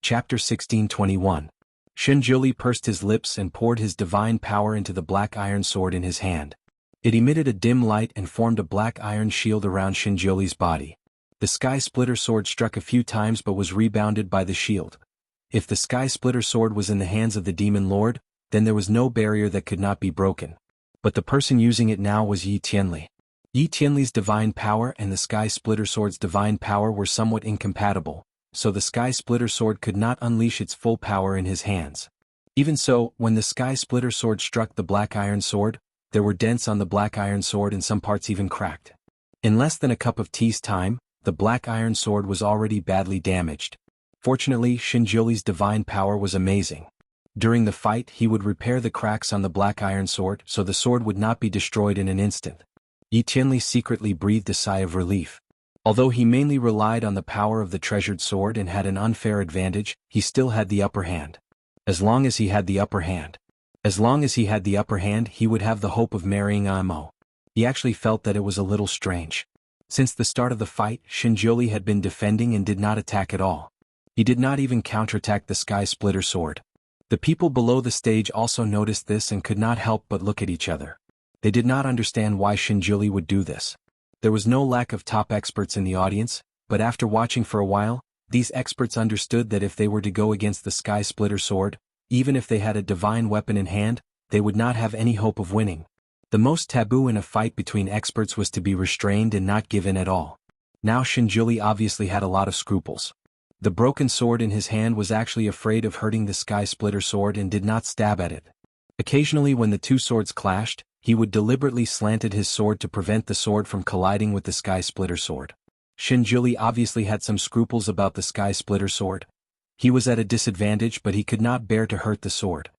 Chapter 1621. Shinjuli pursed his lips and poured his divine power into the black iron sword in his hand. It emitted a dim light and formed a black iron shield around Shinjuli's body. The Sky Splitter sword struck a few times but was rebounded by the shield. If the Sky Splitter sword was in the hands of the Demon Lord, then there was no barrier that could not be broken. But the person using it now was Yi Tianli. Yi Tianli's divine power and the Sky Splitter sword's divine power were somewhat incompatible, so the Sky Splitter sword could not unleash its full power in his hands. Even so, when the Sky Splitter sword struck the black iron sword, there were dents on the black iron sword and some parts even cracked. In less than a cup of tea's time, the black iron sword was already badly damaged. Fortunately, Shinjuli's divine power was amazing. During the fight he would repair the cracks on the black iron sword so the sword would not be destroyed in an instant. Yi Tianli secretly breathed a sigh of relief. Although he mainly relied on the power of the treasured sword and had an unfair advantage, he still had the upper hand. As long as he had the upper hand, he would have the hope of marrying Imo. He actually felt that it was a little strange. Since the start of the fight, Shinjuli had been defending and did not attack at all. He did not even counterattack the Sky Splitter sword. The people below the stage also noticed this and could not help but look at each other. They did not understand why Shinjuli would do this. There was no lack of top experts in the audience, but after watching for a while, these experts understood that if they were to go against the Sky Splitter sword, even if they had a divine weapon in hand, they would not have any hope of winning. The most taboo in a fight between experts was to be restrained and not give in at all. Now Shinjuli obviously had a lot of scruples. The broken sword in his hand was actually afraid of hurting the Sky Splitter sword and did not stab at it. Occasionally when the two swords clashed, he would deliberately slanted his sword to prevent the sword from colliding with the Sky Splitter sword. Shinjuli obviously had some scruples about the Sky Splitter sword. He was at a disadvantage but he could not bear to hurt the sword.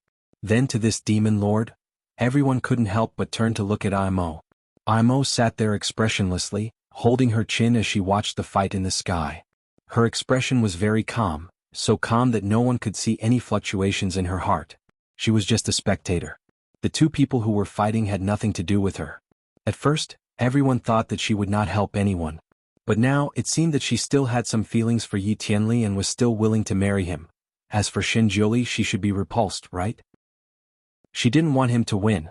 Then to this Demon Lord? Everyone couldn't help but turn to look at Imo. Imo sat there expressionlessly, holding her chin as she watched the fight in the sky. Her expression was very calm, so calm that no one could see any fluctuations in her heart. She was just a spectator. The two people who were fighting had nothing to do with her. At first, everyone thought that she would not help anyone. But now, it seemed that she still had some feelings for Yi Tianli and was still willing to marry him. As for Shinjuli, she should be repulsed, right? She didn't want him to win.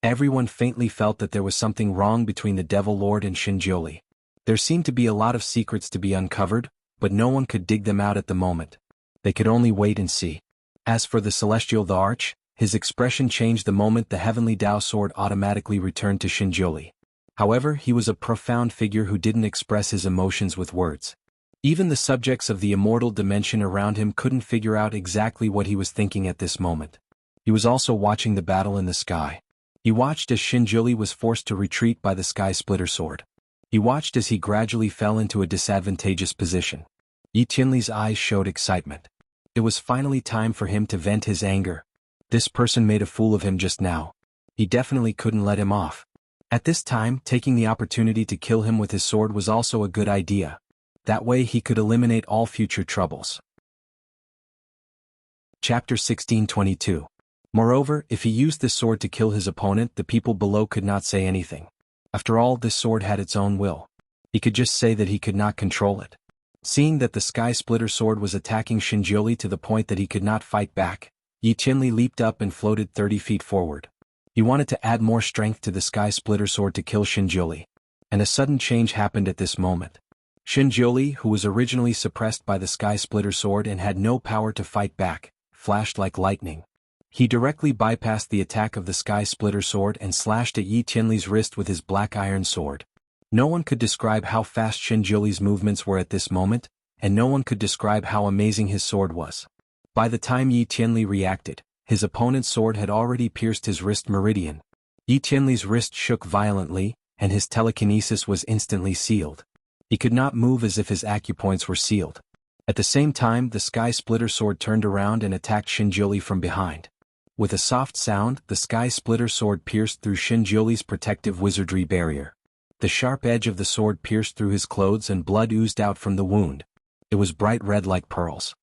Everyone faintly felt that there was something wrong between the Devil Lord and Shinjuli. There seemed to be a lot of secrets to be uncovered, but no one could dig them out at the moment. They could only wait and see. As for the Celestial the Arch, his expression changed the moment the Heavenly Dao sword automatically returned to Shinjuli. However, he was a profound figure who didn't express his emotions with words. Even the subjects of the immortal dimension around him couldn't figure out exactly what he was thinking at this moment. He was also watching the battle in the sky. He watched as Shinjuli was forced to retreat by the Sky Splitter sword. He watched as he gradually fell into a disadvantageous position. Yi Tianli's eyes showed excitement. It was finally time for him to vent his anger. This person made a fool of him just now. He definitely couldn't let him off. At this time, taking the opportunity to kill him with his sword was also a good idea. That way he could eliminate all future troubles. Chapter 1622. Moreover, if he used this sword to kill his opponent, the people below could not say anything. After all, this sword had its own will. He could just say that he could not control it. Seeing that the Sky Splitter sword was attacking Shinjuli to the point that he could not fight back, Yi Tianli leaped up and floated 30 feet forward. He wanted to add more strength to the Sky Splitter sword to kill Shinjuli. And a sudden change happened at this moment. Shinjuli, who was originally suppressed by the Sky Splitter sword and had no power to fight back, flashed like lightning. He directly bypassed the attack of the Sky Splitter sword and slashed at Yi Tianli's wrist with his black iron sword. No one could describe how fast Shinjuli's movements were at this moment, and no one could describe how amazing his sword was. By the time Yi Tianli reacted, his opponent's sword had already pierced his wrist meridian. Yi Tianli's wrist shook violently, and his telekinesis was instantly sealed. He could not move as if his acupoints were sealed. At the same time, the Sky Splitter sword turned around and attacked Shinjuli from behind. With a soft sound, the Sky Splitter sword pierced through Shinjuli's protective wizardry barrier. The sharp edge of the sword pierced through his clothes and blood oozed out from the wound. It was bright red like pearls.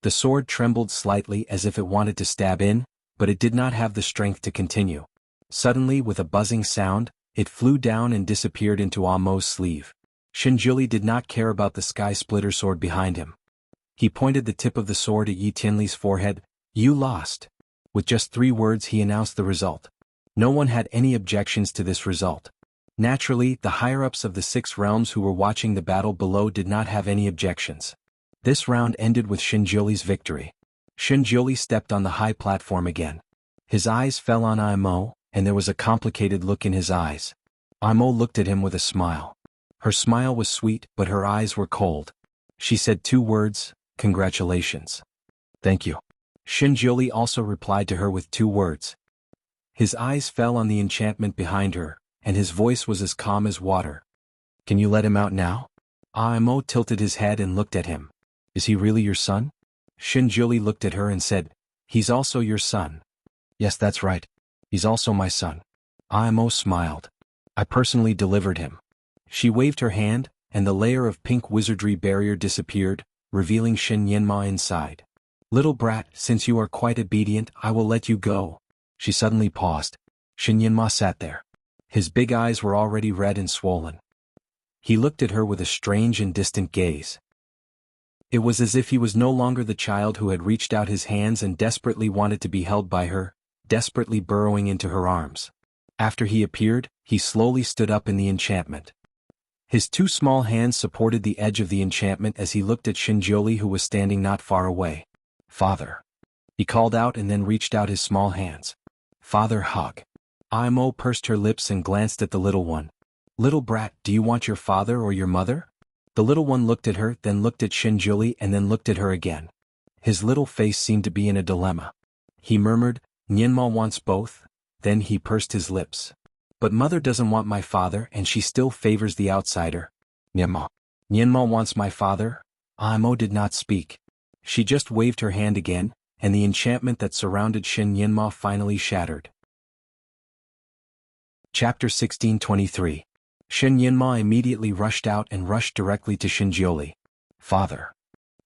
The sword trembled slightly as if it wanted to stab in, but it did not have the strength to continue. Suddenly, with a buzzing sound, it flew down and disappeared into Imo's sleeve. Shinjuli did not care about the Sky Splitter sword behind him. He pointed the tip of the sword at Yi Tianli's forehead. You lost. With just 3 words he announced the result. No one had any objections to this result. Naturally, the higher-ups of the 6 realms who were watching the battle below did not have any objections. This round ended with Shinjuli's victory. Shinjuli stepped on the high platform again. His eyes fell on Imo, and there was a complicated look in his eyes. Imo looked at him with a smile. Her smile was sweet, but her eyes were cold. She said 2 words, congratulations. Thank you. Shinjuli also replied to her with 2 words. His eyes fell on the enchantment behind her, and his voice was as calm as water. Can you let him out now? Imo tilted his head and looked at him. Is he really your son? Shinjuli looked at her and said, He's also your son. Yes, that's right. He's also my son. Imo smiled. I personally delivered him. She waved her hand, and the layer of pink wizardry barrier disappeared, revealing Shin Yinma inside. Little brat, since you are quite obedient, I will let you go. She suddenly paused. Shin Yinma sat there. His big eyes were already red and swollen. He looked at her with a strange and distant gaze. It was as if he was no longer the child who had reached out his hands and desperately wanted to be held by her, desperately burrowing into her arms. After he appeared, he slowly stood up in the enchantment. His 2 small hands supported the edge of the enchantment as he looked at Shinjuli, who was standing not far away. Father. He called out and then reached out his small hands. Father, hug. Imo pursed her lips and glanced at the little one. Little brat, do you want your father or your mother? The little one looked at her, then looked at Shinjuli and then looked at her again. His little face seemed to be in a dilemma. He murmured, Nyenma wants both, then he pursed his lips. But mother doesn't want my father and she still favors the outsider. Nyenma. Nyenma wants my father? Imo did not speak. She just waved her hand again, and the enchantment that surrounded Shin Yinma finally shattered. Chapter 1623. Shin Yinma immediately rushed out and rushed directly to Shinjuli. Father.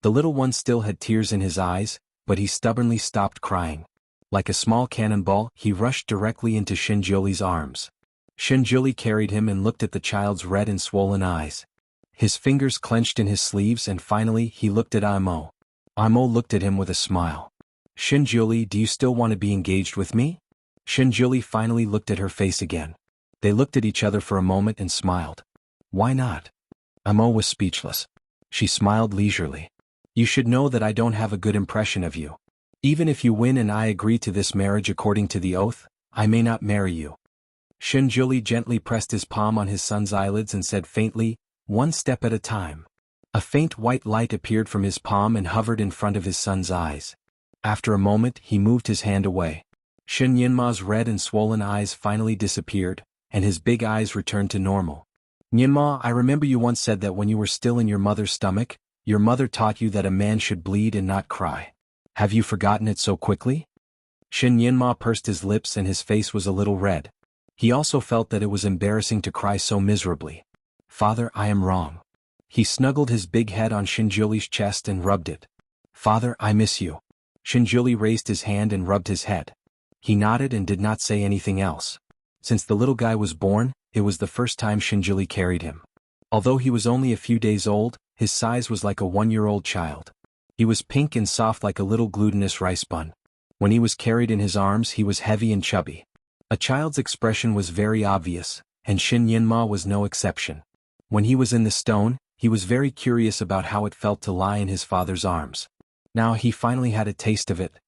The little one still had tears in his eyes, but he stubbornly stopped crying. Like a small cannonball, he rushed directly into Shinjuli's arms. Shinjuli carried him and looked at the child's red and swollen eyes. His fingers clenched in his sleeves and finally he looked at Imo. Imo looked at him with a smile. Shinjuli, do you still want to be engaged with me? Shinjuli finally looked at her face again. They looked at each other for a moment and smiled. Why not? Imo was speechless. She smiled leisurely. You should know that I don't have a good impression of you. Even if you win and I agree to this marriage according to the oath, I may not marry you. Shinjuli gently pressed his palm on his son's eyelids and said faintly, 1 step at a time. A faint white light appeared from his palm and hovered in front of his son's eyes. After a moment he moved his hand away. Shin Yinma's red and swollen eyes finally disappeared, and his big eyes returned to normal. Yinma, I remember you once said that when you were still in your mother's stomach, your mother taught you that a man should bleed and not cry. Have you forgotten it so quickly? Shin Yinma pursed his lips and his face was a little red. He also felt that it was embarrassing to cry so miserably. Father, I am wrong. He snuggled his big head on Shinjuli's chest and rubbed it. Father, I miss you. Shinjuli raised his hand and rubbed his head. He nodded and did not say anything else. Since the little guy was born, it was the first time Shinjuli carried him. Although he was only a few days old, his size was like a 1-year-old child. He was pink and soft like a little glutinous rice bun. When he was carried in his arms he was heavy and chubby. A child's expression was very obvious, and Shin Yinma was no exception. When he was in the stone, he was very curious about how it felt to lie in his father's arms. Now he finally had a taste of it.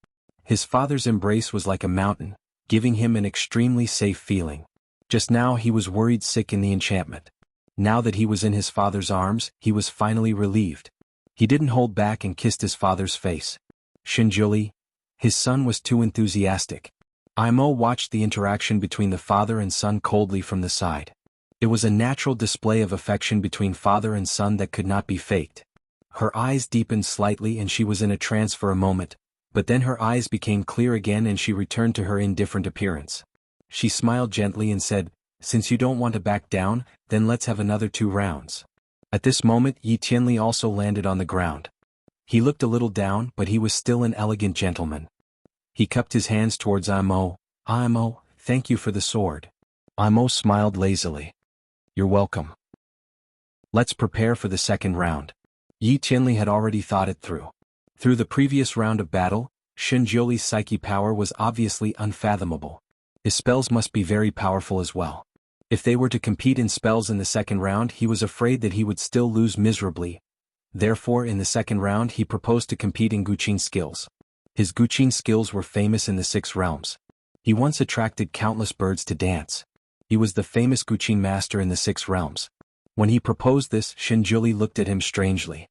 His father's embrace was like a mountain, giving him an extremely safe feeling. Just now he was worried sick in the enchantment. Now that he was in his father's arms, he was finally relieved. He didn't hold back and kissed his father's face. Shinjuli. His son was too enthusiastic. Imo watched the interaction between the father and son coldly from the side. It was a natural display of affection between father and son that could not be faked. Her eyes deepened slightly and she was in a trance for a moment, but then her eyes became clear again and she returned to her indifferent appearance. She smiled gently and said, since you don't want to back down, then let's have another 2 rounds. At this moment Yi Tianli also landed on the ground. He looked a little down but he was still an elegant gentleman. He cupped his hands towards Imo. Imo, thank you for the sword. Imo smiled lazily. You're welcome. Let's prepare for the second round. Yi Qianli had already thought it through. Through the previous round of battle, Shen Jiuli's psyche power was obviously unfathomable. His spells must be very powerful as well. If they were to compete in spells in the second round, he was afraid that he would still lose miserably. Therefore, in the second round he proposed to compete in Guqin skills. His Guqin skills were famous in the 6 realms. He once attracted countless birds to dance. He was the famous Guqin master in the 6 realms. When he proposed this, Shen Jiuli looked at him strangely.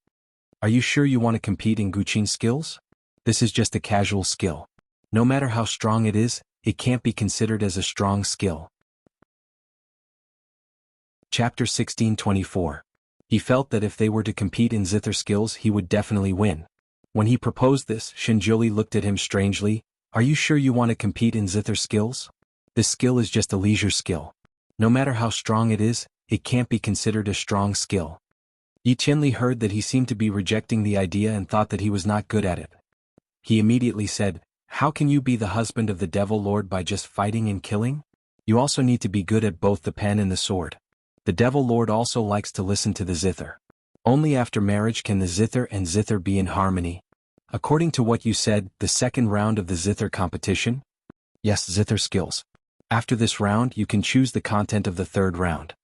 Are you sure you want to compete in Guqin skills? This is just a casual skill. No matter how strong it is, it can't be considered as a strong skill. Chapter 1624. He felt that if they were to compete in zither skills he would definitely win. When he proposed this, Shen Jiuli looked at him strangely. Are you sure you want to compete in zither skills? This skill is just a leisure skill. No matter how strong it is, it can't be considered a strong skill. Yi Qianli heard that he seemed to be rejecting the idea and thought that he was not good at it. He immediately said, how can you be the husband of the Devil Lord by just fighting and killing? You also need to be good at both the pen and the sword. The Devil Lord also likes to listen to the zither. Only after marriage can the zither and zither be in harmony. According to what you said, the second round of the zither competition? Yes, zither skills. After this round you can choose the content of the third round.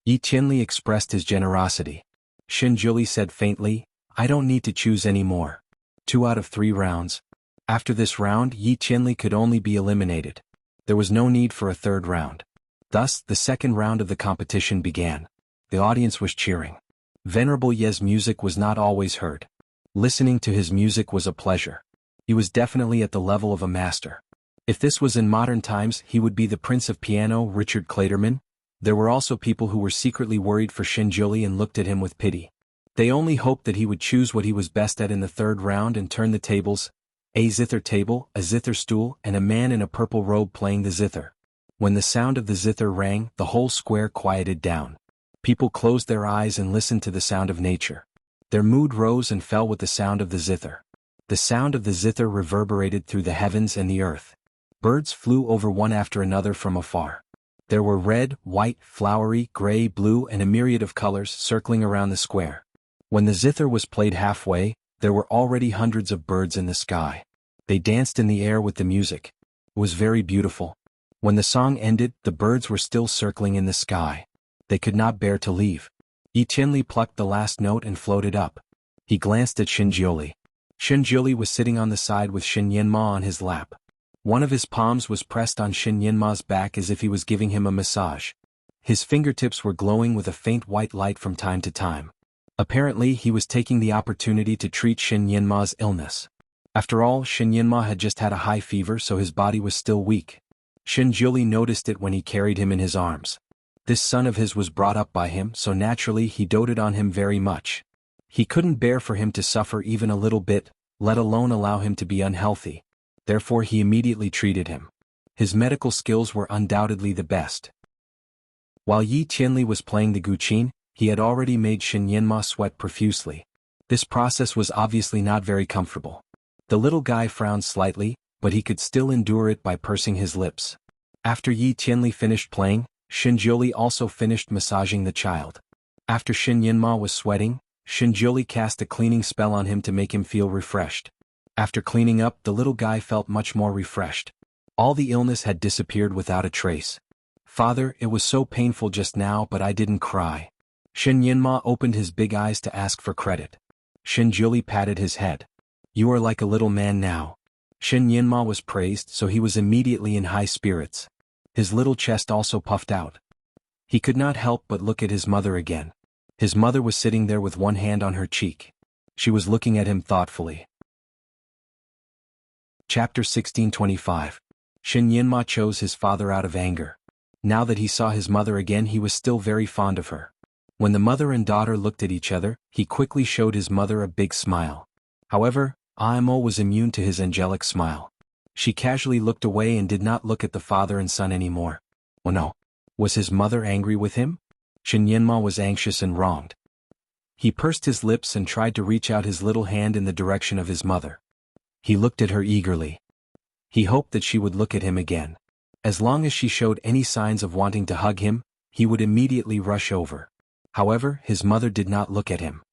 Yi Qianli expressed his generosity. Shen Jiuli said faintly, I don't need to choose any more. 2 out of 3 rounds. After this round Yi Qianli could only be eliminated. There was no need for a third round. Thus, the second round of the competition began. The audience was cheering. Venerable Ye's music was not always heard. Listening to his music was a pleasure. He was definitely at the level of a master. If this was in modern times, he would be the Prince of Piano, Richard Clayderman. There were also people who were secretly worried for Shen Jiuli and looked at him with pity. They only hoped that he would choose what he was best at in the third round and turn the tables. A zither table, a zither stool, and a man in a purple robe playing the zither. When the sound of the zither rang, the whole square quieted down. People closed their eyes and listened to the sound of nature. Their mood rose and fell with the sound of the zither. The sound of the zither reverberated through the heavens and the earth. Birds flew over one after another from afar. There were red, white, flowery, gray, blue, and a myriad of colors circling around the square. When the zither was played halfway, there were already hundreds of birds in the sky. They danced in the air with the music. It was very beautiful. When the song ended, the birds were still circling in the sky. They could not bear to leave. Yi Qianli plucked the last note and floated up. He glanced at Shen Jiuli. Shen Jiuli was sitting on the side with Shen Yinma on his lap. One of his palms was pressed on Shen Yinma's back as if he was giving him a massage. His fingertips were glowing with a faint white light from time to time. Apparently he was taking the opportunity to treat Shen Yinma's illness. After all, Shen Yinma had just had a high fever, so his body was still weak. Shen Jiuli noticed it when he carried him in his arms. This son of his was brought up by him, so naturally he doted on him very much. He couldn't bear for him to suffer even a little bit, let alone allow him to be unhealthy. Therefore he immediately treated him. His medical skills were undoubtedly the best. While Yi Qianli was playing the Guqin, he had already made Shen Yinma sweat profusely. This process was obviously not very comfortable. The little guy frowned slightly, but he could still endure it by pursing his lips. After Yi Qianli finished playing, Shen Jiuli also finished massaging the child. After Shen Yinma was sweating, Shen Jiuli cast a cleaning spell on him to make him feel refreshed. After cleaning up, the little guy felt much more refreshed. All the illness had disappeared without a trace. Father, it was so painful just now, but I didn't cry. Shen Yinma opened his big eyes to ask for credit. Shen Jiuli patted his head. You are like a little man now. Shen Yinma was praised, so he was immediately in high spirits. His little chest also puffed out. He could not help but look at his mother again. His mother was sitting there with one hand on her cheek. She was looking at him thoughtfully. Chapter 1625. Shen Yinma chose his father out of anger. Now that he saw his mother again, he was still very fond of her. When the mother and daughter looked at each other, he quickly showed his mother a big smile. However, Imo was immune to his angelic smile. She casually looked away and did not look at the father and son anymore. Oh no. Was his mother angry with him? Shen Yinma was anxious and wronged. He pursed his lips and tried to reach out his little hand in the direction of his mother. He looked at her eagerly. He hoped that she would look at him again. As long as she showed any signs of wanting to hug him, he would immediately rush over. However, his mother did not look at him.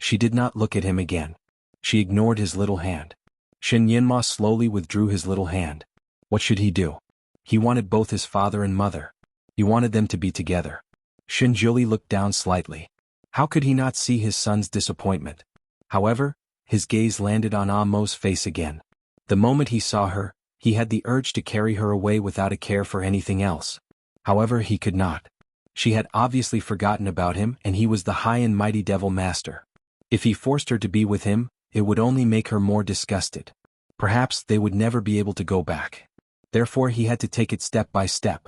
She did not look at him again. She ignored his little hand. Shen Yinma slowly withdrew his little hand. What should he do? He wanted both his father and mother. He wanted them to be together. Shinjuli looked down slightly. How could he not see his son's disappointment? However, his gaze landed on Ah Mo's face again. The moment he saw her, he had the urge to carry her away without a care for anything else. However, he could not. She had obviously forgotten about him, and he was the high and mighty devil master. If he forced her to be with him, it would only make her more disgusted. Perhaps they would never be able to go back. Therefore he had to take it step by step.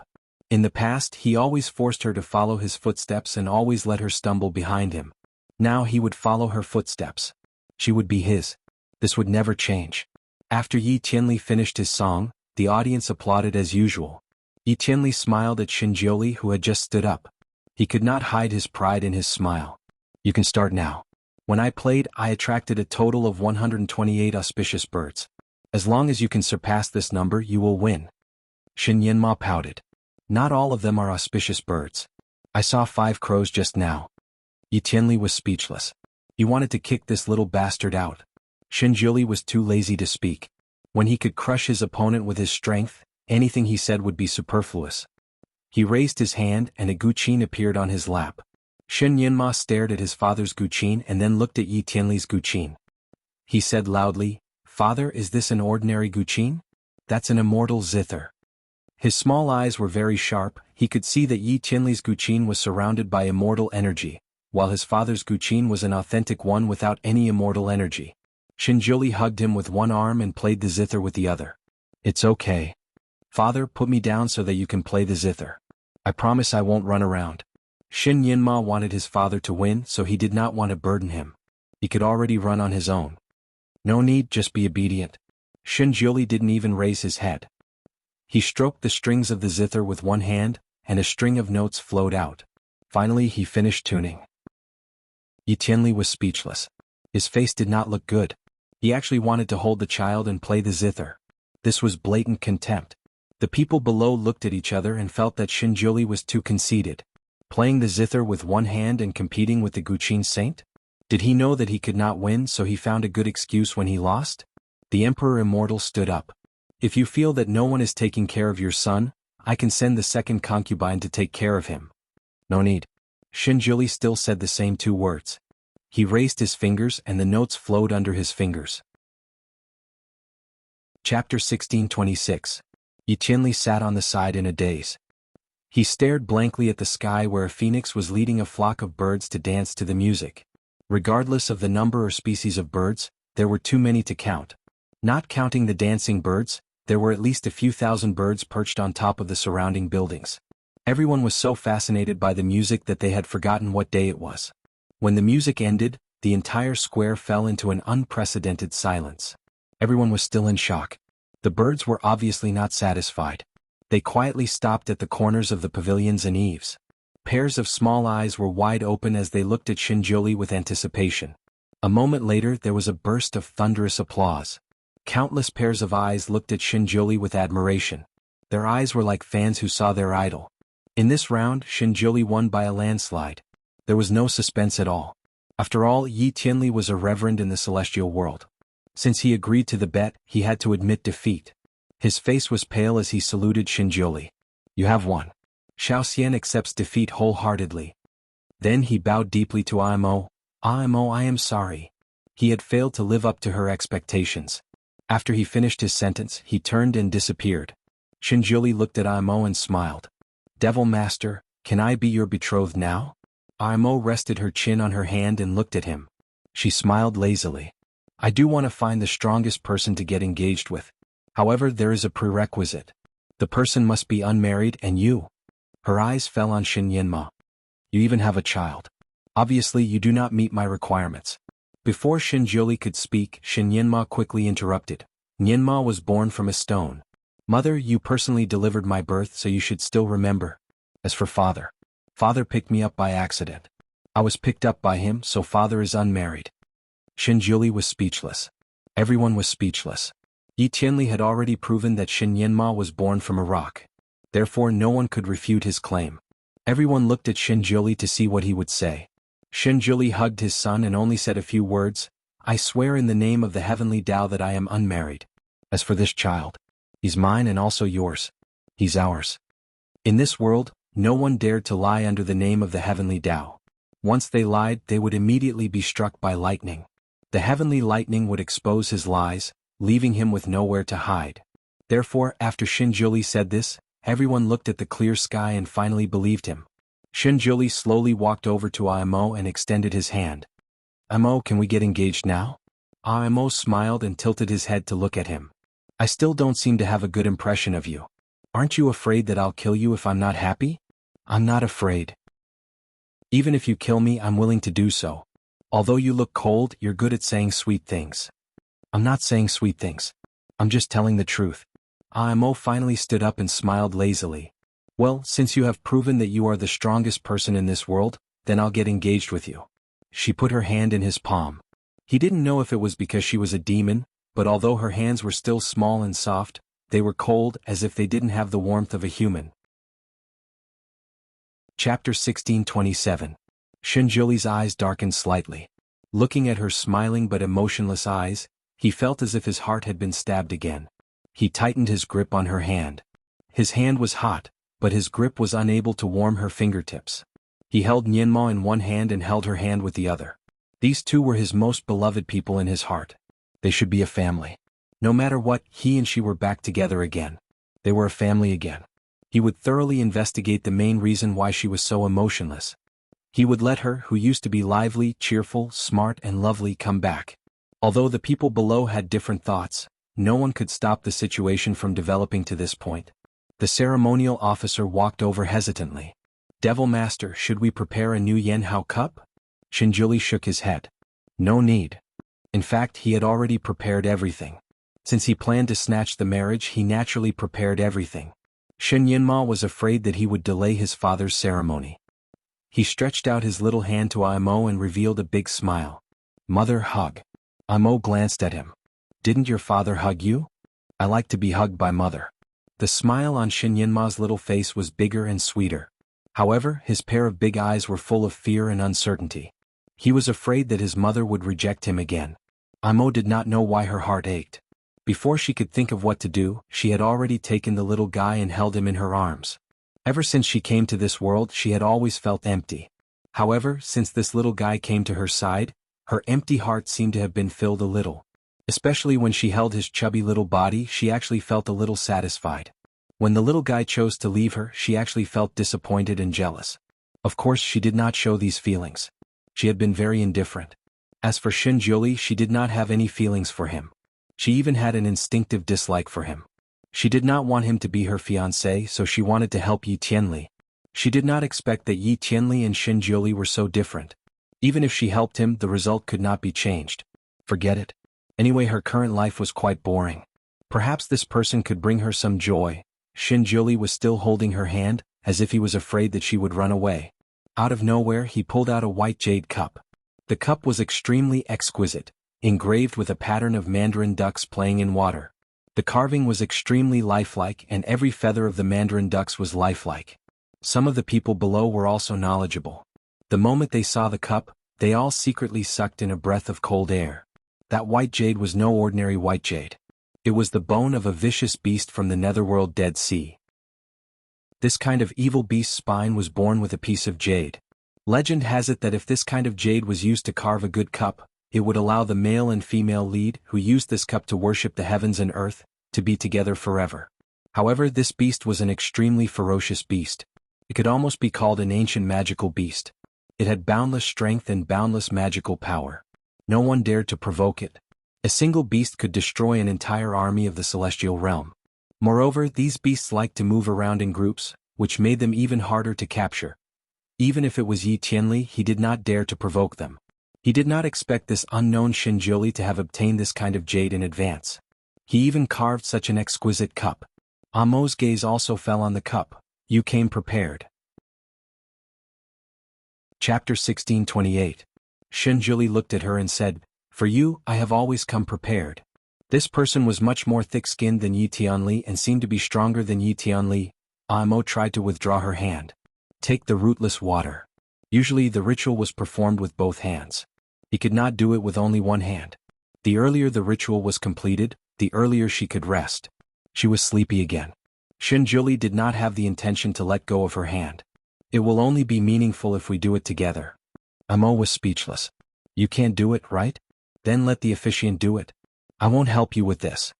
In the past he always forced her to follow his footsteps and always let her stumble behind him. Now he would follow her footsteps. She would be his. This would never change. After Yi Tianli finished his song, the audience applauded as usual. Yi Tianli smiled at Shinjioli, who had just stood up. He could not hide his pride in his smile. You can start now. When I played, I attracted a total of 128 auspicious birds. As long as you can surpass this number, you will win. Shen Yinma pouted. Not all of them are auspicious birds. I saw 5 crows just now. Yi Tianli was speechless. He wanted to kick this little bastard out. Shinjiuli was too lazy to speak. When he could crush his opponent with his strength, anything he said would be superfluous. He raised his hand and a guqin appeared on his lap. Shen Yinma stared at his father's guqin and then looked at Yi Tianli's guqin. He said loudly, "Father, is this an ordinary guqin? That's an immortal zither." His small eyes were very sharp. He could see that Yi Tianli's guqin was surrounded by immortal energy, while his father's guqin was an authentic one without any immortal energy. Shinjiuli hugged him with one arm and played the zither with the other. "It's okay. Father, put me down so that you can play the zither. I promise I won't run around." Shen Yinma wanted his father to win, so he did not want to burden him. He could already run on his own. "No need, just be obedient." Shinjiuli didn't even raise his head. He stroked the strings of the zither with one hand, and a string of notes flowed out. Finally he finished tuning. Yi Tianli was speechless. His face did not look good. He actually wanted to hold the child and play the zither. This was blatant contempt. The people below looked at each other and felt that Shinjiuli was too conceited. Playing the zither with one hand and competing with the guqin saint? Did he know that he could not win, so he found a good excuse when he lost? The Emperor Immortal stood up. "If you feel that no one is taking care of your son, I can send the second concubine to take care of him." "No need." Shinjiuli still said the same 2 words. He raised his fingers and the notes flowed under his fingers. Chapter 1626. Yi Tianli sat on the side in a daze. He stared blankly at the sky where a phoenix was leading a flock of birds to dance to the music. Regardless of the number or species of birds, there were too many to count. Not counting the dancing birds, there were at least a few thousand birds perched on top of the surrounding buildings. Everyone was so fascinated by the music that they had forgotten what day it was. When the music ended, the entire square fell into an unprecedented silence. Everyone was still in shock. The birds were obviously not satisfied. They quietly stopped at the corners of the pavilions and eaves. Pairs of small eyes were wide open as they looked at Shinjiuli with anticipation. A moment later there was a burst of thunderous applause. Countless pairs of eyes looked at Shinjiuli with admiration. Their eyes were like fans who saw their idol. In this round, Shinjiuli won by a landslide. There was no suspense at all. After all, Yi Tianli was a reverend in the celestial world. Since he agreed to the bet, he had to admit defeat. His face was pale as he saluted Shinjiuli. "You have won." Xiao Xian accepts defeat wholeheartedly. Then he bowed deeply to Imo. "Imo, I am sorry." He had failed to live up to her expectations. After he finished his sentence, he turned and disappeared. Shinjiuli looked at Imo and smiled. "Devil Master, can I be your betrothed now?" Imo rested her chin on her hand and looked at him. She smiled lazily. "I do want to find the strongest person to get engaged with. However, there is a prerequisite. The person must be unmarried and you." Her eyes fell on Shen Yinma. "You even have a child. Obviously you do not meet my requirements." Before Shinjiuli could speak, Shen Yinma quickly interrupted. "Yinma was born from a stone. Mother, you personally delivered my birth, so you should still remember. As for father, father picked me up by accident. I was picked up by him, so father is unmarried." Shinjiuli was speechless. Everyone was speechless. Yi Tianli had already proven that Shen Yinma was born from a rock. Therefore no one could refute his claim. Everyone looked at Shinjiuli to see what he would say. Shenjuli hugged his son and only said a few words, "I swear in the name of the heavenly Tao that I am unmarried. As for this child, he's mine and also yours. He's ours." In this world, no one dared to lie under the name of the heavenly Tao. Once they lied, they would immediately be struck by lightning. The heavenly lightning would expose his lies, leaving him with nowhere to hide. Therefore, after Shenjuli said this, everyone looked at the clear sky and finally believed him. Shenjuli slowly walked over to Imo and extended his hand. "Imo, can we get engaged now?" Imo smiled and tilted his head to look at him. "I still don't seem to have a good impression of you. Aren't you afraid that I'll kill you if I'm not happy?" "I'm not afraid. Even if you kill me, I'm willing to do so. Although you look cold, you're good at saying sweet things." "I'm not saying sweet things. I'm just telling the truth." Imo finally stood up and smiled lazily. "Well, since you have proven that you are the strongest person in this world, then I'll get engaged with you." She put her hand in his palm. He didn't know if it was because she was a demon, but although her hands were still small and soft, they were cold as if they didn't have the warmth of a human. Chapter 16:27. Shenjuli's eyes darkened slightly. Looking at her smiling but emotionless eyes, he felt as if his heart had been stabbed again. He tightened his grip on her hand. His hand was hot, but his grip was unable to warm her fingertips. He held Nianmo in one hand and held her hand with the other. These two were his most beloved people in his heart. They should be a family. No matter what, he and she were back together again. They were a family again. He would thoroughly investigate the main reason why she was so emotionless. He would let her, who used to be lively, cheerful, smart and lovely, come back. Although the people below had different thoughts, no one could stop the situation from developing to this point. The ceremonial officer walked over hesitantly. "Devil Master, should we prepare a new Yanhao cup?" Shenjuli shook his head. "No need. In fact, he had already prepared everything. Since he planned to snatch the marriage, he naturally prepared everything." Shen Yinma was afraid that he would delay his father's ceremony. He stretched out his little hand to Imo and revealed a big smile. "Mother, hug." Imo glanced at him. "Didn't your father hug you?" "I like to be hugged by mother." The smile on Shen Yinma's little face was bigger and sweeter. However, his pair of big eyes were full of fear and uncertainty. He was afraid that his mother would reject him again. Imo did not know why her heart ached. Before she could think of what to do, she had already taken the little guy and held him in her arms. Ever since she came to this world, she had always felt empty. However, since this little guy came to her side, her empty heart seemed to have been filled a little. Especially when she held his chubby little body, she actually felt a little satisfied. When the little guy chose to leave her, she actually felt disappointed and jealous. Of course, she did not show these feelings. She had been very indifferent. As for Shenjuli, she did not have any feelings for him. She even had an instinctive dislike for him. She did not want him to be her fiancé, so she wanted to help Yi Tianli. She did not expect that Yi Tianli and Shenjuli were so different. Even if she helped him, the result could not be changed. Forget it. Anyway, her current life was quite boring. Perhaps this person could bring her some joy. Shenjuli was still holding her hand, as if he was afraid that she would run away. Out of nowhere, he pulled out a white jade cup. The cup was extremely exquisite, engraved with a pattern of mandarin ducks playing in water. The carving was extremely lifelike and every feather of the mandarin ducks was lifelike. Some of the people below were also knowledgeable. The moment they saw the cup, they all secretly sucked in a breath of cold air. That white jade was no ordinary white jade. It was the bone of a vicious beast from the netherworld Dead Sea. This kind of evil beast's spine was born with a piece of jade. Legend has it that if this kind of jade was used to carve a good cup, it would allow the male and female lead who used this cup to worship the heavens and earth, to be together forever. However, this beast was an extremely ferocious beast. It could almost be called an ancient magical beast. It had boundless strength and boundless magical power. No one dared to provoke it. A single beast could destroy an entire army of the celestial realm. Moreover, these beasts liked to move around in groups, which made them even harder to capture. Even if it was Yi Tianli, he did not dare to provoke them. He did not expect this unknown Shenjuli to have obtained this kind of jade in advance. He even carved such an exquisite cup. Amo's gaze also fell on the cup. You came prepared. Chapter 16:28. Shenjuli looked at her and said, "For you, I have always come prepared." This person was much more thick-skinned than Yi Tianli and seemed to be stronger than Yi Tianli. Amo tried to withdraw her hand. "Take the rootless water." Usually the ritual was performed with both hands. He could not do it with only one hand. The earlier the ritual was completed, the earlier she could rest. She was sleepy again. Shinjuli did not have the intention to let go of her hand. It will only be meaningful if we do it together. Amo was speechless. You can't do it, right? Then let the officiant do it. I won't help you with this.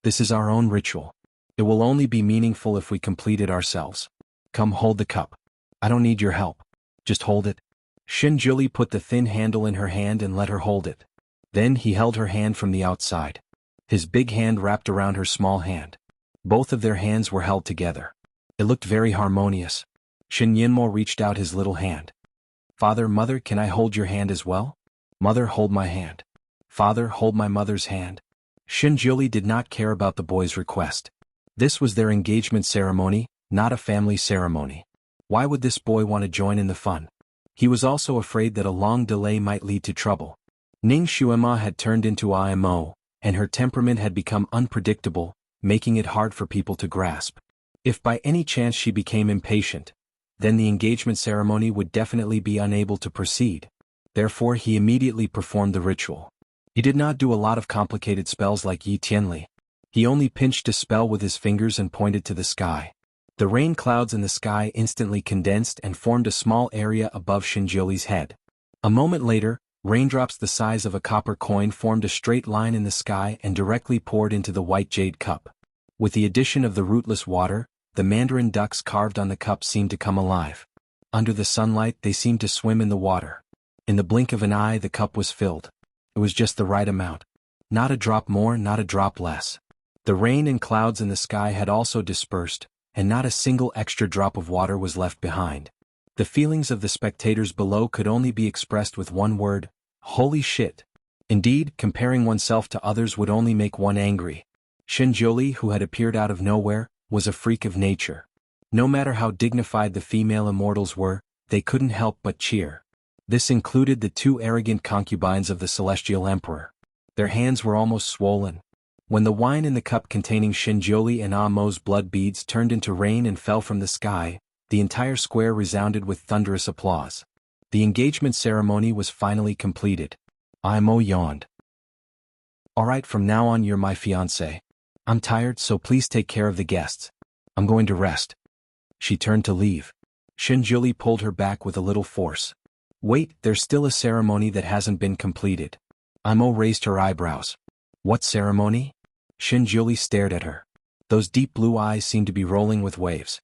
This is our own ritual. It will only be meaningful if we complete it ourselves. Come hold the cup. I don't need your help. Just hold it. Shinjuli put the thin handle in her hand and let her hold it. Then he held her hand from the outside. His big hand wrapped around her small hand. Both of their hands were held together. It looked very harmonious. Shin Yinmo reached out his little hand. Father, mother, can I hold your hand as well? Mother, hold my hand. Father, hold my mother's hand. Shinjuli did not care about the boy's request. This was their engagement ceremony, not a family ceremony. Why would this boy want to join in the fun? He was also afraid that a long delay might lead to trouble. Ning Shuema had turned into IMO, and her temperament had become unpredictable, making it hard for people to grasp. If by any chance she became impatient, then the engagement ceremony would definitely be unable to proceed. Therefore he immediately performed the ritual. He did not do a lot of complicated spells like Yi Tianli. He only pinched a spell with his fingers and pointed to the sky. The rain clouds in the sky instantly condensed and formed a small area above Shinjuli's head. A moment later, raindrops the size of a copper coin formed a straight line in the sky and directly poured into the white jade cup. With the addition of the rootless water, the mandarin ducks carved on the cup seemed to come alive. Under the sunlight they seemed to swim in the water. In the blink of an eye the cup was filled. It was just the right amount. Not a drop more, not a drop less. The rain and clouds in the sky had also dispersed, and not a single extra drop of water was left behind. The feelings of the spectators below could only be expressed with one word: holy shit. Indeed, comparing oneself to others would only make one angry. Shinjuli, who had appeared out of nowhere, was a freak of nature. No matter how dignified the female immortals were, they couldn't help but cheer. This included the two arrogant concubines of the celestial emperor. Their hands were almost swollen. When the wine in the cup containing Shinjuli and Amo's blood beads turned into rain and fell from the sky, the entire square resounded with thunderous applause. The engagement ceremony was finally completed. Amo yawned. Alright, from now on you're my fiancé. I'm tired, so please take care of the guests. I'm going to rest. She turned to leave. Shinjuli pulled her back with a little force. Wait, there's still a ceremony that hasn't been completed. Amo raised her eyebrows. What ceremony? Shinjuli stared at her. Those deep blue eyes seemed to be rolling with waves.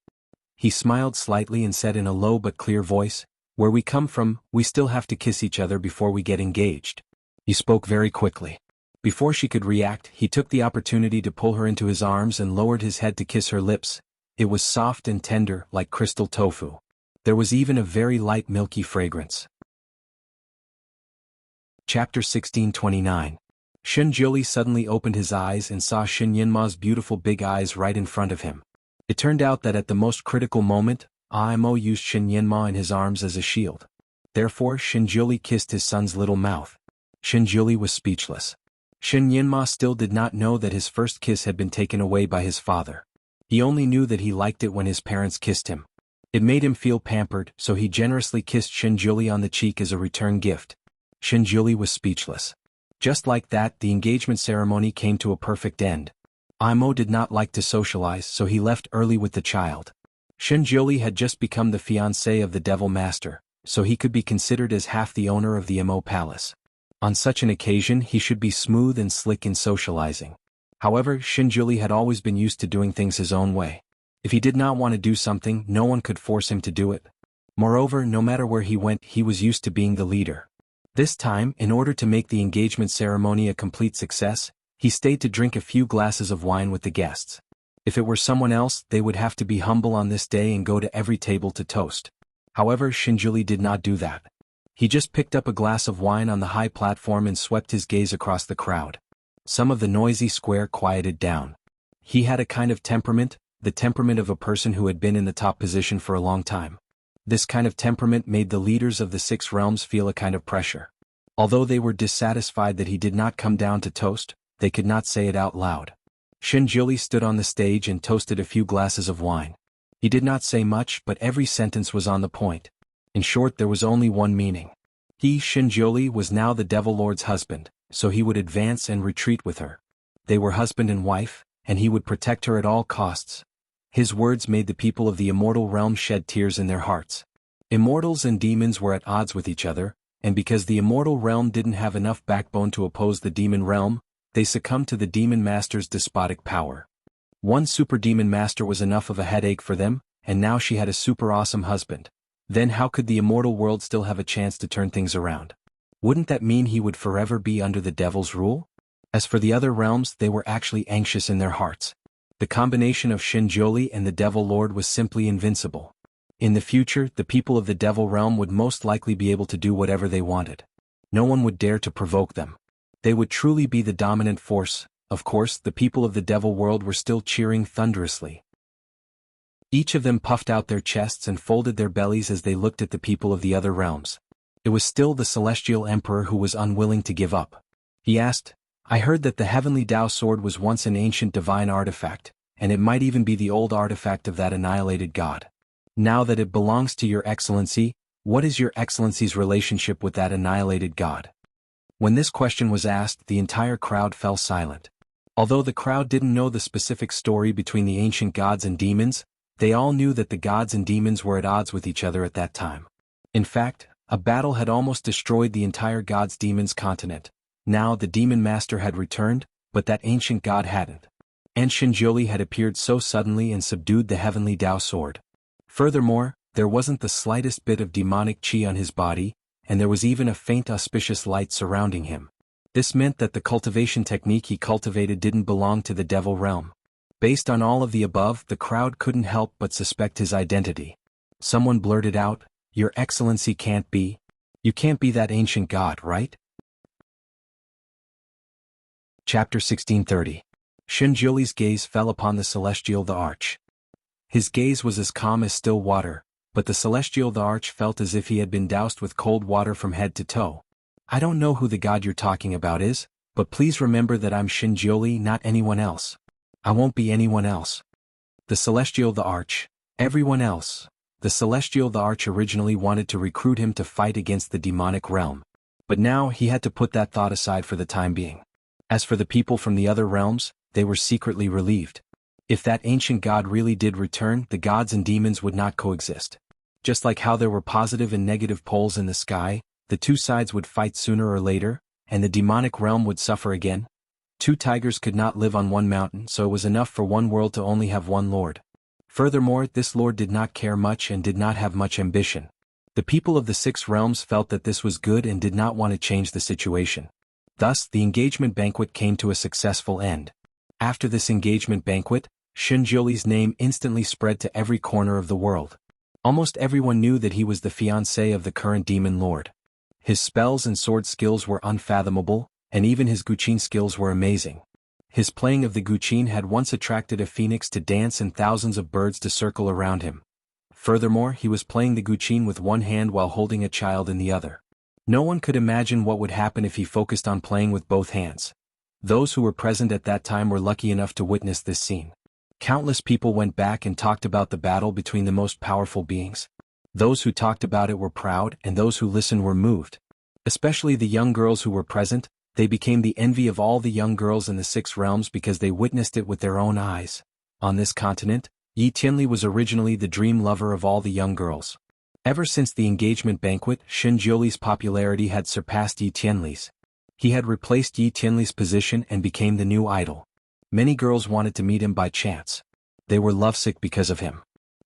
He smiled slightly and said in a low but clear voice, Where we come from, we still have to kiss each other before we get engaged. He spoke very quickly. Before she could react, he took the opportunity to pull her into his arms and lowered his head to kiss her lips. It was soft and tender, like crystal tofu. There was even a very light milky fragrance. Chapter 1629. Shinjuli suddenly opened his eyes and saw Shin Yinma's beautiful big eyes right in front of him. It turned out that at the most critical moment, Imo used Shin Yinma in his arms as a shield. Therefore Shinjuli kissed his son's little mouth. Shinjuli was speechless. Shin Yinma still did not know that his first kiss had been taken away by his father. He only knew that he liked it when his parents kissed him. It made him feel pampered, so he generously kissed Shinjuli on the cheek as a return gift. Shinjuli was speechless. Just like that, the engagement ceremony came to a perfect end. Imo did not like to socialize, so he left early with the child. Shinjuli had just become the fiancé of the Devil Master, so he could be considered as half the owner of the Imo Palace. On such an occasion he should be smooth and slick in socializing. However, Shinjuli had always been used to doing things his own way. If he did not want to do something, no one could force him to do it. Moreover, no matter where he went, he was used to being the leader. This time, in order to make the engagement ceremony a complete success, he stayed to drink a few glasses of wine with the guests. If it were someone else, they would have to be humble on this day and go to every table to toast. However, Shinjuli did not do that. He just picked up a glass of wine on the high platform and swept his gaze across the crowd. Some of the noisy square quieted down. He had a kind of temperament, the temperament of a person who had been in the top position for a long time. This kind of temperament made the leaders of the 6 realms feel a kind of pressure. Although they were dissatisfied that he did not come down to toast, they could not say it out loud. Shinjuli stood on the stage and toasted a few glasses of wine. He did not say much, but every sentence was on the point. In short, there was only one meaning. He, Shinjioli, was now the Devil Lord's husband, so he would advance and retreat with her. They were husband and wife, and he would protect her at all costs. His words made the people of the immortal realm shed tears in their hearts. Immortals and demons were at odds with each other, and because the immortal realm didn't have enough backbone to oppose the demon realm, they succumbed to the demon master's despotic power. One super demon master was enough of a headache for them, and now she had a super awesome husband. Then how could the immortal world still have a chance to turn things around? Wouldn't that mean he would forever be under the devil's rule? As for the other realms, they were actually anxious in their hearts. The combination of Shinjioli and the Devil Lord was simply invincible. In the future, the people of the Devil Realm would most likely be able to do whatever they wanted. No one would dare to provoke them. They would truly be the dominant force. Of course, the people of the Devil World were still cheering thunderously. Each of them puffed out their chests and folded their bellies as they looked at the people of the other realms. It was still the Celestial Emperor who was unwilling to give up. He asked, "I heard that the Heavenly Tao Sword was once an ancient divine artifact, and it might even be the old artifact of that annihilated god. Now that it belongs to Your Excellency, what is Your Excellency's relationship with that annihilated god?" When this question was asked, the entire crowd fell silent. Although the crowd didn't know the specific story between the ancient gods and demons, they all knew that the gods and demons were at odds with each other at that time. In fact, a battle had almost destroyed the entire gods-demons continent. Now the demon master had returned, but that ancient god hadn't. And Shinjioli had appeared so suddenly and subdued the Heavenly Tao Sword. Furthermore, there wasn't the slightest bit of demonic chi on his body, and there was even a faint auspicious light surrounding him. This meant that the cultivation technique he cultivated didn't belong to the Devil Realm. Based on all of the above, the crowd couldn't help but suspect his identity. Someone blurted out, "Your Excellency can't be. You can't be that ancient god, right?" Chapter 1630. Shinjioli's gaze fell upon the Celestial the Arch. His gaze was as calm as still water, but the Celestial the Arch felt as if he had been doused with cold water from head to toe. "I don't know who the god you're talking about is, but please remember that I'm Shinjioli, not anyone else. I won't be anyone else." The Celestial the Arch. Everyone else. The Celestial the Arch originally wanted to recruit him to fight against the demonic realm. But now he had to put that thought aside for the time being. As for the people from the other realms, they were secretly relieved. If that ancient god really did return, the gods and demons would not coexist. Just like how there were positive and negative poles in the sky, the two sides would fight sooner or later, and the demonic realm would suffer again. Two tigers could not live on one mountain, so it was enough for one world to only have one lord. Furthermore, this lord did not care much and did not have much ambition. The people of the six realms felt that this was good and did not want to change the situation. Thus, the engagement banquet came to a successful end. After this engagement banquet, Shinjioli's name instantly spread to every corner of the world. Almost everyone knew that he was the fiancé of the current demon lord. His spells and sword skills were unfathomable, and even his guqin skills were amazing. His playing of the guqin had once attracted a phoenix to dance and thousands of birds to circle around him. Furthermore, he was playing the guqin with one hand while holding a child in the other. No one could imagine what would happen if he focused on playing with both hands. Those who were present at that time were lucky enough to witness this scene. Countless people went back and talked about the battle between the most powerful beings. Those who talked about it were proud, and those who listened were moved. Especially the young girls who were present, they became the envy of all the young girls in the six realms because they witnessed it with their own eyes. On this continent, Yi Tianli was originally the dream lover of all the young girls. Ever since the engagement banquet, Shinjioli's popularity had surpassed Yi Tianli's. He had replaced Yi Tianli's position and became the new idol. Many girls wanted to meet him by chance. They were lovesick because of him.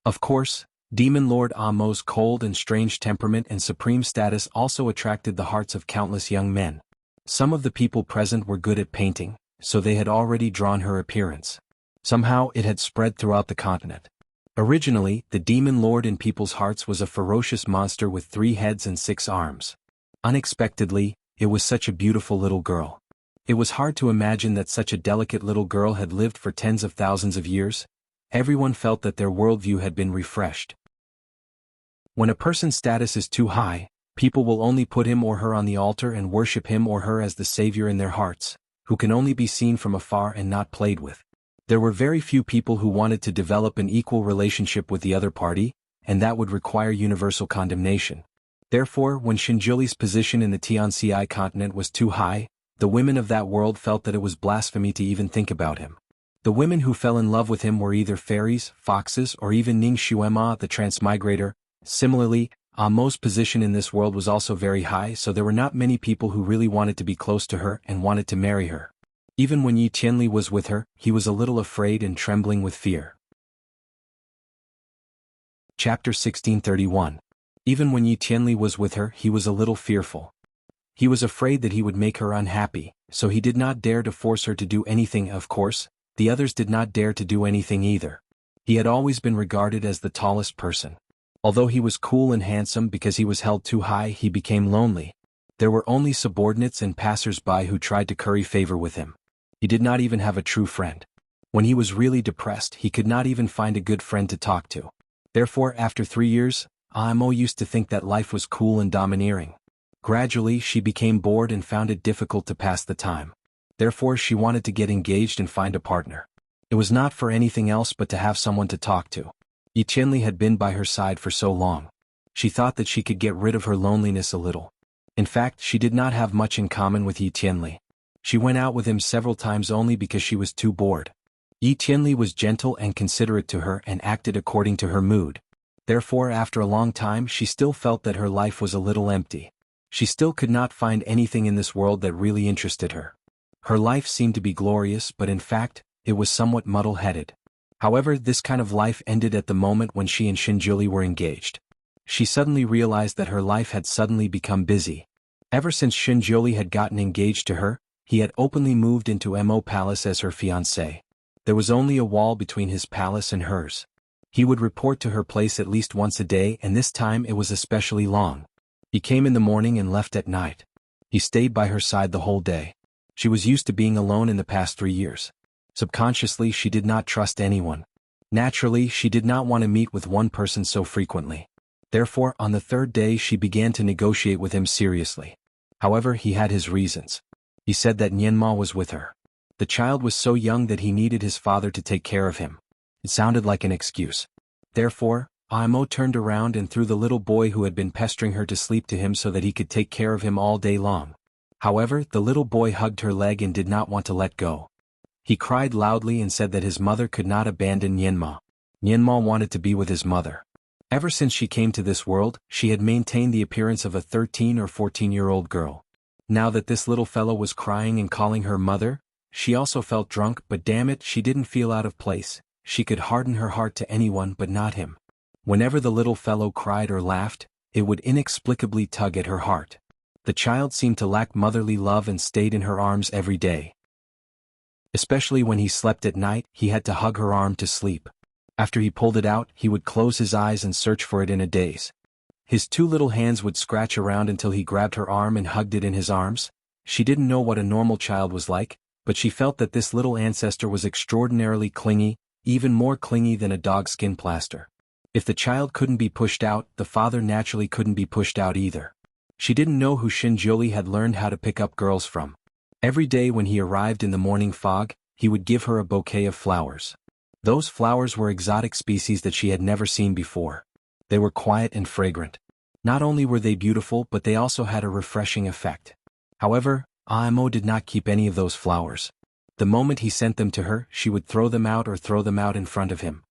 Of course, Demon Lord Amo's cold and strange temperament and supreme status also attracted the hearts of countless young men. Some of the people present were good at painting, so they had already drawn her appearance. Somehow it had spread throughout the continent. Originally, the Demon Lord in people's hearts was a ferocious monster with 3 heads and 6 arms. Unexpectedly, it was such a beautiful little girl. It was hard to imagine that such a delicate little girl had lived for tens of thousands of years. Everyone felt that their worldview had been refreshed. When a person's status is too high, people will only put him or her on the altar and worship him or her as the savior in their hearts, who can only be seen from afar and not played with. There were very few people who wanted to develop an equal relationship with the other party, and that would require universal condemnation. Therefore, when Shinjuli's position in the Tianxi continent was too high, the women of that world felt that it was blasphemy to even think about him. The women who fell in love with him were either fairies, foxes, or even Ning Xuema, the transmigrator. Similarly, Mo's position in this world was also very high, so there were not many people who really wanted to be close to her and wanted to marry her. Even when Yi Tianli was with her, he was a little afraid and trembling with fear. Chapter 1631. Even when Yi Tianli was with her, he was a little fearful. He was afraid that he would make her unhappy, so he did not dare to force her to do anything. Of course, the others did not dare to do anything either. He had always been regarded as the tallest person. Although he was cool and handsome because he was held too high, he became lonely. There were only subordinates and passers-by who tried to curry favor with him. He did not even have a true friend. When he was really depressed, he could not even find a good friend to talk to. Therefore, after 3 years, Mo used to think that life was cool and domineering. Gradually, she became bored and found it difficult to pass the time. Therefore, she wanted to get engaged and find a partner. It was not for anything else but to have someone to talk to. Yi Tianli had been by her side for so long. She thought that she could get rid of her loneliness a little. In fact, she did not have much in common with Yi Tianli. She went out with him several times only because she was too bored. Yi Tianli was gentle and considerate to her and acted according to her mood. Therefore, after a long time, she still felt that her life was a little empty. She still could not find anything in this world that really interested her. Her life seemed to be glorious, but in fact, it was somewhat muddle-headed. However, this kind of life ended at the moment when she and Shinjuli were engaged. She suddenly realized that her life had suddenly become busy. Ever since Shinjuli had gotten engaged to her, he had openly moved into Mo Palace as her fiancé. There was only a wall between his palace and hers. He would report to her place at least once a day, and this time it was especially long. He came in the morning and left at night. He stayed by her side the whole day. She was used to being alone in the past 3 years. Subconsciously, she did not trust anyone. Naturally, she did not want to meet with one person so frequently. Therefore, on the 3rd day she began to negotiate with him seriously. However, he had his reasons. He said that Nianma was with her. The child was so young that he needed his father to take care of him. It sounded like an excuse. Therefore, Mo turned around and threw the little boy who had been pestering her to sleep to him so that he could take care of him all day long. However, the little boy hugged her leg and did not want to let go. He cried loudly and said that his mother could not abandon Nianma. Nianma wanted to be with his mother. Ever since she came to this world, she had maintained the appearance of a 13 or 14-year-old girl. Now that this little fellow was crying and calling her mother, she also felt drunk, but damn it, she didn't feel out of place. She could harden her heart to anyone but not him. Whenever the little fellow cried or laughed, it would inexplicably tug at her heart. The child seemed to lack motherly love and stayed in her arms every day. Especially when he slept at night, he had to hug her arm to sleep. After he pulled it out, he would close his eyes and search for it in a daze. His 2 little hands would scratch around until he grabbed her arm and hugged it in his arms. She didn't know what a normal child was like, but she felt that this little ancestor was extraordinarily clingy, even more clingy than a dog skin plaster. If the child couldn't be pushed out, the father naturally couldn't be pushed out either. She didn't know who Shinjuli had learned how to pick up girls from. Every day when he arrived in the morning fog, he would give her a bouquet of flowers. Those flowers were exotic species that she had never seen before. They were quiet and fragrant. Not only were they beautiful, but they also had a refreshing effect. However, Mo did not keep any of those flowers. The moment he sent them to her, she would throw them out or throw them out in front of him.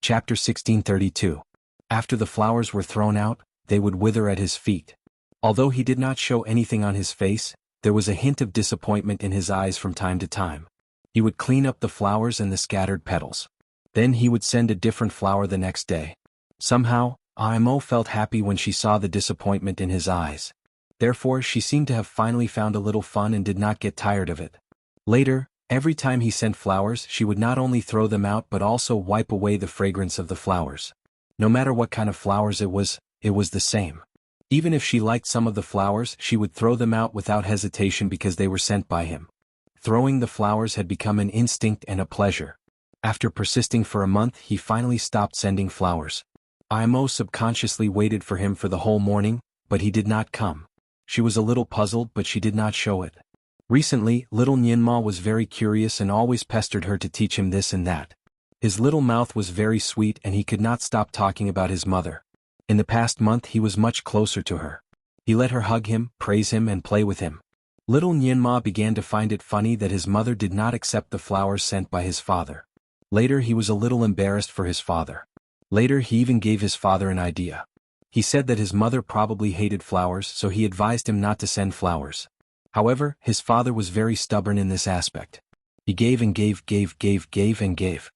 Chapter 1632. After the flowers were thrown out, they would wither at his feet. Although he did not show anything on his face, there was a hint of disappointment in his eyes from time to time. He would clean up the flowers and the scattered petals. Then he would send a different flower the next day. Somehow, Mo felt happy when she saw the disappointment in his eyes. Therefore, she seemed to have finally found a little fun and did not get tired of it. Later, every time he sent flowers, she would not only throw them out but also wipe away the fragrance of the flowers. No matter what kind of flowers it was the same. Even if she liked some of the flowers, she would throw them out without hesitation because they were sent by him. Throwing the flowers had become an instinct and a pleasure. After persisting for a month, he finally stopped sending flowers. Mo subconsciously waited for him for the whole morning, but he did not come. She was a little puzzled, but she did not show it. Recently, little Nianma was very curious and always pestered her to teach him this and that. His little mouth was very sweet and he could not stop talking about his mother. In the past month he was much closer to her. He let her hug him, praise him and play with him. Little Nianma began to find it funny that his mother did not accept the flowers sent by his father. Later he was a little embarrassed for his father. Later he even gave his father an idea. He said that his mother probably hated flowers, so he advised him not to send flowers. However, his father was very stubborn in this aspect. He gave and gave and gave.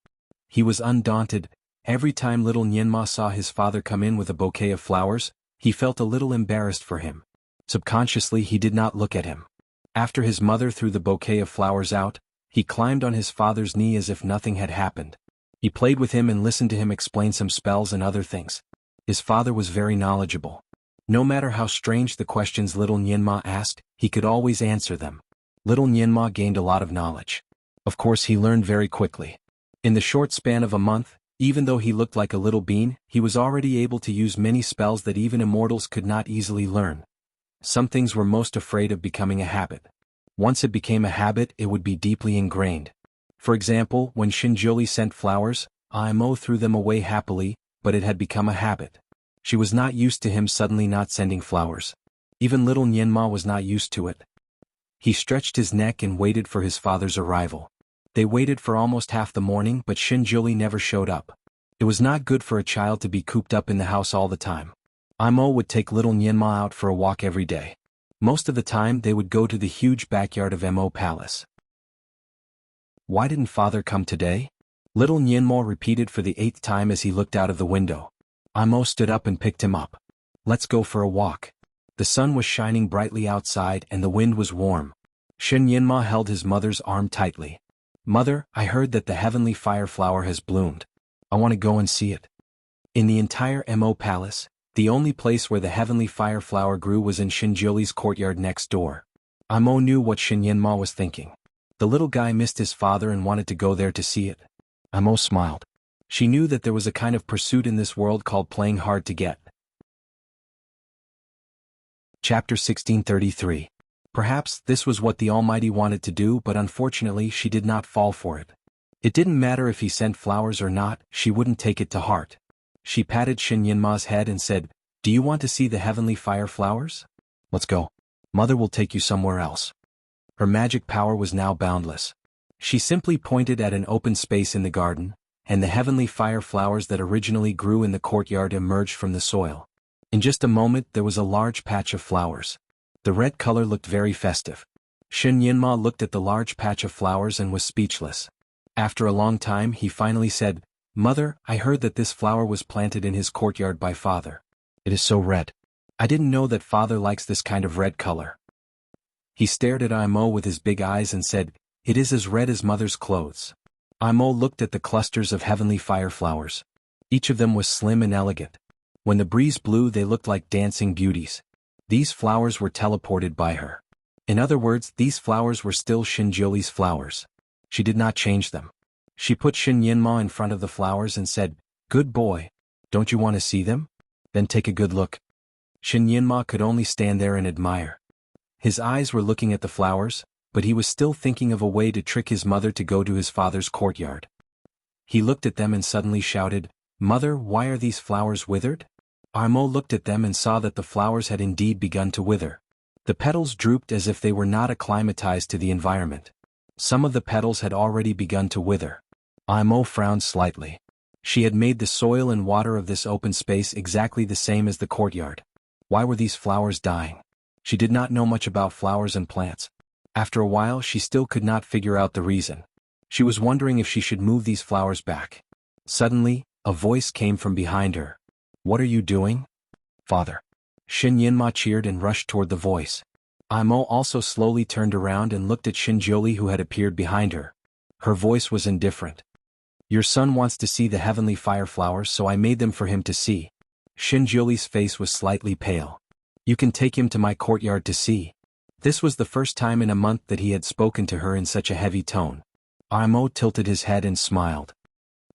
He was undaunted. Every time little Nianma saw his father come in with a bouquet of flowers, he felt a little embarrassed for him. Subconsciously he did not look at him. After his mother threw the bouquet of flowers out, he climbed on his father's knee as if nothing had happened. He played with him and listened to him explain some spells and other things. His father was very knowledgeable. No matter how strange the questions little Nianma asked, he could always answer them. Little Nianma gained a lot of knowledge. Of course he learned very quickly. In the short span of a month, even though he looked like a little bean, he was already able to use many spells that even immortals could not easily learn. Some things were most afraid of becoming a habit. Once it became a habit, it would be deeply ingrained. For example, when Xinjiuli sent flowers, Imo threw them away happily, but it had become a habit. She was not used to him suddenly not sending flowers. Even little Nianma was not used to it. He stretched his neck and waited for his father's arrival. They waited for almost half the morning, but Xinjiuli never showed up. It was not good for a child to be cooped up in the house all the time. Imo would take little Nianma out for a walk every day. Most of the time they would go to the huge backyard of Mo Palace. Why didn't father come today? Little Nianma repeated for the 8th time as he looked out of the window. Imo stood up and picked him up. Let's go for a walk. The sun was shining brightly outside and the wind was warm. Nianma held his mother's arm tightly. Mother, I heard that the heavenly fire flower has bloomed. I want to go and see it. In the entire Mo Palace, the only place where the heavenly fire flower grew was in Xinjiuli's courtyard next door. Imo knew what Nianma was thinking. The little guy missed his father and wanted to go there to see it. Imo smiled. She knew that there was a kind of pursuit in this world called playing hard to get. Chapter 1633. Perhaps this was what the Almighty wanted to do, but unfortunately she did not fall for it. It didn't matter if he sent flowers or not, she wouldn't take it to heart. She patted Nianma's head and said, Do you want to see the heavenly fire flowers? Let's go. Mother will take you somewhere else. Her magic power was now boundless. She simply pointed at an open space in the garden, and the heavenly fire flowers that originally grew in the courtyard emerged from the soil. In just a moment there was a large patch of flowers. The red color looked very festive. Nianma looked at the large patch of flowers and was speechless. After a long time he finally said, Mother, I heard that this flower was planted in his courtyard by father. It is so red. I didn't know that father likes this kind of red color. He stared at Imo with his big eyes and said, It is as red as mother's clothes. Imo looked at the clusters of heavenly fire flowers. Each of them was slim and elegant. When the breeze blew they looked like dancing beauties. These flowers were teleported by her. In other words, these flowers were still Xinjiuli's flowers. She did not change them. She put Nianma in front of the flowers and said, Good boy. Don't you want to see them? Then take a good look. Nianma could only stand there and admire. His eyes were looking at the flowers, but he was still thinking of a way to trick his mother to go to his father's courtyard. He looked at them and suddenly shouted, Mother, why are these flowers withered? Imo looked at them and saw that the flowers had indeed begun to wither. The petals drooped as if they were not acclimatized to the environment. Some of the petals had already begun to wither. Imo frowned slightly. She had made the soil and water of this open space exactly the same as the courtyard. Why were these flowers dying? She did not know much about flowers and plants. After a while she still could not figure out the reason. She was wondering if she should move these flowers back. Suddenly, a voice came from behind her. What are you doing? Father. Nianma cheered and rushed toward the voice. Imo also slowly turned around and looked at Xinjiuli who had appeared behind her. Her voice was indifferent. Your son wants to see the heavenly fire flowers, so I made them for him to see. Xinjiuli's face was slightly pale. You can take him to my courtyard to see. This was the first time in a month that he had spoken to her in such a heavy tone. Imo tilted his head and smiled.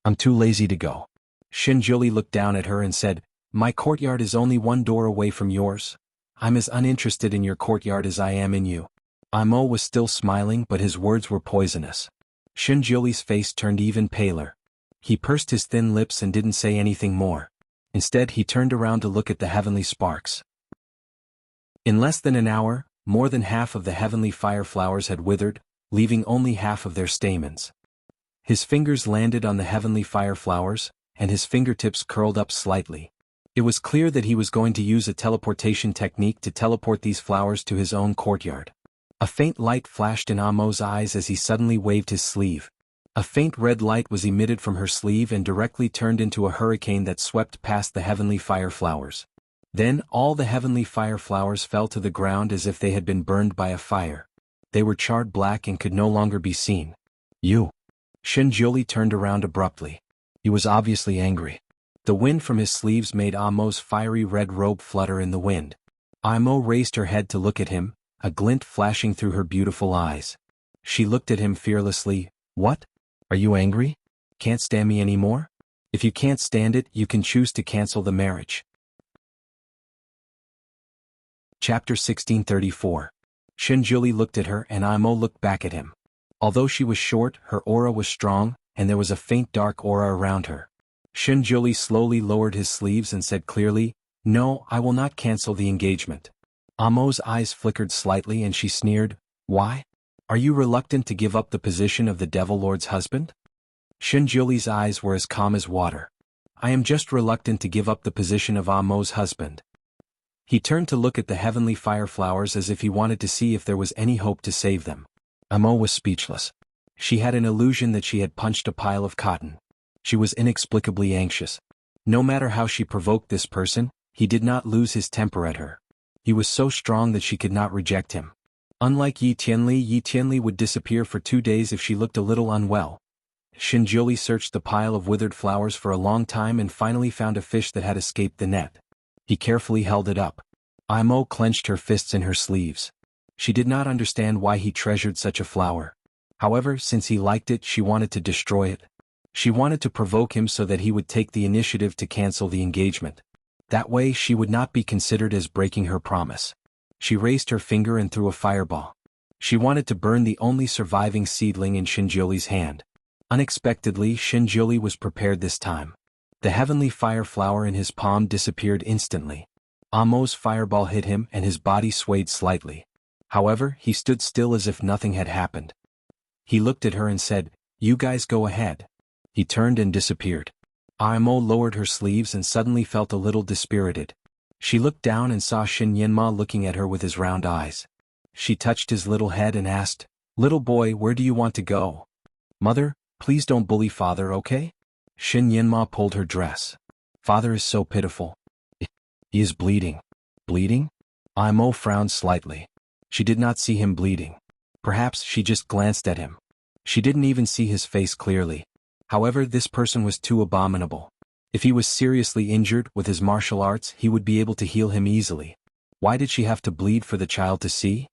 I'm too lazy to go. Xinjiuli looked down at her and said, My courtyard is only one door away from yours. I'm as uninterested in your courtyard as I am in you. Imo was still smiling, but his words were poisonous. Xinjiuli's face turned even paler. He pursed his thin lips and didn't say anything more. Instead, he turned around to look at the heavenly sparks. In less than an hour, more than half of the heavenly fire flowers had withered, leaving only half of their stamens. His fingers landed on the heavenly fire flowers, and his fingertips curled up slightly. It was clear that he was going to use a teleportation technique to teleport these flowers to his own courtyard. A faint light flashed in Amo's eyes as he suddenly waved his sleeve. A faint red light was emitted from her sleeve and directly turned into a hurricane that swept past the heavenly fire flowers. Then all the heavenly fire flowers fell to the ground as if they had been burned by a fire. They were charred black and could no longer be seen. You. Shinjuli turned around abruptly. He was obviously angry. The wind from his sleeves made Amo's fiery red robe flutter in the wind. Amo raised her head to look at him, a glint flashing through her beautiful eyes. She looked at him fearlessly. What? Are you angry? Can't stand me anymore? If you can't stand it, you can choose to cancel the marriage. Chapter 1634. Shinjuli looked at her and Amo looked back at him. Although she was short, her aura was strong, and there was a faint dark aura around her. Shinjuli slowly lowered his sleeves and said clearly, "No, I will not cancel the engagement." Amo's eyes flickered slightly and she sneered, "Why? Are you reluctant to give up the position of the Devil Lord's husband?" Shinjuli's eyes were as calm as water. "I am just reluctant to give up the position of Amo's husband." He turned to look at the heavenly fire flowers as if he wanted to see if there was any hope to save them. Amo was speechless. She had an illusion that she had punched a pile of cotton. She was inexplicably anxious. No matter how she provoked this person, he did not lose his temper at her. He was so strong that she could not reject him. Unlike Yi Tianli would disappear for 2 days if she looked a little unwell. Shinjuli searched the pile of withered flowers for a long time and finally found a fish that had escaped the net. He carefully held it up. Amo clenched her fists in her sleeves. She did not understand why he treasured such a flower. However, since he liked it, she wanted to destroy it. She wanted to provoke him so that he would take the initiative to cancel the engagement. That way she would not be considered as breaking her promise. She raised her finger and threw a fireball. She wanted to burn the only surviving seedling in Shinjuli's hand. Unexpectedly, Shinjuli was prepared this time. The heavenly fire flower in his palm disappeared instantly. Amo's fireball hit him and his body swayed slightly. However, he stood still as if nothing had happened. He looked at her and said, "You guys go ahead." He turned and disappeared. Amo lowered her sleeves and suddenly felt a little dispirited. She looked down and saw Shin Yinma looking at her with his round eyes. She touched his little head and asked, "Little boy, where do you want to go?" "Mother, please don't bully father, okay?" Shin Yinma pulled her dress. "Father is so pitiful. He is bleeding." "Bleeding?" Imo frowned slightly. She did not see him bleeding. Perhaps she just glanced at him. She didn't even see his face clearly. However, this person was too abominable. If he was seriously injured with his martial arts, he would be able to heal him easily. Why did she have to bleed for the child to see?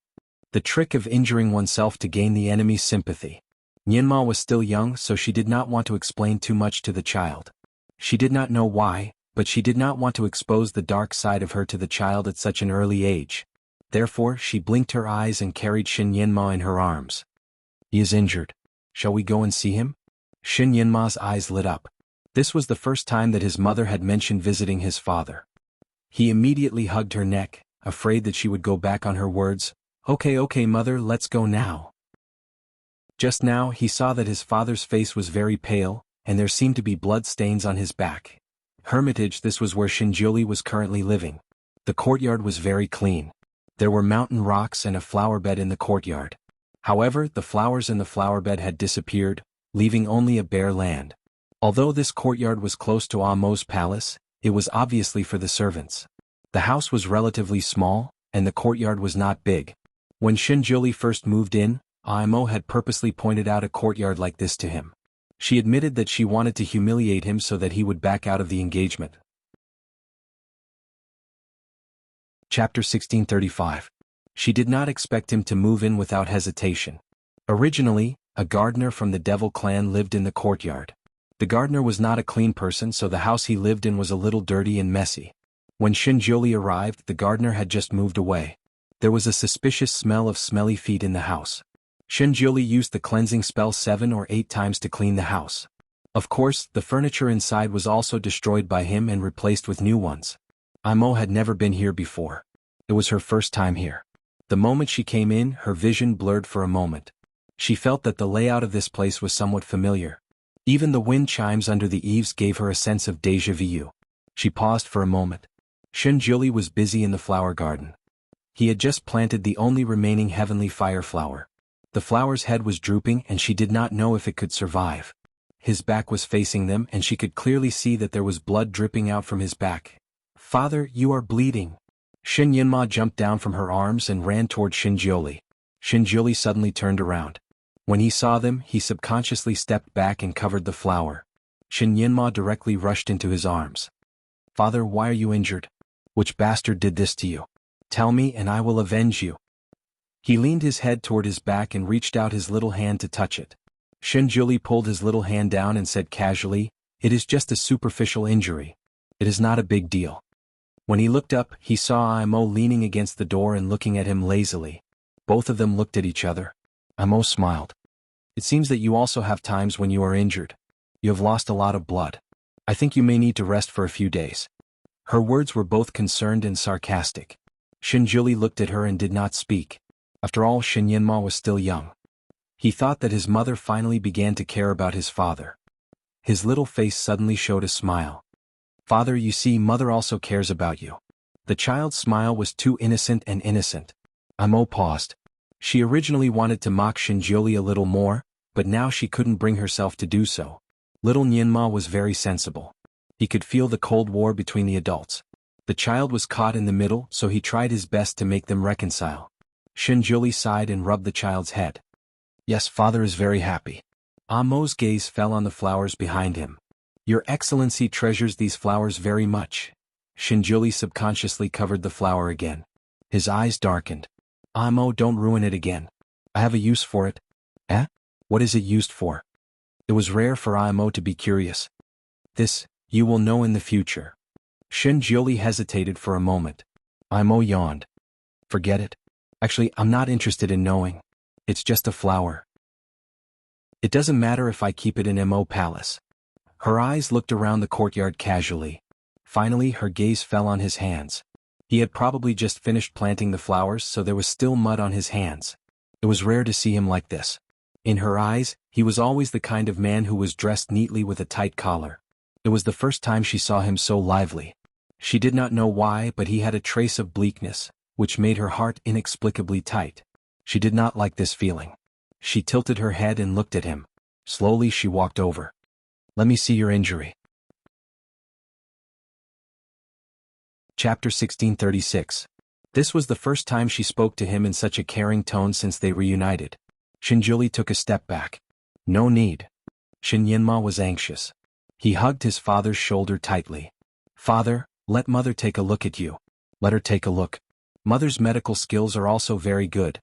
The trick of injuring oneself to gain the enemy's sympathy. Yinma was still young, so she did not want to explain too much to the child. She did not know why, but she did not want to expose the dark side of her to the child at such an early age. Therefore, she blinked her eyes and carried Shin Yinma in her arms. "He is injured. Shall we go and see him?" Shin Yinma's eyes lit up. This was the first time that his mother had mentioned visiting his father. He immediately hugged her neck, afraid that she would go back on her words. Okay, mother, let's go now." Just now he saw that his father's face was very pale, and there seemed to be blood stains on his back. Hermitage, this was where Shinjuli was currently living. The courtyard was very clean. There were mountain rocks and a flower bed in the courtyard. However, the flowers in the flower bed had disappeared, leaving only a bare land. Although this courtyard was close to Amo's palace, it was obviously for the servants. The house was relatively small, and the courtyard was not big. When Shinjuli first moved in, Amo had purposely pointed out a courtyard like this to him. She admitted that she wanted to humiliate him so that he would back out of the engagement. Chapter 1635. She did not expect him to move in without hesitation. Originally, a gardener from the Devil clan lived in the courtyard. The gardener was not a clean person, so the house he lived in was a little dirty and messy. When Shinjuli arrived, the gardener had just moved away. There was a suspicious smell of smelly feet in the house. Shinjuli used the cleansing spell 7 or 8 times to clean the house. Of course, the furniture inside was also destroyed by him and replaced with new ones. Imo had never been here before. It was her first time here. The moment she came in, her vision blurred for a moment. She felt that the layout of this place was somewhat familiar. Even the wind chimes under the eaves gave her a sense of déjà vu. She paused for a moment. Shenjuli was busy in the flower garden. He had just planted the only remaining heavenly fire flower. The flower's head was drooping and she did not know if it could survive. His back was facing them and she could clearly see that there was blood dripping out from his back. "Father, you are bleeding." Shin Yinma jumped down from her arms and ran toward Shinjuli. Shinjuli suddenly turned around. When he saw them, he subconsciously stepped back and covered the flower. Shin Yinma directly rushed into his arms. "Father, why are you injured? Which bastard did this to you? Tell me and I will avenge you." He leaned his head toward his back and reached out his little hand to touch it. Shinjuli pulled his little hand down and said casually, "It is just a superficial injury. It is not a big deal." When he looked up, he saw Imo leaning against the door and looking at him lazily. Both of them looked at each other. Imo smiled. "It seems that you also have times when you are injured. You have lost a lot of blood. I think you may need to rest for a few days." Her words were both concerned and sarcastic. Shinjuli looked at her and did not speak. After all, Shin Yinma was still young. He thought that his mother finally began to care about his father. His little face suddenly showed a smile. "Father, you see, mother also cares about you." The child's smile was too innocent and innocent. Imo paused. She originally wanted to mock Shinjuli a little more, but now she couldn't bring herself to do so. Little Nyenma was very sensible. He could feel the cold war between the adults. The child was caught in the middle, so he tried his best to make them reconcile. Shinjuli sighed and rubbed the child's head. "Yes, father is very happy." Imo's gaze fell on the flowers behind him. "Your Excellency treasures these flowers very much." Shinjuli subconsciously covered the flower again. His eyes darkened. "Imo, don't ruin it again. I have a use for it." "Eh? What is it used for?" It was rare for Imo to be curious. "This, you will know in the future." Shinjuli hesitated for a moment. Imo yawned. "Forget it. Actually, I'm not interested in knowing. It's just a flower. It doesn't matter if I keep it in Mo Palace." Her eyes looked around the courtyard casually. Finally, her gaze fell on his hands. He had probably just finished planting the flowers, so there was still mud on his hands. It was rare to see him like this. In her eyes, he was always the kind of man who was dressed neatly with a tight collar. It was the first time she saw him so lively. She did not know why, but he had a trace of bleakness, which made her heart inexplicably tight. She did not like this feeling. She tilted her head and looked at him. Slowly she walked over. "Let me see your injury." Chapter 1636. This was the first time she spoke to him in such a caring tone since they reunited. Shinjuli took a step back. "No need." Shin Yinma was anxious. He hugged his father's shoulder tightly. "Father, let mother take a look at you." "Let her take a look." Mother's medical skills are also very good.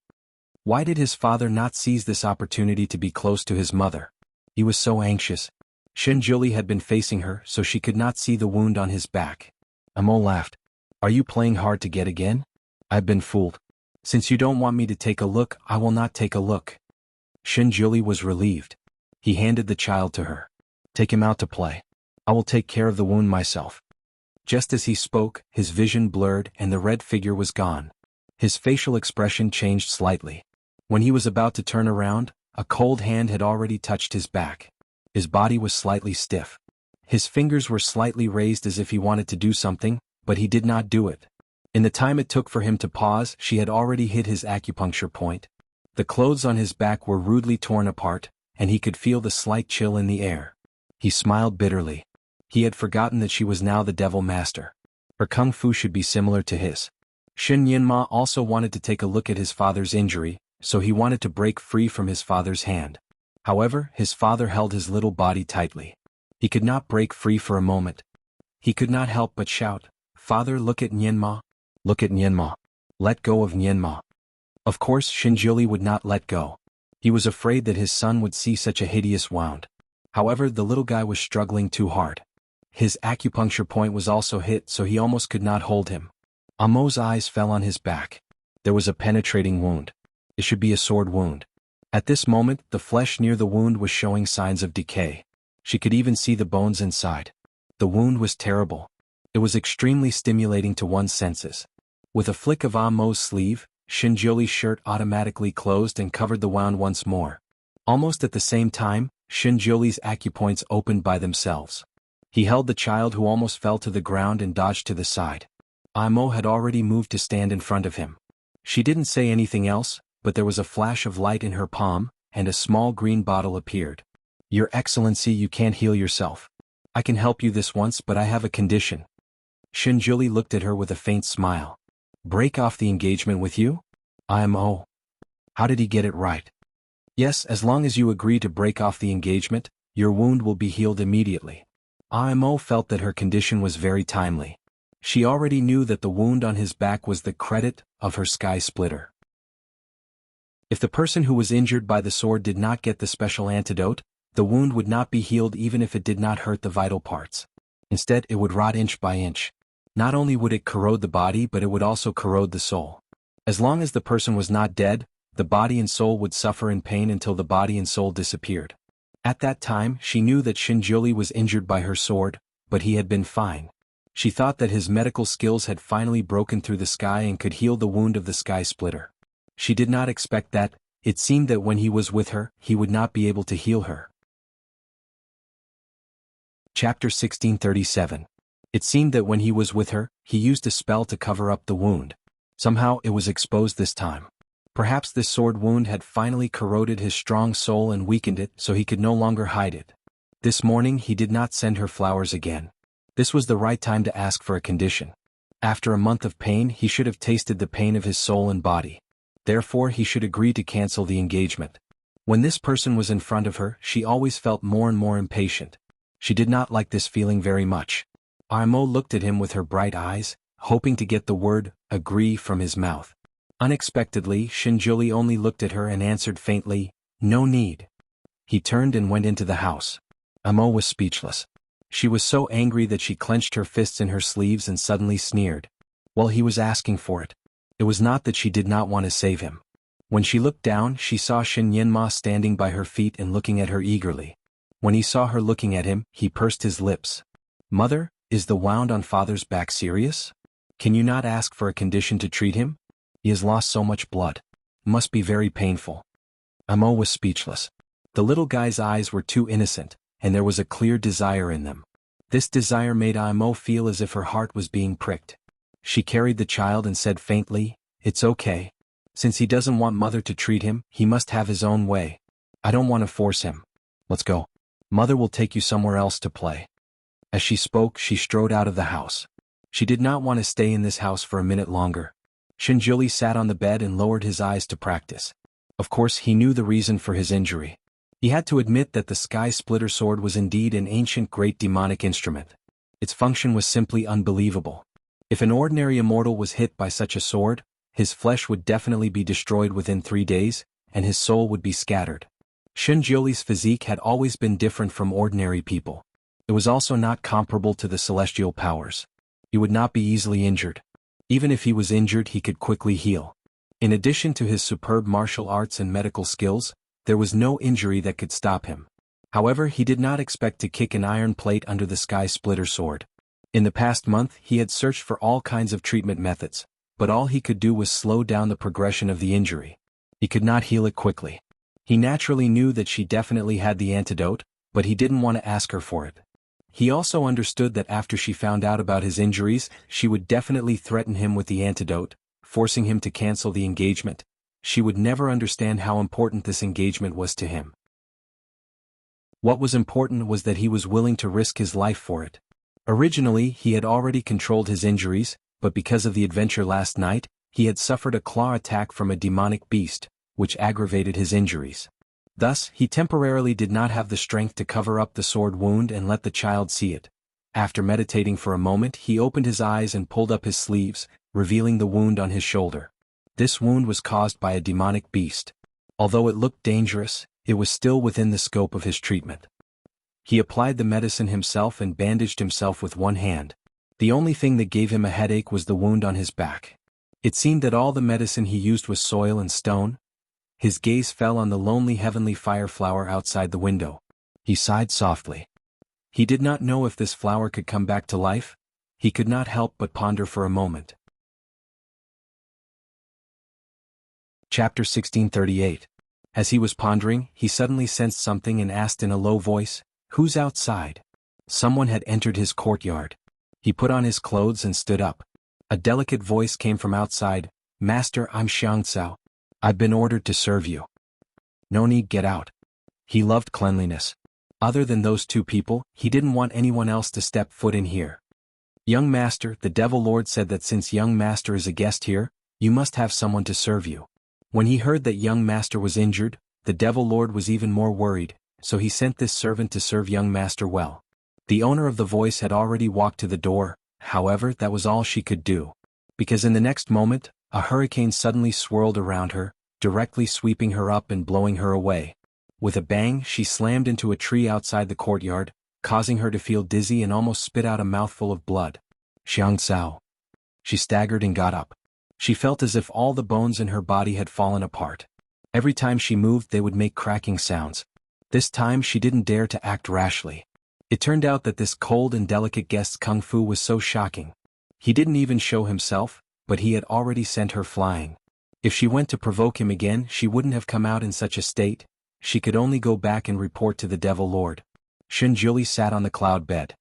Why did his father not seize this opportunity to be close to his mother? He was so anxious. Shinjuli had been facing her, so she could not see the wound on his back. Amo laughed. "Are you playing hard to get again?" "I've been fooled. Since you don't want me to take a look, I will not take a look." Shinjuli was relieved. He handed the child to her. "Take him out to play. I will take care of the wound myself." Just as he spoke, his vision blurred and the red figure was gone. His facial expression changed slightly. When he was about to turn around, a cold hand had already touched his back. His body was slightly stiff. His fingers were slightly raised as if he wanted to do something, but he did not do it. In the time it took for him to pause, she had already hit his acupuncture point. The clothes on his back were rudely torn apart, and he could feel the slight chill in the air. He smiled bitterly. He had forgotten that she was now the devil master. Her kung fu should be similar to his. Shin Yinma also wanted to take a look at his father's injury, so he wanted to break free from his father's hand. However, his father held his little body tightly. He could not break free for a moment. He could not help but shout, "Father, look at Nyenma. Look at Nyenma. Let go of Nyenma." Of course, Shinjuli would not let go. He was afraid that his son would see such a hideous wound. However, the little guy was struggling too hard. His acupuncture point was also hit, so he almost could not hold him. Amo's eyes fell on his back. There was a penetrating wound. It should be a sword wound. At this moment, the flesh near the wound was showing signs of decay. She could even see the bones inside. The wound was terrible. It was extremely stimulating to one's senses. With a flick of Amo's sleeve, Shinjuli's shirt automatically closed and covered the wound once more. Almost at the same time, Shinjuli's acupoints opened by themselves. He held the child, who almost fell to the ground, and dodged to the side. Amo had already moved to stand in front of him. She didn't say anything else, but there was a flash of light in her palm, and a small green bottle appeared. "Your Excellency, you can't heal yourself. I can help you this once, but I have a condition." Shinjuli looked at her with a faint smile. "Break off the engagement with you? Imo. How did he get it right?" "Yes, as long as you agree to break off the engagement, your wound will be healed immediately." Imo felt that her condition was very timely. She already knew that the wound on his back was the credit of her sky splitter. If the person who was injured by the sword did not get the special antidote, the wound would not be healed even if it did not hurt the vital parts. Instead, it would rot inch by inch. Not only would it corrode the body, but it would also corrode the soul. As long as the person was not dead, the body and soul would suffer in pain until the body and soul disappeared. At that time, she knew that Shinjuli was injured by her sword, but he had been fine. She thought that his medical skills had finally broken through the sky and could heal the wound of the sky splitter. She did not expect that. It seemed that when he was with her, he would not be able to heal her. Chapter 1637. It seemed that when he was with her, he used a spell to cover up the wound. Somehow it was exposed this time. Perhaps this sword wound had finally corroded his strong soul and weakened it so he could no longer hide it. This morning he did not send her flowers again. This was the right time to ask for a condition. After a month of pain, he should have tasted the pain of his soul and body. Therefore he should agree to cancel the engagement. When this person was in front of her, she always felt more and more impatient. She did not like this feeling very much. Imo looked at him with her bright eyes, hoping to get the word "agree" from his mouth. Unexpectedly, Shinjuli only looked at her and answered faintly, "No need." He turned and went into the house. Imo was speechless. She was so angry that she clenched her fists in her sleeves and suddenly sneered. Well, he was asking for it. It was not that she did not want to save him. When she looked down, she saw Shin Yinma standing by her feet and looking at her eagerly. When he saw her looking at him, he pursed his lips. "Mother, is the wound on father's back serious? Can you not ask for a condition to treat him? He has lost so much blood. Must be very painful." Amo was speechless. The little guy's eyes were too innocent, and there was a clear desire in them. This desire made Imo feel as if her heart was being pricked. She carried the child and said faintly, "It's okay. Since he doesn't want mother to treat him, he must have his own way. I don't want to force him. Let's go. Mother will take you somewhere else to play." As she spoke, she strode out of the house. She did not want to stay in this house for a minute longer. Shinjuli sat on the bed and lowered his eyes to practice. Of course, he knew the reason for his injury. He had to admit that the sky splitter sword was indeed an ancient great demonic instrument. Its function was simply unbelievable. If an ordinary immortal was hit by such a sword, his flesh would definitely be destroyed within 3 days, and his soul would be scattered. Shinjuli's physique had always been different from ordinary people. It was also not comparable to the celestial powers. He would not be easily injured. Even if he was injured, he could quickly heal. In addition to his superb martial arts and medical skills, there was no injury that could stop him. However, he did not expect to kick an iron plate under the sky splitter sword. In the past month, he had searched for all kinds of treatment methods, but all he could do was slow down the progression of the injury. He could not heal it quickly. He naturally knew that she definitely had the antidote, but he didn't want to ask her for it. He also understood that after she found out about his injuries, she would definitely threaten him with the antidote, forcing him to cancel the engagement. She would never understand how important this engagement was to him. What was important was that he was willing to risk his life for it. Originally, he had already controlled his injuries, but because of the adventure last night, he had suffered a claw attack from a demonic beast, which aggravated his injuries. Thus, he temporarily did not have the strength to cover up the sword wound and let the child see it. After meditating for a moment, he opened his eyes and pulled up his sleeves, revealing the wound on his shoulder. This wound was caused by a demonic beast. Although it looked dangerous, it was still within the scope of his treatment. He applied the medicine himself and bandaged himself with one hand. The only thing that gave him a headache was the wound on his back. It seemed that all the medicine he used was soil and stone. His gaze fell on the lonely heavenly fire flower outside the window. He sighed softly. He did not know if this flower could come back to life. He could not help but ponder for a moment. Chapter 1638. As he was pondering, he suddenly sensed something and asked in a low voice, "Who's outside?" Someone had entered his courtyard. He put on his clothes and stood up. A delicate voice came from outside, "Master, I'm Xiangcao. I've been ordered to serve you." "No need, get out." He loved cleanliness. Other than those two people, he didn't want anyone else to step foot in here. "Young master, the Devil Lord said that since young master is a guest here, you must have someone to serve you." When he heard that young master was injured, the Devil Lord was even more worried, so he sent this servant to serve young master well. The owner of the voice had already walked to the door, however that was all she could do. Because in the next moment, a hurricane suddenly swirled around her, directly sweeping her up and blowing her away. With a bang, she slammed into a tree outside the courtyard, causing her to feel dizzy and almost spit out a mouthful of blood. "Xiangcao." She staggered and got up. She felt as if all the bones in her body had fallen apart. Every time she moved they would make cracking sounds. This time she didn't dare to act rashly. It turned out that this cold and delicate guest's kung fu was so shocking. He didn't even show himself, but he had already sent her flying. If she went to provoke him again, she wouldn't have come out in such a state. She could only go back and report to the Devil Lord. Xinjiuli sat on the cloud bed.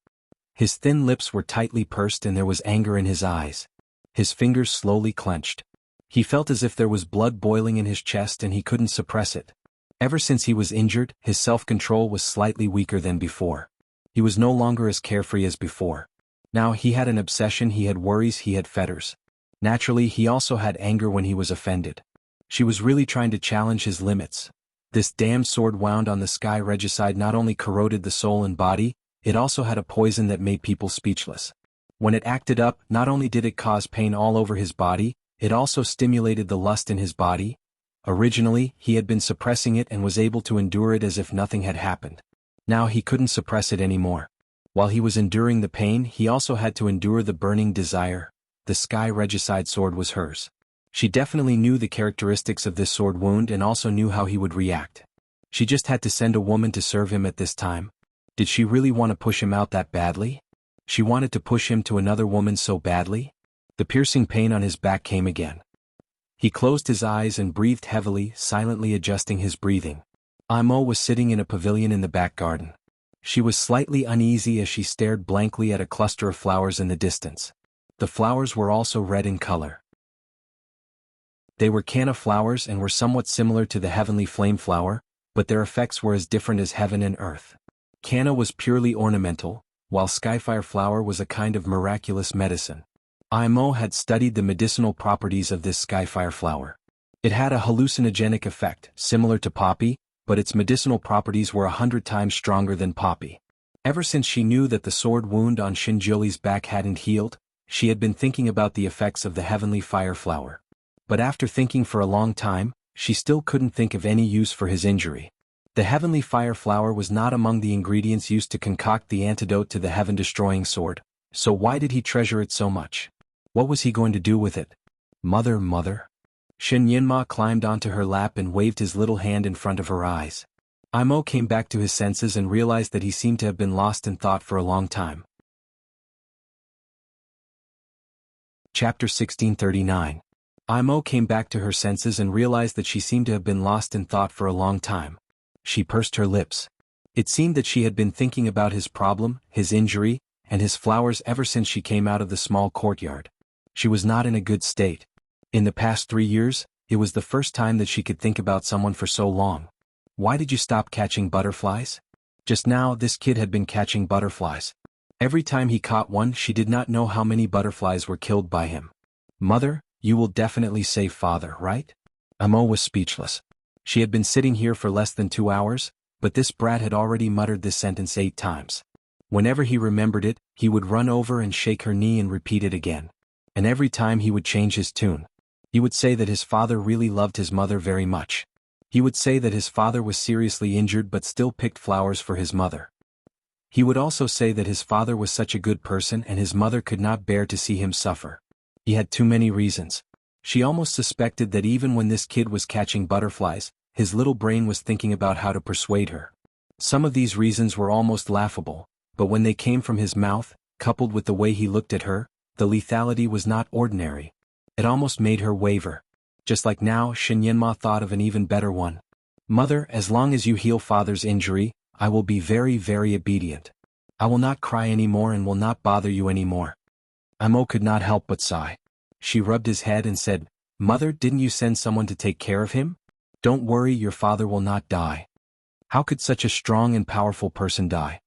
His thin lips were tightly pursed and there was anger in his eyes. His fingers slowly clenched. He felt as if there was blood boiling in his chest and he couldn't suppress it. Ever since he was injured, his self-control was slightly weaker than before. He was no longer as carefree as before. Now he had an obsession, he had worries, he had fetters. Naturally, he also had anger when he was offended. She was really trying to challenge his limits. This damned sword wound on the sky regicide not only corroded the soul and body, it also had a poison that made people speechless. When it acted up, not only did it cause pain all over his body, it also stimulated the lust in his body. Originally, he had been suppressing it and was able to endure it as if nothing had happened. Now he couldn't suppress it anymore. While he was enduring the pain, he also had to endure the burning desire. The sky regicide sword was hers. She definitely knew the characteristics of this sword wound and also knew how he would react. She just had to send a woman to serve him at this time. Did she really want to push him out that badly? She wanted to push him to another woman so badly? The piercing pain on his back came again. He closed his eyes and breathed heavily, silently adjusting his breathing. Imo was sitting in a pavilion in the back garden. She was slightly uneasy as she stared blankly at a cluster of flowers in the distance. The flowers were also red in color. They were canna flowers and were somewhat similar to the heavenly flame flower, but their effects were as different as heaven and earth. Canna was purely ornamental, while skyfire flower was a kind of miraculous medicine. Imo had studied the medicinal properties of this skyfire flower. It had a hallucinogenic effect, similar to poppy, but its medicinal properties were 100 times stronger than poppy. Ever since she knew that the sword wound on Xinjiuli's back hadn't healed, she had been thinking about the effects of the heavenly fire flower. But after thinking for a long time, she still couldn't think of any use for his injury. The heavenly fire flower was not among the ingredients used to concoct the antidote to the heaven-destroying sword, so why did he treasure it so much? What was he going to do with it? Mother, mother? Shen Yinma climbed onto her lap and waved his little hand in front of her eyes. Imo came back to his senses and realized that he seemed to have been lost in thought for a long time. Chapter 1639. Imo came back to her senses and realized that she seemed to have been lost in thought for a long time. She pursed her lips. It seemed that she had been thinking about his problem, his injury, and his flowers ever since she came out of the small courtyard. She was not in a good state. In the past 3 years, it was the first time that she could think about someone for so long. Why did you stop catching butterflies? Just now, this kid had been catching butterflies. Every time he caught one, she did not know how many butterflies were killed by him. Mother, you will definitely save father, right? Imo was speechless. She had been sitting here for less than 2 hours, but this brat had already muttered this sentence 8 times. Whenever he remembered it, he would run over and shake her knee and repeat it again. And every time he would change his tune. He would say that his father really loved his mother very much. He would say that his father was seriously injured but still picked flowers for his mother. He would also say that his father was such a good person and his mother could not bear to see him suffer. He had too many reasons. She almost suspected that even when this kid was catching butterflies, his little brain was thinking about how to persuade her. Some of these reasons were almost laughable, but when they came from his mouth, coupled with the way he looked at her, the lethality was not ordinary. It almost made her waver. Just like now, Shen Yinma thought of an even better one. Mother, as long as you heal father's injury, I will be very, very obedient. I will not cry anymore and will not bother you anymore. Imo could not help but sigh. She rubbed his head and said, Mother, didn't you send someone to take care of him? Don't worry, your father will not die. How could such a strong and powerful person die?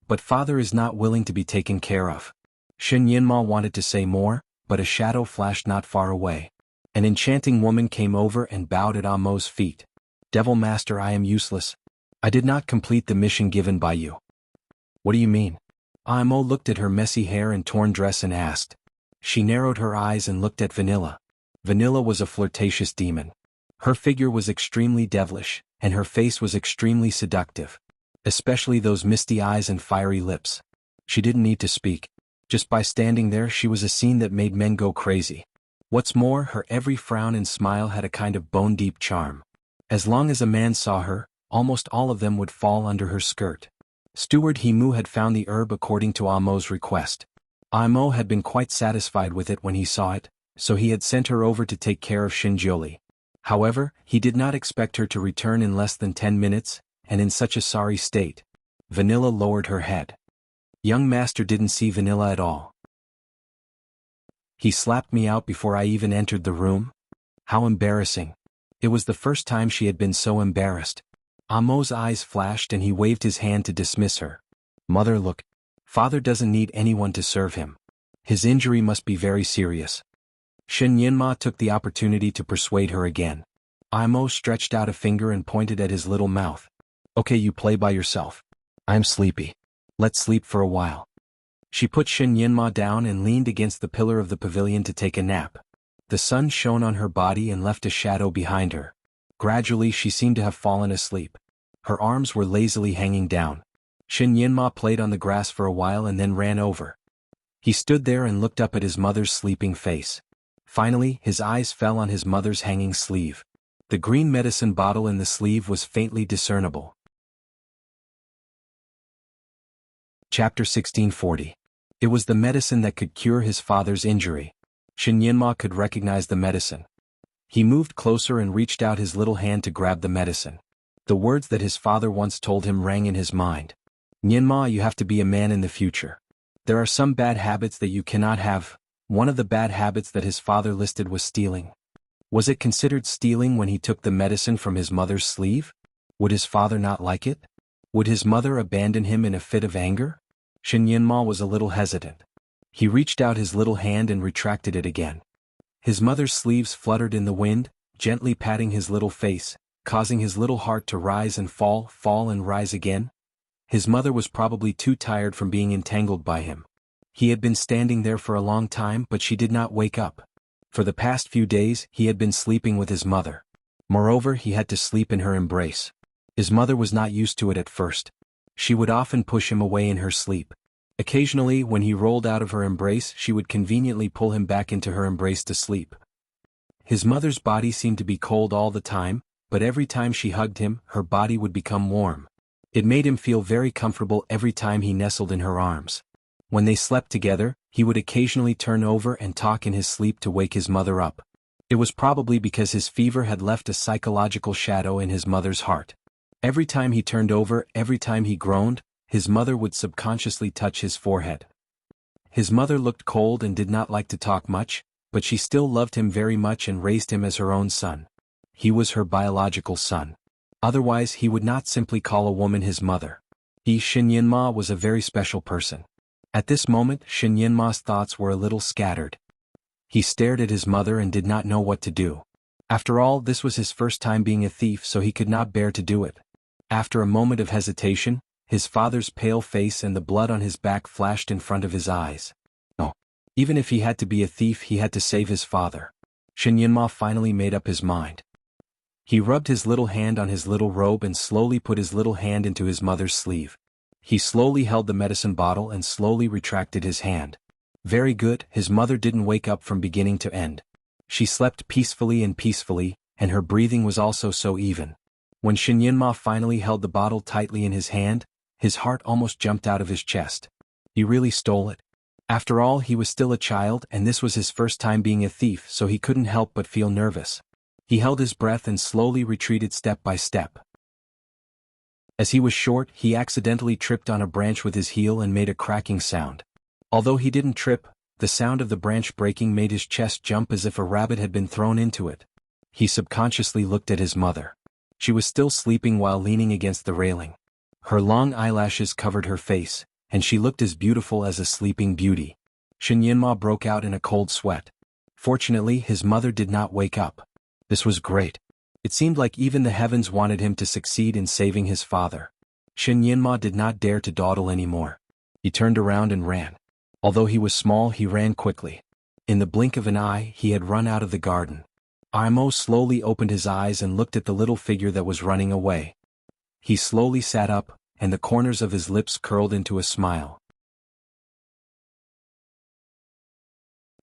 But father is not willing to be taken care of. Shen Yinma wanted to say more, but a shadow flashed not far away. An enchanting woman came over and bowed at Amo's feet. Devil Master, I am useless. I did not complete the mission given by you. What do you mean? Amo looked at her messy hair and torn dress and asked. She narrowed her eyes and looked at Vanilla. Vanilla was a flirtatious demon. Her figure was extremely devilish, and her face was extremely seductive. Especially those misty eyes and fiery lips. She didn't need to speak. Just by standing there she was a scene that made men go crazy. What's more, her every frown and smile had a kind of bone-deep charm. As long as a man saw her, almost all of them would fall under her skirt. Steward Himu had found the herb according to Amo's request. Amo had been quite satisfied with it when he saw it, so he had sent her over to take care of Shinjioli. However, he did not expect her to return in less than 10 minutes, and in such a sorry state. Vanilla lowered her head. Young master didn't see Vanilla at all. He slapped me out before I even entered the room? How embarrassing. It was the first time she had been so embarrassed. Amo's eyes flashed and he waved his hand to dismiss her. Mother, look. Father doesn't need anyone to serve him. His injury must be very serious. Shen Yinma took the opportunity to persuade her again. Amo stretched out a finger and pointed at his little mouth. Okay, you play by yourself. I'm sleepy. Let's sleep for a while. She put Shen Yinma down and leaned against the pillar of the pavilion to take a nap. The sun shone on her body and left a shadow behind her. Gradually she seemed to have fallen asleep. Her arms were lazily hanging down. Shen Yinma played on the grass for a while and then ran over. He stood there and looked up at his mother's sleeping face. Finally, his eyes fell on his mother's hanging sleeve. The green medicine bottle in the sleeve was faintly discernible. Chapter 1640. It was the medicine that could cure his father's injury. Shen Yinma could recognize the medicine. He moved closer and reached out his little hand to grab the medicine. The words that his father once told him rang in his mind. Yinma, you have to be a man in the future. There are some bad habits that you cannot have. One of the bad habits that his father listed was stealing. Was it considered stealing when he took the medicine from his mother's sleeve? Would his father not like it? Would his mother abandon him in a fit of anger? Shen Yinma was a little hesitant. He reached out his little hand and retracted it again. His mother's sleeves fluttered in the wind, gently patting his little face, causing his little heart to rise and fall and rise again. His mother was probably too tired from being entangled by him. He had been standing there for a long time, but she did not wake up. For the past few days, he had been sleeping with his mother. Moreover, he had to sleep in her embrace. His mother was not used to it at first. She would often push him away in her sleep. Occasionally, when he rolled out of her embrace, she would conveniently pull him back into her embrace to sleep. His mother's body seemed to be cold all the time, but every time she hugged him, her body would become warm. It made him feel very comfortable every time he nestled in her arms. When they slept together, he would occasionally turn over and talk in his sleep to wake his mother up. It was probably because his fever had left a psychological shadow in his mother's heart. Every time he turned over, every time he groaned, his mother would subconsciously touch his forehead. His mother looked cold and did not like to talk much, but she still loved him very much and raised him as her own son. He was her biological son. Otherwise he would not simply call a woman his mother. He, Shen Yinma, was a very special person. At this moment, Shen Yinma's thoughts were a little scattered. He stared at his mother and did not know what to do. After all, this was his first time being a thief, so he could not bear to do it. After a moment of hesitation, his father's pale face and the blood on his back flashed in front of his eyes. No. Even if he had to be a thief, he had to save his father. Shen Yinma finally made up his mind. He rubbed his little hand on his little robe and slowly put his little hand into his mother's sleeve. He slowly held the medicine bottle and slowly retracted his hand. Very good, his mother didn't wake up from beginning to end. She slept peacefully, and her breathing was also so even. When Shen Yinma finally held the bottle tightly in his hand, his heart almost jumped out of his chest. He really stole it. After all, he was still a child and this was his first time being a thief, so he couldn't help but feel nervous. He held his breath and slowly retreated step by step. As he was short, he accidentally tripped on a branch with his heel and made a cracking sound. Although he didn't trip, the sound of the branch breaking made his chest jump as if a rabbit had been thrown into it. He subconsciously looked at his mother. She was still sleeping while leaning against the railing. Her long eyelashes covered her face, and she looked as beautiful as a sleeping beauty. Shen Yinma broke out in a cold sweat. Fortunately, his mother did not wake up. This was great. It seemed like even the heavens wanted him to succeed in saving his father. Shen Yinma did not dare to dawdle anymore. He turned around and ran. Although he was small, he ran quickly. In the blink of an eye, he had run out of the garden. Imo slowly opened his eyes and looked at the little figure that was running away. He slowly sat up, and the corners of his lips curled into a smile.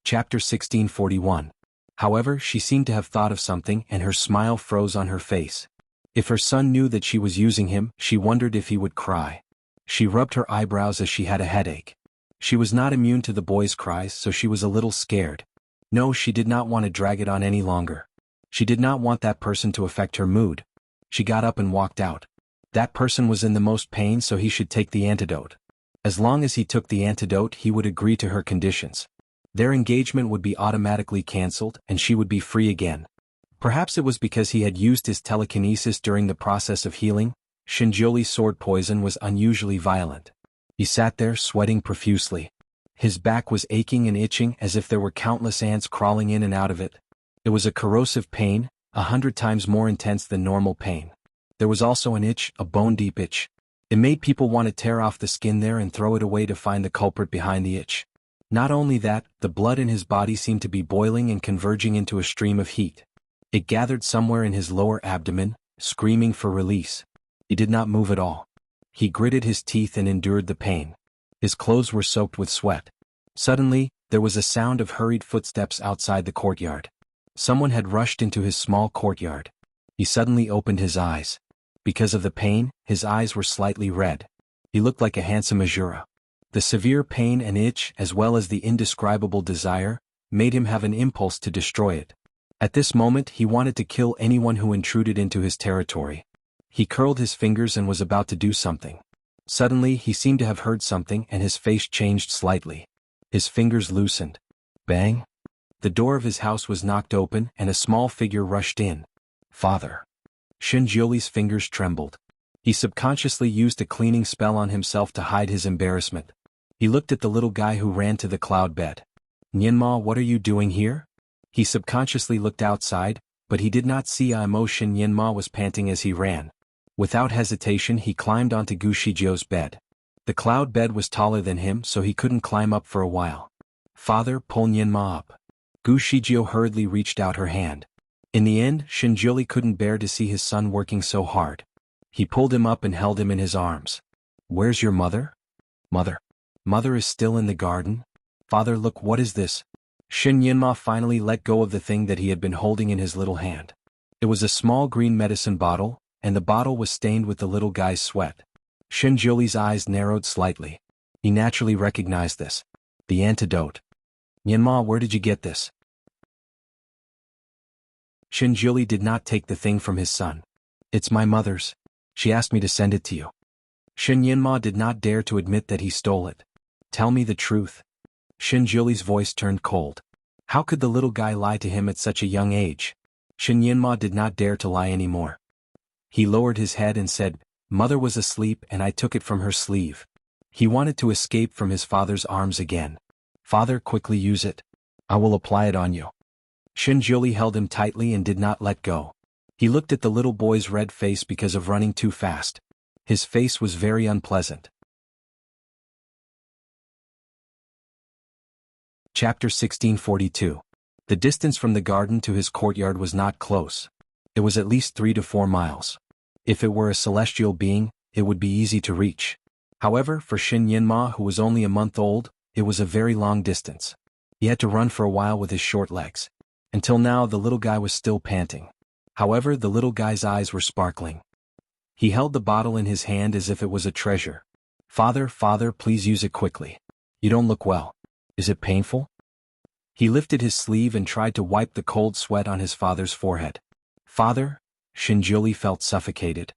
Chapter 1641. However, she seemed to have thought of something and her smile froze on her face. If her son knew that she was using him, she wondered if he would cry. She rubbed her eyebrows as she had a headache. She was not immune to the boy's cries, so she was a little scared. No, she did not want to drag it on any longer. She did not want that person to affect her mood. She got up and walked out. That person was in the most pain, so he should take the antidote. As long as he took the antidote, he would agree to her conditions. Their engagement would be automatically cancelled, and she would be free again. Perhaps it was because he had used his telekinesis during the process of healing. Shinjoli's sword poison was unusually violent. He sat there, sweating profusely. His back was aching and itching as if there were countless ants crawling in and out of it. It was a corrosive pain, 100 times more intense than normal pain. There was also an itch, a bone-deep itch. It made people want to tear off the skin there and throw it away to find the culprit behind the itch. Not only that, the blood in his body seemed to be boiling and converging into a stream of heat. It gathered somewhere in his lower abdomen, screaming for release. He did not move at all. He gritted his teeth and endured the pain. His clothes were soaked with sweat. Suddenly, there was a sound of hurried footsteps outside the courtyard. Someone had rushed into his small courtyard. He suddenly opened his eyes. Because of the pain, his eyes were slightly red. He looked like a handsome Azura. The severe pain and itch, as well as the indescribable desire, made him have an impulse to destroy it. At this moment, he wanted to kill anyone who intruded into his territory. He curled his fingers and was about to do something. Suddenly, he seemed to have heard something and his face changed slightly. His fingers loosened. Bang! The door of his house was knocked open and a small figure rushed in. Father. Shinjoli's fingers trembled. He subconsciously used a cleaning spell on himself to hide his embarrassment. He looked at the little guy who ran to the cloud bed. Nyenma, what are you doing here? He subconsciously looked outside, but he did not see Imo. Nyenma was panting as he ran. Without hesitation, he climbed onto Gu Shijio's bed. The cloud bed was taller than him, so he couldn't climb up for a while. Father, pull Nyenma up. Gu Shijio hurriedly reached out her hand. In the end, Shinjoli couldn't bear to see his son working so hard. He pulled him up and held him in his arms. Where's your mother? Mother. Mother is still in the garden? Father, look, what is this? Shin Yinma finally let go of the thing that he had been holding in his little hand. It was a small green medicine bottle, and the bottle was stained with the little guy's sweat. Shinjoli's eyes narrowed slightly. He naturally recognized this. The antidote. Yinma, where did you get this? Shinjoli did not take the thing from his son. It's my mother's. She asked me to send it to you. Shin Yinma did not dare to admit that he stole it. Tell me the truth. Shinjoli's voice turned cold. How could the little guy lie to him at such a young age? Shin Yinma did not dare to lie anymore. He lowered his head and said, Mother was asleep and I took it from her sleeve. He wanted to escape from his father's arms again. Father, quickly use it. I will apply it on you. Shinjoli held him tightly and did not let go. He looked at the little boy's red face because of running too fast. His face was very unpleasant. Chapter 1642. The distance from the garden to his courtyard was not close. It was at least 3 to 4 miles. If it were a celestial being, it would be easy to reach. However, for Shin Yinma, who was only a month old, it was a very long distance. He had to run for a while with his short legs. Until now, the little guy was still panting. However, the little guy's eyes were sparkling. He held the bottle in his hand as if it was a treasure. Father, father, please use it quickly. You don't look well. Is it painful? He lifted his sleeve and tried to wipe the cold sweat on his father's forehead. Father? Shinjuli felt suffocated.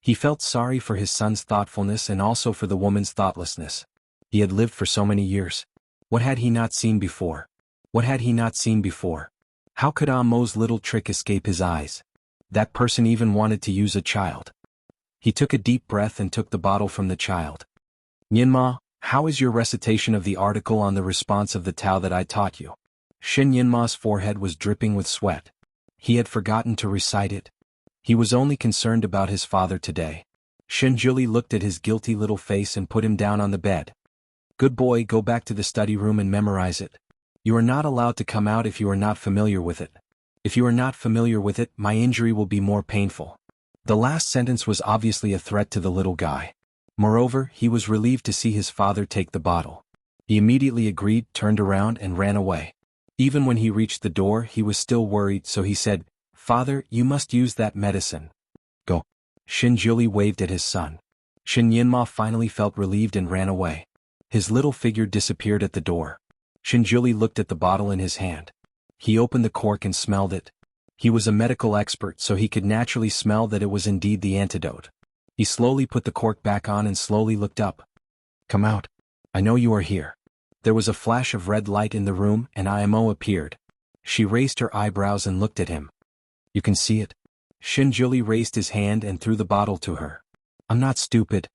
He felt sorry for his son's thoughtfulness and also for the woman's thoughtlessness. He had lived for so many years. What had he not seen before? What had he not seen before? How could Amo's little trick escape his eyes? That person even wanted to use a child. He took a deep breath and took the bottle from the child. Yinma, how is your recitation of the article on the response of the Tao that I taught you? Shin Yinma's forehead was dripping with sweat. He had forgotten to recite it. He was only concerned about his father today. Shinjuli looked at his guilty little face and put him down on the bed. Good boy, go back to the study room and memorize it. You are not allowed to come out if you are not familiar with it. If you are not familiar with it, my injury will be more painful. The last sentence was obviously a threat to the little guy. Moreover, he was relieved to see his father take the bottle. He immediately agreed, turned around, and ran away. Even when he reached the door, he was still worried, so he said, Father, you must use that medicine. Go. Shinjuli waved at his son. Shin Yinma finally felt relieved and ran away. His little figure disappeared at the door. Shinjuli looked at the bottle in his hand. He opened the cork and smelled it. He was a medical expert, so he could naturally smell that it was indeed the antidote. He slowly put the cork back on and slowly looked up. Come out. I know you are here. There was a flash of red light in the room and Imo appeared. She raised her eyebrows and looked at him. You can see it? Shinjuli raised his hand and threw the bottle to her. I'm not stupid.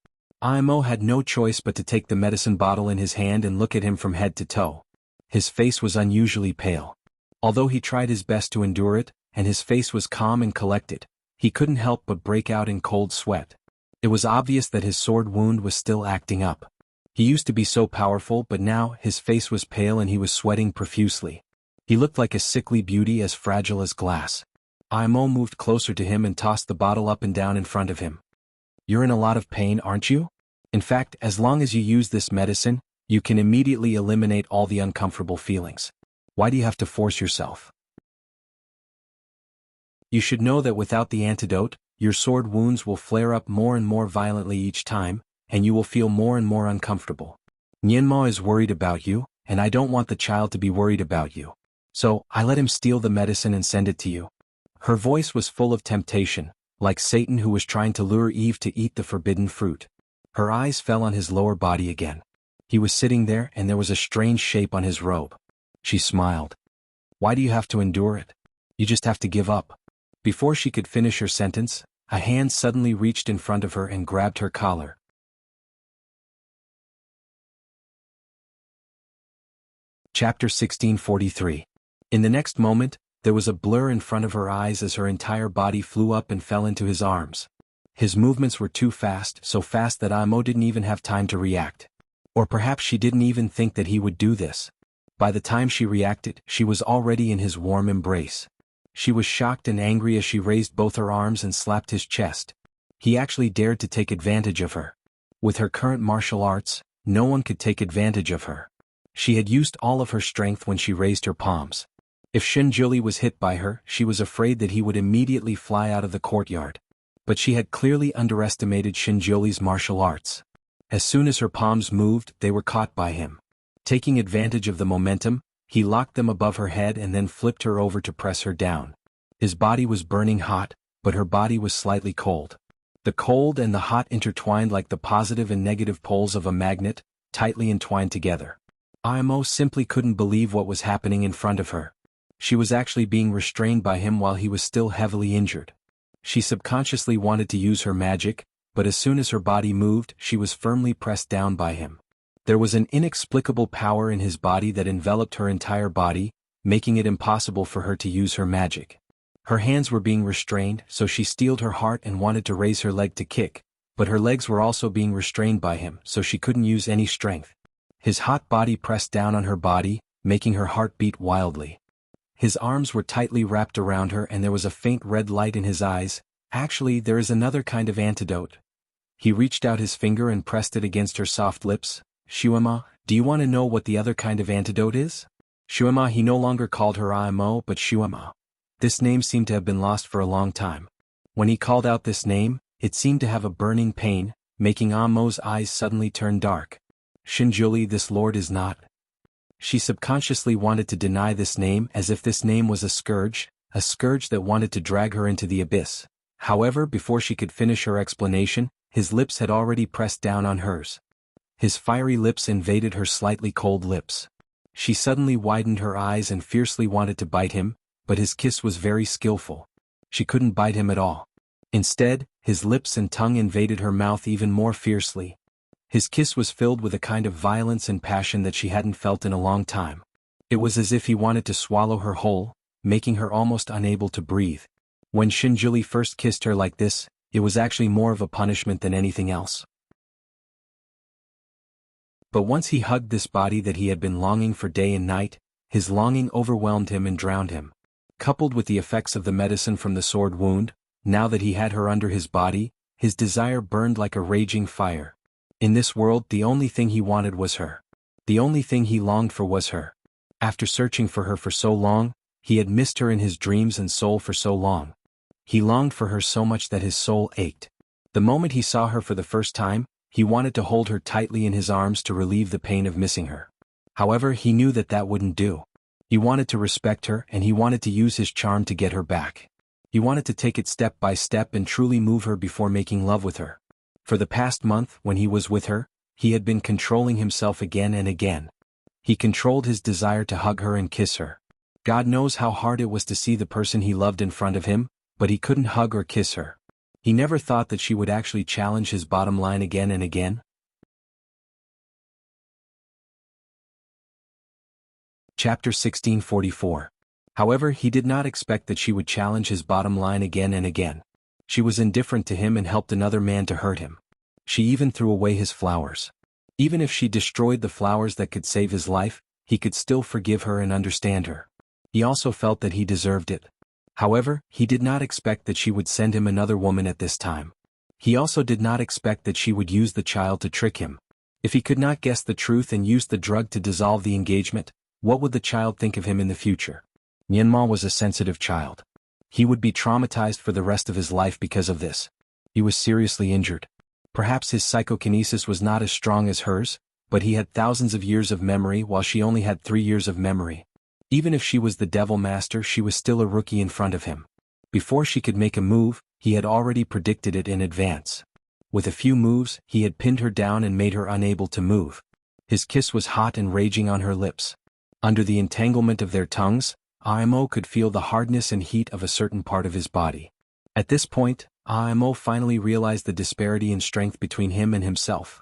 Imo had no choice but to take the medicine bottle in his hand and look at him from head to toe. His face was unusually pale. Although he tried his best to endure it, and his face was calm and collected, he couldn't help but break out in cold sweat. It was obvious that his sword wound was still acting up. He used to be so powerful, but now his face was pale and he was sweating profusely. He looked like a sickly beauty, as fragile as glass. Imo moved closer to him and tossed the bottle up and down in front of him. You're in a lot of pain, aren't you? In fact, as long as you use this medicine, you can immediately eliminate all the uncomfortable feelings. Why do you have to force yourself? You should know that without the antidote, your sword wounds will flare up more and more violently each time, and you will feel more and more uncomfortable. Nyenma is worried about you, and I don't want the child to be worried about you. So, I let him steal the medicine and send it to you. Her voice was full of temptation, like Satan who was trying to lure Eve to eat the forbidden fruit. Her eyes fell on his lower body again. He was sitting there and there was a strange shape on his robe. She smiled. Why do you have to endure it? You just have to give up. Before she could finish her sentence, a hand suddenly reached in front of her and grabbed her collar. Chapter 1643. In the next moment, there was a blur in front of her eyes as her entire body flew up and fell into his arms. His movements were too fast, so fast that Imo didn't even have time to react. Or perhaps she didn't even think that he would do this. By the time she reacted, she was already in his warm embrace. She was shocked and angry as she raised both her arms and slapped his chest. He actually dared to take advantage of her. With her current martial arts, no one could take advantage of her. She had used all of her strength when she raised her palms. If Shinjuli was hit by her, she was afraid that he would immediately fly out of the courtyard. But she had clearly underestimated Shinjuli's martial arts. As soon as her palms moved, they were caught by him. Taking advantage of the momentum, he locked them above her head and then flipped her over to press her down. His body was burning hot, but her body was slightly cold. The cold and the hot intertwined like the positive and negative poles of a magnet, tightly entwined together. Imo simply couldn't believe what was happening in front of her. She was actually being restrained by him while he was still heavily injured. She subconsciously wanted to use her magic, but as soon as her body moved, she was firmly pressed down by him. There was an inexplicable power in his body that enveloped her entire body, making it impossible for her to use her magic. Her hands were being restrained, so she steeled her heart and wanted to raise her leg to kick, but her legs were also being restrained by him, so she couldn't use any strength. His hot body pressed down on her body, making her heart beat wildly. His arms were tightly wrapped around her and there was a faint red light in his eyes. Actually, there is another kind of antidote. He reached out his finger and pressed it against her soft lips. Shuema, do you want to know what the other kind of antidote is? Shuema, he no longer called her Imo but Shuema. This name seemed to have been lost for a long time. When he called out this name, it seemed to have a burning pain, making Amo's eyes suddenly turn dark. Shinjuli, this lord is not. She subconsciously wanted to deny this name as if this name was a scourge that wanted to drag her into the abyss. However, before she could finish her explanation, his lips had already pressed down on hers. His fiery lips invaded her slightly cold lips. She suddenly widened her eyes and fiercely wanted to bite him, but his kiss was very skillful. She couldn't bite him at all. Instead, his lips and tongue invaded her mouth even more fiercely. His kiss was filled with a kind of violence and passion that she hadn't felt in a long time. It was as if he wanted to swallow her whole, making her almost unable to breathe. When Shinjuli first kissed her like this, it was actually more of a punishment than anything else. But once he hugged this body that he had been longing for day and night, his longing overwhelmed him and drowned him. Coupled with the effects of the medicine from the sword wound, now that he had her under his body, his desire burned like a raging fire. In this world, the only thing he wanted was her. The only thing he longed for was her. After searching for her for so long, he had missed her in his dreams and soul for so long. He longed for her so much that his soul ached. The moment he saw her for the first time, he wanted to hold her tightly in his arms to relieve the pain of missing her. However, he knew that that wouldn't do. He wanted to respect her and he wanted to use his charm to get her back. He wanted to take it step by step and truly move her before making love with her. For the past month, when he was with her, he had been controlling himself again and again. He controlled his desire to hug her and kiss her. God knows how hard it was to see the person he loved in front of him, but he couldn't hug or kiss her. He never thought that she would actually challenge his bottom line again and again. Chapter 1644. However, he did not expect that she would challenge his bottom line again and again. She was indifferent to him and helped another man to hurt him. She even threw away his flowers. Even if she destroyed the flowers that could save his life, he could still forgive her and understand her. He also felt that he deserved it. However, he did not expect that she would send him another woman at this time. He also did not expect that she would use the child to trick him. If he could not guess the truth and use the drug to dissolve the engagement, what would the child think of him in the future? Myanmar was a sensitive child. He would be traumatized for the rest of his life because of this. He was seriously injured. Perhaps his psychokinesis was not as strong as hers, but he had thousands of years of memory while she only had 3 years of memory. Even if she was the devil master, she was still a rookie in front of him. Before she could make a move, he had already predicted it in advance. With a few moves, he had pinned her down and made her unable to move. His kiss was hot and raging on her lips. Under the entanglement of their tongues, Imo could feel the hardness and heat of a certain part of his body. At this point, Imo finally realized the disparity in strength between him and himself.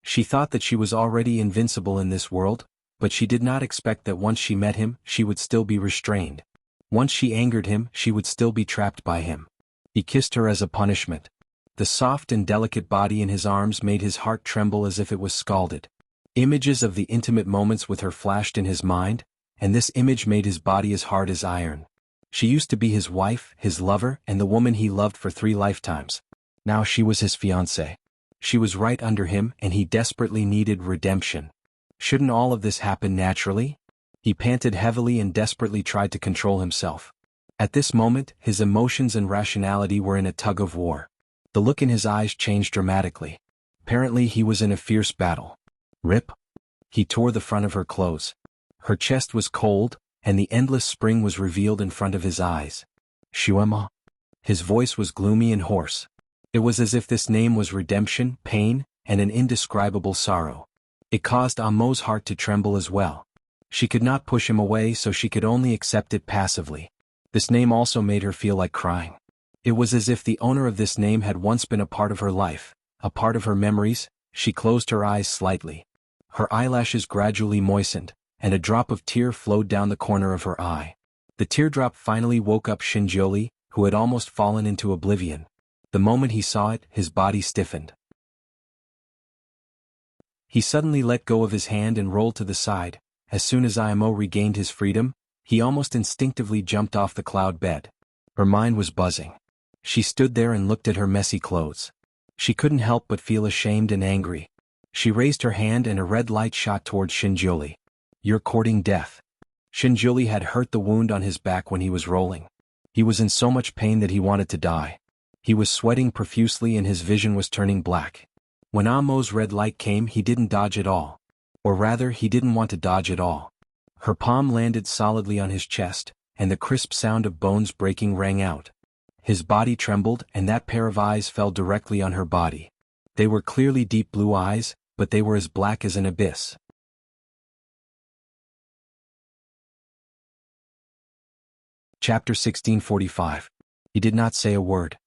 She thought that she was already invincible in this world, but she did not expect that once she met him, she would still be restrained. Once she angered him, she would still be trapped by him. He kissed her as a punishment. The soft and delicate body in his arms made his heart tremble as if it was scalded. Images of the intimate moments with her flashed in his mind, and this image made his body as hard as iron. She used to be his wife, his lover, and the woman he loved for 3 lifetimes. Now she was his fiancée. She was right under him and he desperately needed redemption. Shouldn't all of this happen naturally? He panted heavily and desperately tried to control himself. At this moment, his emotions and rationality were in a tug of war. The look in his eyes changed dramatically. Apparently he was in a fierce battle. Rip. He tore the front of her clothes. Her chest was cold, and the endless spring was revealed in front of his eyes. Shuema. His voice was gloomy and hoarse. It was as if this name was redemption, pain, and an indescribable sorrow. It caused Amo's heart to tremble as well. She could not push him away, so she could only accept it passively. This name also made her feel like crying. It was as if the owner of this name had once been a part of her life, a part of her memories. She closed her eyes slightly. Her eyelashes gradually moistened, and a drop of tear flowed down the corner of her eye. The teardrop finally woke up Shinjoli, who had almost fallen into oblivion. The moment he saw it, his body stiffened. He suddenly let go of his hand and rolled to the side. As soon as Imo regained his freedom, he almost instinctively jumped off the cloud bed. Her mind was buzzing. She stood there and looked at her messy clothes. She couldn't help but feel ashamed and angry. She raised her hand and a red light shot towards Shinjoli. You're courting death. Shinjoli had hurt the wound on his back when he was rolling. He was in so much pain that he wanted to die. He was sweating profusely and his vision was turning black. When Amo's red light came, he didn't dodge at all. Or rather, he didn't want to dodge at all. Her palm landed solidly on his chest, and the crisp sound of bones breaking rang out. His body trembled, and that pair of eyes fell directly on her body. They were clearly deep blue eyes, but they were as black as an abyss. Chapter 1645. He did not say a word.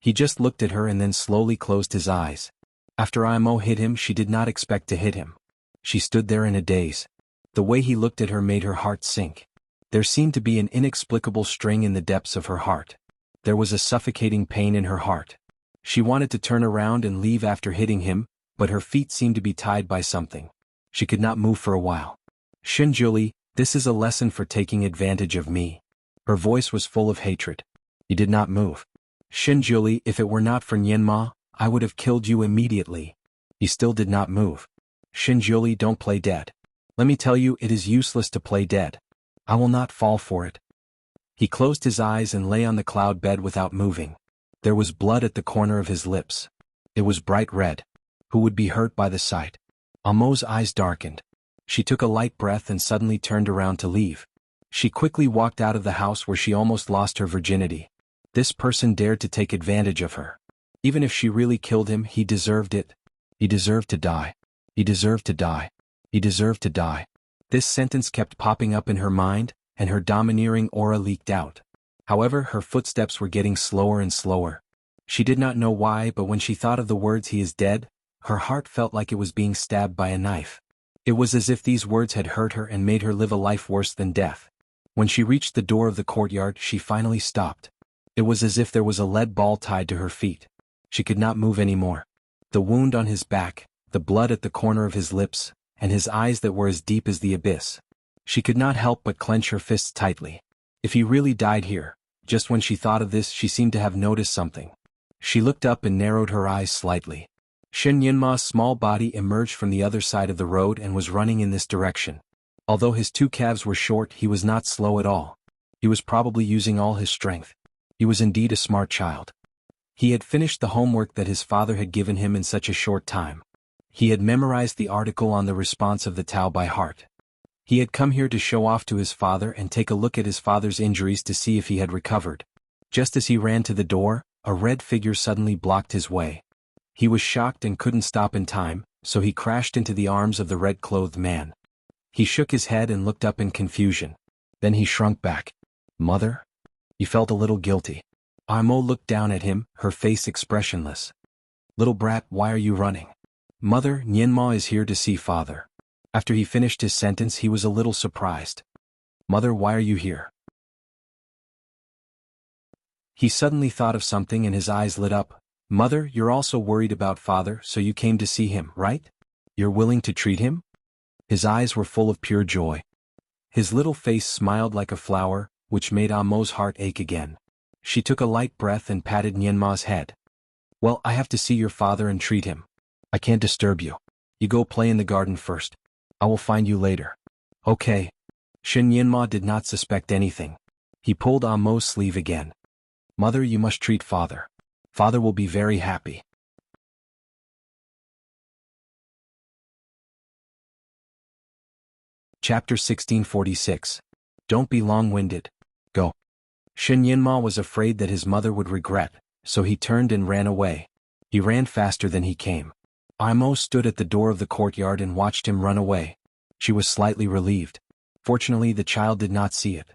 He just looked at her and then slowly closed his eyes. After Imo hit him, she did not expect to hit him. She stood there in a daze. The way he looked at her made her heart sink. There seemed to be an inexplicable string in the depths of her heart. There was a suffocating pain in her heart. She wanted to turn around and leave after hitting him, but her feet seemed to be tied by something. She could not move for a while. Shinjuli, this is a lesson for taking advantage of me. Her voice was full of hatred. He did not move. Shinjuli, if it were not for Nianma, I would have killed you immediately. He still did not move. Shinjuli, don't play dead. Let me tell you, it is useless to play dead. I will not fall for it. He closed his eyes and lay on the cloud bed without moving. There was blood at the corner of his lips. It was bright red. Who would be hurt by the sight? Amo's eyes darkened. She took a light breath and suddenly turned around to leave. She quickly walked out of the house where she almost lost her virginity. This person dared to take advantage of her. Even if she really killed him, he deserved it. He deserved to die. He deserved to die. He deserved to die. This sentence kept popping up in her mind, and her domineering aura leaked out. However, her footsteps were getting slower and slower. She did not know why, but when she thought of the words "he is dead," her heart felt like it was being stabbed by a knife. It was as if these words had hurt her and made her live a life worse than death. When she reached the door of the courtyard, she finally stopped. It was as if there was a lead ball tied to her feet. She could not move anymore. The wound on his back, the blood at the corner of his lips, and his eyes that were as deep as the abyss. She could not help but clench her fists tightly. If he really died here, just when she thought of this, she seemed to have noticed something. She looked up and narrowed her eyes slightly. Shen Yinma's small body emerged from the other side of the road and was running in this direction. Although his two calves were short, he was not slow at all. He was probably using all his strength. He was indeed a smart child. He had finished the homework that his father had given him in such a short time. He had memorized the article on the response of the Tao by heart. He had come here to show off to his father and take a look at his father's injuries to see if he had recovered. Just as he ran to the door, a red figure suddenly blocked his way. He was shocked and couldn't stop in time, so he crashed into the arms of the red-clothed man. He shook his head and looked up in confusion. Then he shrunk back. Mother? He felt a little guilty. Imo looked down at him, her face expressionless. Little brat, why are you running? Mother, Nianma is here to see father. After he finished his sentence, he was a little surprised. Mother, why are you here? He suddenly thought of something and his eyes lit up. Mother, you're also worried about father, so you came to see him, right? You're willing to treat him? His eyes were full of pure joy. His little face smiled like a flower, which made Amo's heart ache again. She took a light breath and patted Nianma's head. Well, I have to see your father and treat him. I can't disturb you. You go play in the garden first. I will find you later. Okay. Shen Nianma did not suspect anything. He pulled Amo's sleeve again. Mother, you must treat father. Father will be very happy. Chapter 1646. Don't be long-winded. Go. Shen Yinma was afraid that his mother would regret, so he turned and ran away. He ran faster than he came. Imo stood at the door of the courtyard and watched him run away. She was slightly relieved. Fortunately, the child did not see it.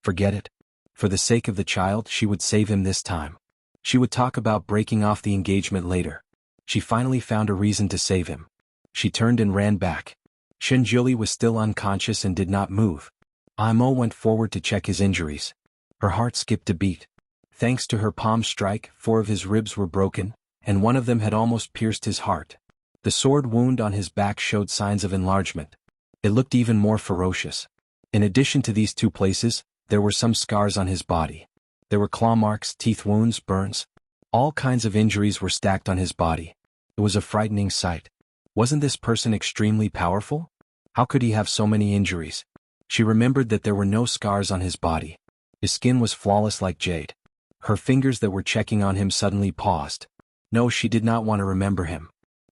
Forget it. For the sake of the child, she would save him this time. She would talk about breaking off the engagement later. She finally found a reason to save him. She turned and ran back. Shenjuli was still unconscious and did not move. Imo went forward to check his injuries. Her heart skipped a beat. Thanks to her palm strike, 4 of his ribs were broken, and one of them had almost pierced his heart. The sword wound on his back showed signs of enlargement. It looked even more ferocious. In addition to these 2 places, there were some scars on his body. There were claw marks, teeth wounds, burns. All kinds of injuries were stacked on his body. It was a frightening sight. Wasn't this person extremely powerful? How could he have so many injuries? She remembered that there were no scars on his body. His skin was flawless like jade. Her fingers that were checking on him suddenly paused. No, she did not want to remember him.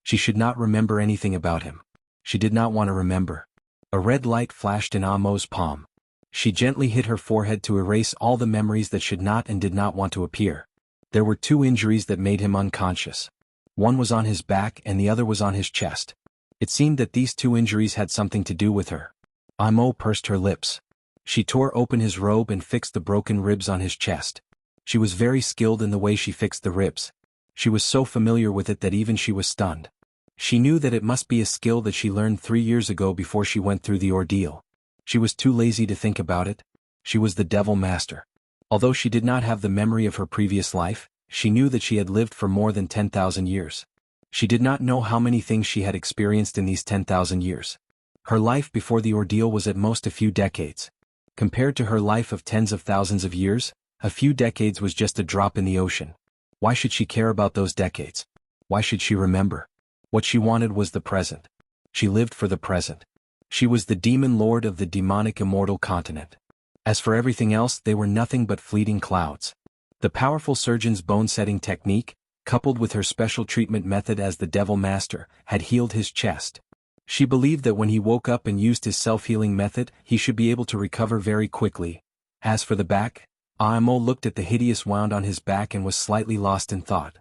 She should not remember anything about him. She did not want to remember. A red light flashed in Amo's palm. She gently hit her forehead to erase all the memories that should not and did not want to appear. There were 2 injuries that made him unconscious. One was on his back and the other was on his chest. It seemed that these 2 injuries had something to do with her. Amo pursed her lips. She tore open his robe and fixed the broken ribs on his chest. She was very skilled in the way she fixed the ribs. She was so familiar with it that even she was stunned. She knew that it must be a skill that she learned 3 years ago before she went through the ordeal. She was too lazy to think about it. She was the Devil Master. Although she did not have the memory of her previous life, she knew that she had lived for more than 10,000 years. She did not know how many things she had experienced in these 10,000 years. Her life before the ordeal was at most a few decades. Compared to her life of tens of thousands of years, a few decades was just a drop in the ocean. Why should she care about those decades? Why should she remember? What she wanted was the present. She lived for the present. She was the demon lord of the demonic immortal continent. As for everything else, they were nothing but fleeting clouds. The powerful surgeon's bone-setting technique, coupled with her special treatment method as the Devil Master, had healed his chest. She believed that when he woke up and used his self-healing method, he should be able to recover very quickly. As for the back, Amo looked at the hideous wound on his back and was slightly lost in thought.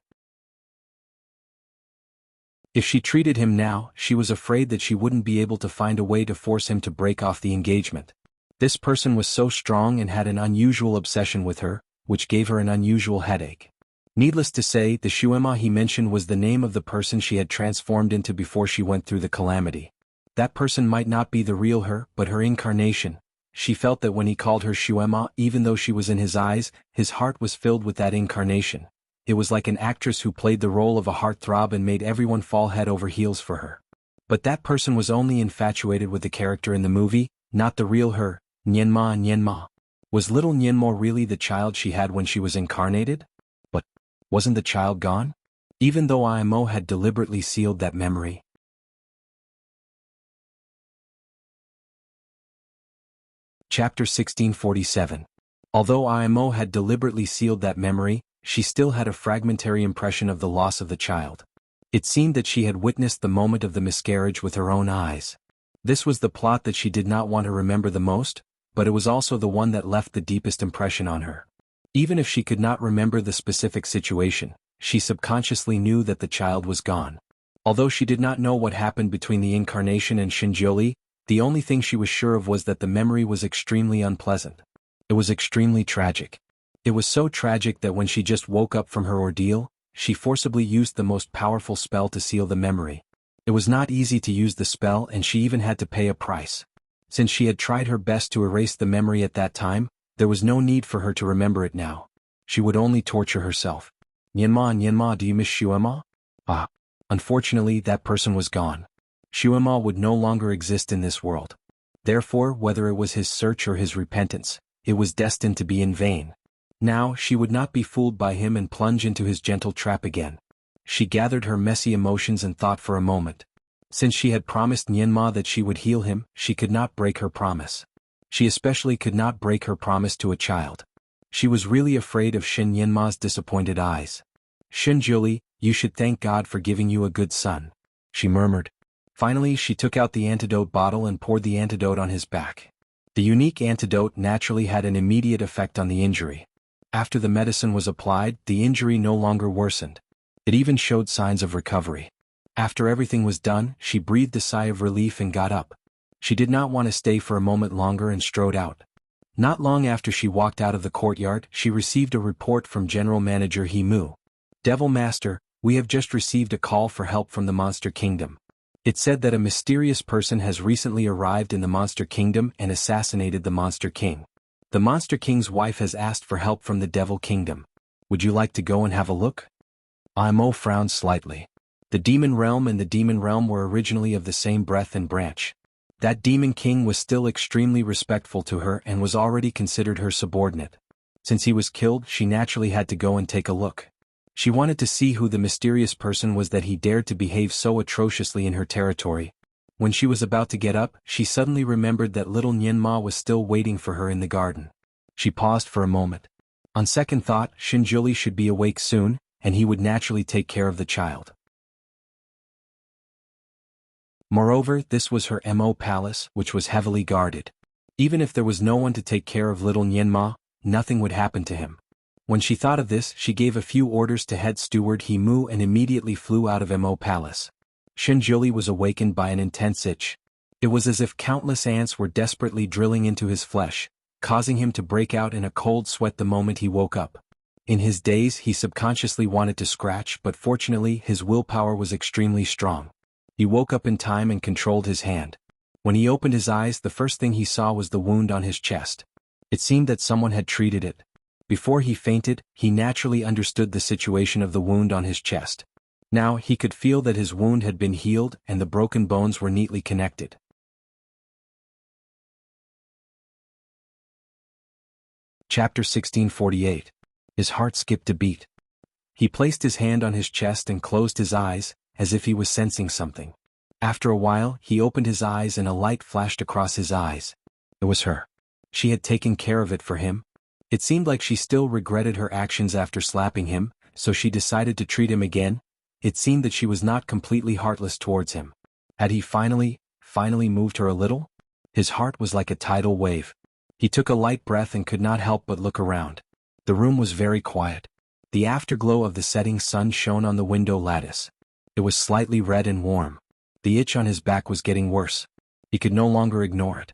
If she treated him now, she was afraid that she wouldn't be able to find a way to force him to break off the engagement. This person was so strong and had an unusual obsession with her, which gave her an unusual headache. Needless to say, the Shuema he mentioned was the name of the person she had transformed into before she went through the calamity. That person might not be the real her, but her incarnation. She felt that when he called her Shuema, even though she was in his eyes, his heart was filled with that incarnation. It was like an actress who played the role of a heartthrob and made everyone fall head over heels for her. But that person was only infatuated with the character in the movie, not the real her. Nienma. Was little Nienmo really the child she had when she was incarnated? But wasn't the child gone? Even though Imo had deliberately sealed that memory. Chapter 1647. Although Imo had deliberately sealed that memory, she still had a fragmentary impression of the loss of the child. It seemed that she had witnessed the moment of the miscarriage with her own eyes. This was the plot that she did not want to remember the most, but it was also the one that left the deepest impression on her. Even if she could not remember the specific situation, she subconsciously knew that the child was gone. Although she did not know what happened between the incarnation and Shinjoli, the only thing she was sure of was that the memory was extremely unpleasant. It was extremely tragic. It was so tragic that when she just woke up from her ordeal, she forcibly used the most powerful spell to seal the memory. It was not easy to use the spell and she even had to pay a price. Since she had tried her best to erase the memory at that time, there was no need for her to remember it now. She would only torture herself. Nienma, do you miss Shuema? Ah. Unfortunately, that person was gone. Shuema would no longer exist in this world. Therefore, whether it was his search or his repentance, it was destined to be in vain. Now, she would not be fooled by him and plunge into his gentle trap again. She gathered her messy emotions and thought for a moment. Since she had promised Nienma that she would heal him, she could not break her promise. She especially could not break her promise to a child. She was really afraid of Shin Nienma's disappointed eyes. Shinjuli, you should thank God for giving you a good son, she murmured. Finally, she took out the antidote bottle and poured the antidote on his back. The unique antidote naturally had an immediate effect on the injury. After the medicine was applied, the injury no longer worsened. It even showed signs of recovery. After everything was done, she breathed a sigh of relief and got up. She did not want to stay for a moment longer and strode out. Not long after she walked out of the courtyard, she received a report from General Manager Himu. Devil Master, we have just received a call for help from the Monster Kingdom. It said that a mysterious person has recently arrived in the Monster Kingdom and assassinated the Monster King. The Monster King's wife has asked for help from the Devil Kingdom. Would you like to go and have a look? Imo frowned slightly. The Demon Realm and the Demon Realm were originally of the same breath and branch. That Demon King was still extremely respectful to her and was already considered her subordinate. Since he was killed, she naturally had to go and take a look. She wanted to see who the mysterious person was that he dared to behave so atrociously in her territory. When she was about to get up, she suddenly remembered that little Nienma was still waiting for her in the garden. She paused for a moment. On second thought, Shinjuli should be awake soon, and he would naturally take care of the child. Moreover, this was her Mo palace, which was heavily guarded. Even if there was no one to take care of little Nianma, nothing would happen to him. When she thought of this, she gave a few orders to head steward He Mu and immediately flew out of Mo palace. Shinjuli was awakened by an intense itch. It was as if countless ants were desperately drilling into his flesh, causing him to break out in a cold sweat the moment he woke up. In his daze, he subconsciously wanted to scratch, but fortunately his willpower was extremely strong. He woke up in time and controlled his hand. When he opened his eyes, the first thing he saw was the wound on his chest. It seemed that someone had treated it. Before he fainted, he naturally understood the situation of the wound on his chest. Now he could feel that his wound had been healed and the broken bones were neatly connected. Chapter 1648. His heart skipped a beat. He placed his hand on his chest and closed his eyes, as if he was sensing something. After a while, he opened his eyes and a light flashed across his eyes. It was her. She had taken care of it for him. It seemed like she still regretted her actions after slapping him, so she decided to treat him again. It seemed that she was not completely heartless towards him. Had he finally moved her a little? His heart was like a tidal wave. He took a light breath and could not help but look around. The room was very quiet. The afterglow of the setting sun shone on the window lattice. It was slightly red and warm. The itch on his back was getting worse. He could no longer ignore it.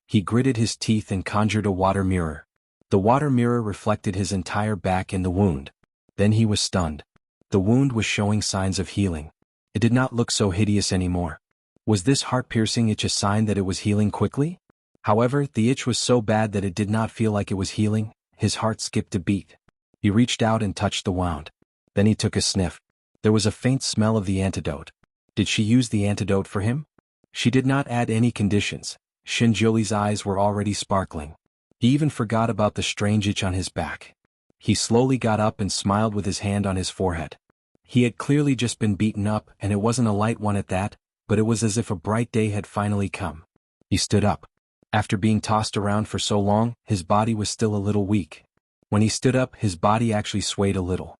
He gritted his teeth and conjured a water mirror. The water mirror reflected his entire back and the wound. Then he was stunned. The wound was showing signs of healing. It did not look so hideous anymore. Was this heart-piercing itch a sign that it was healing quickly? However, the itch was so bad that it did not feel like it was healing. His heart skipped a beat. He reached out and touched the wound. Then he took a sniff. There was a faint smell of the antidote. Did she use the antidote for him? She did not add any conditions. Shinjuli's eyes were already sparkling. He even forgot about the strange itch on his back. He slowly got up and smiled with his hand on his forehead. He had clearly just been beaten up, and it wasn't a light one at that, but it was as if a bright day had finally come. He stood up. After being tossed around for so long, his body was still a little weak. When he stood up, his body actually swayed a little.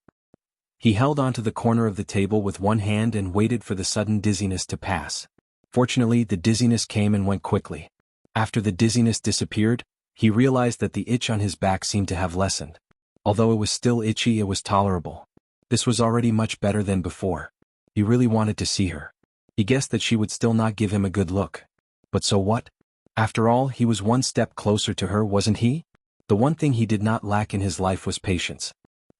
He held onto the corner of the table with one hand and waited for the sudden dizziness to pass. Fortunately, the dizziness came and went quickly. After the dizziness disappeared, he realized that the itch on his back seemed to have lessened. Although it was still itchy, it was tolerable. This was already much better than before. He really wanted to see her. He guessed that she would still not give him a good look. But so what? After all, he was one step closer to her, wasn't he? The one thing he did not lack in his life was patience.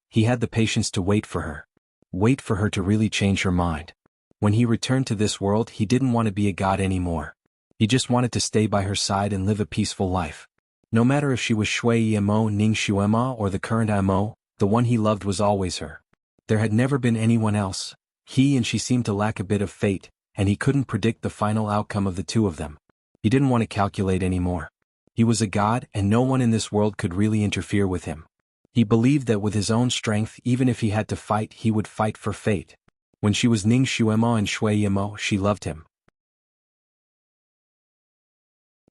He had the patience to wait for her. Wait for her to really change her mind. When he returned to this world, he didn't want to be a god anymore. He just wanted to stay by her side and live a peaceful life. No matter if she was Shui Imo Ning Shuema or the current Imo, the one he loved was always her. There had never been anyone else. He and she seemed to lack a bit of fate, and he couldn't predict the final outcome of the two of them. He didn't want to calculate anymore. He was a god, and no one in this world could really interfere with him. He believed that with his own strength, even if he had to fight, he would fight for fate. When she was Ning Shuema and Shui Imo, she loved him.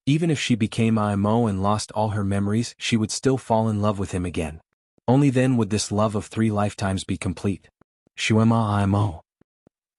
Even if she became Imo and lost all her memories, she would still fall in love with him again. Only then would this love of 3 lifetimes be complete. Shuema Imo.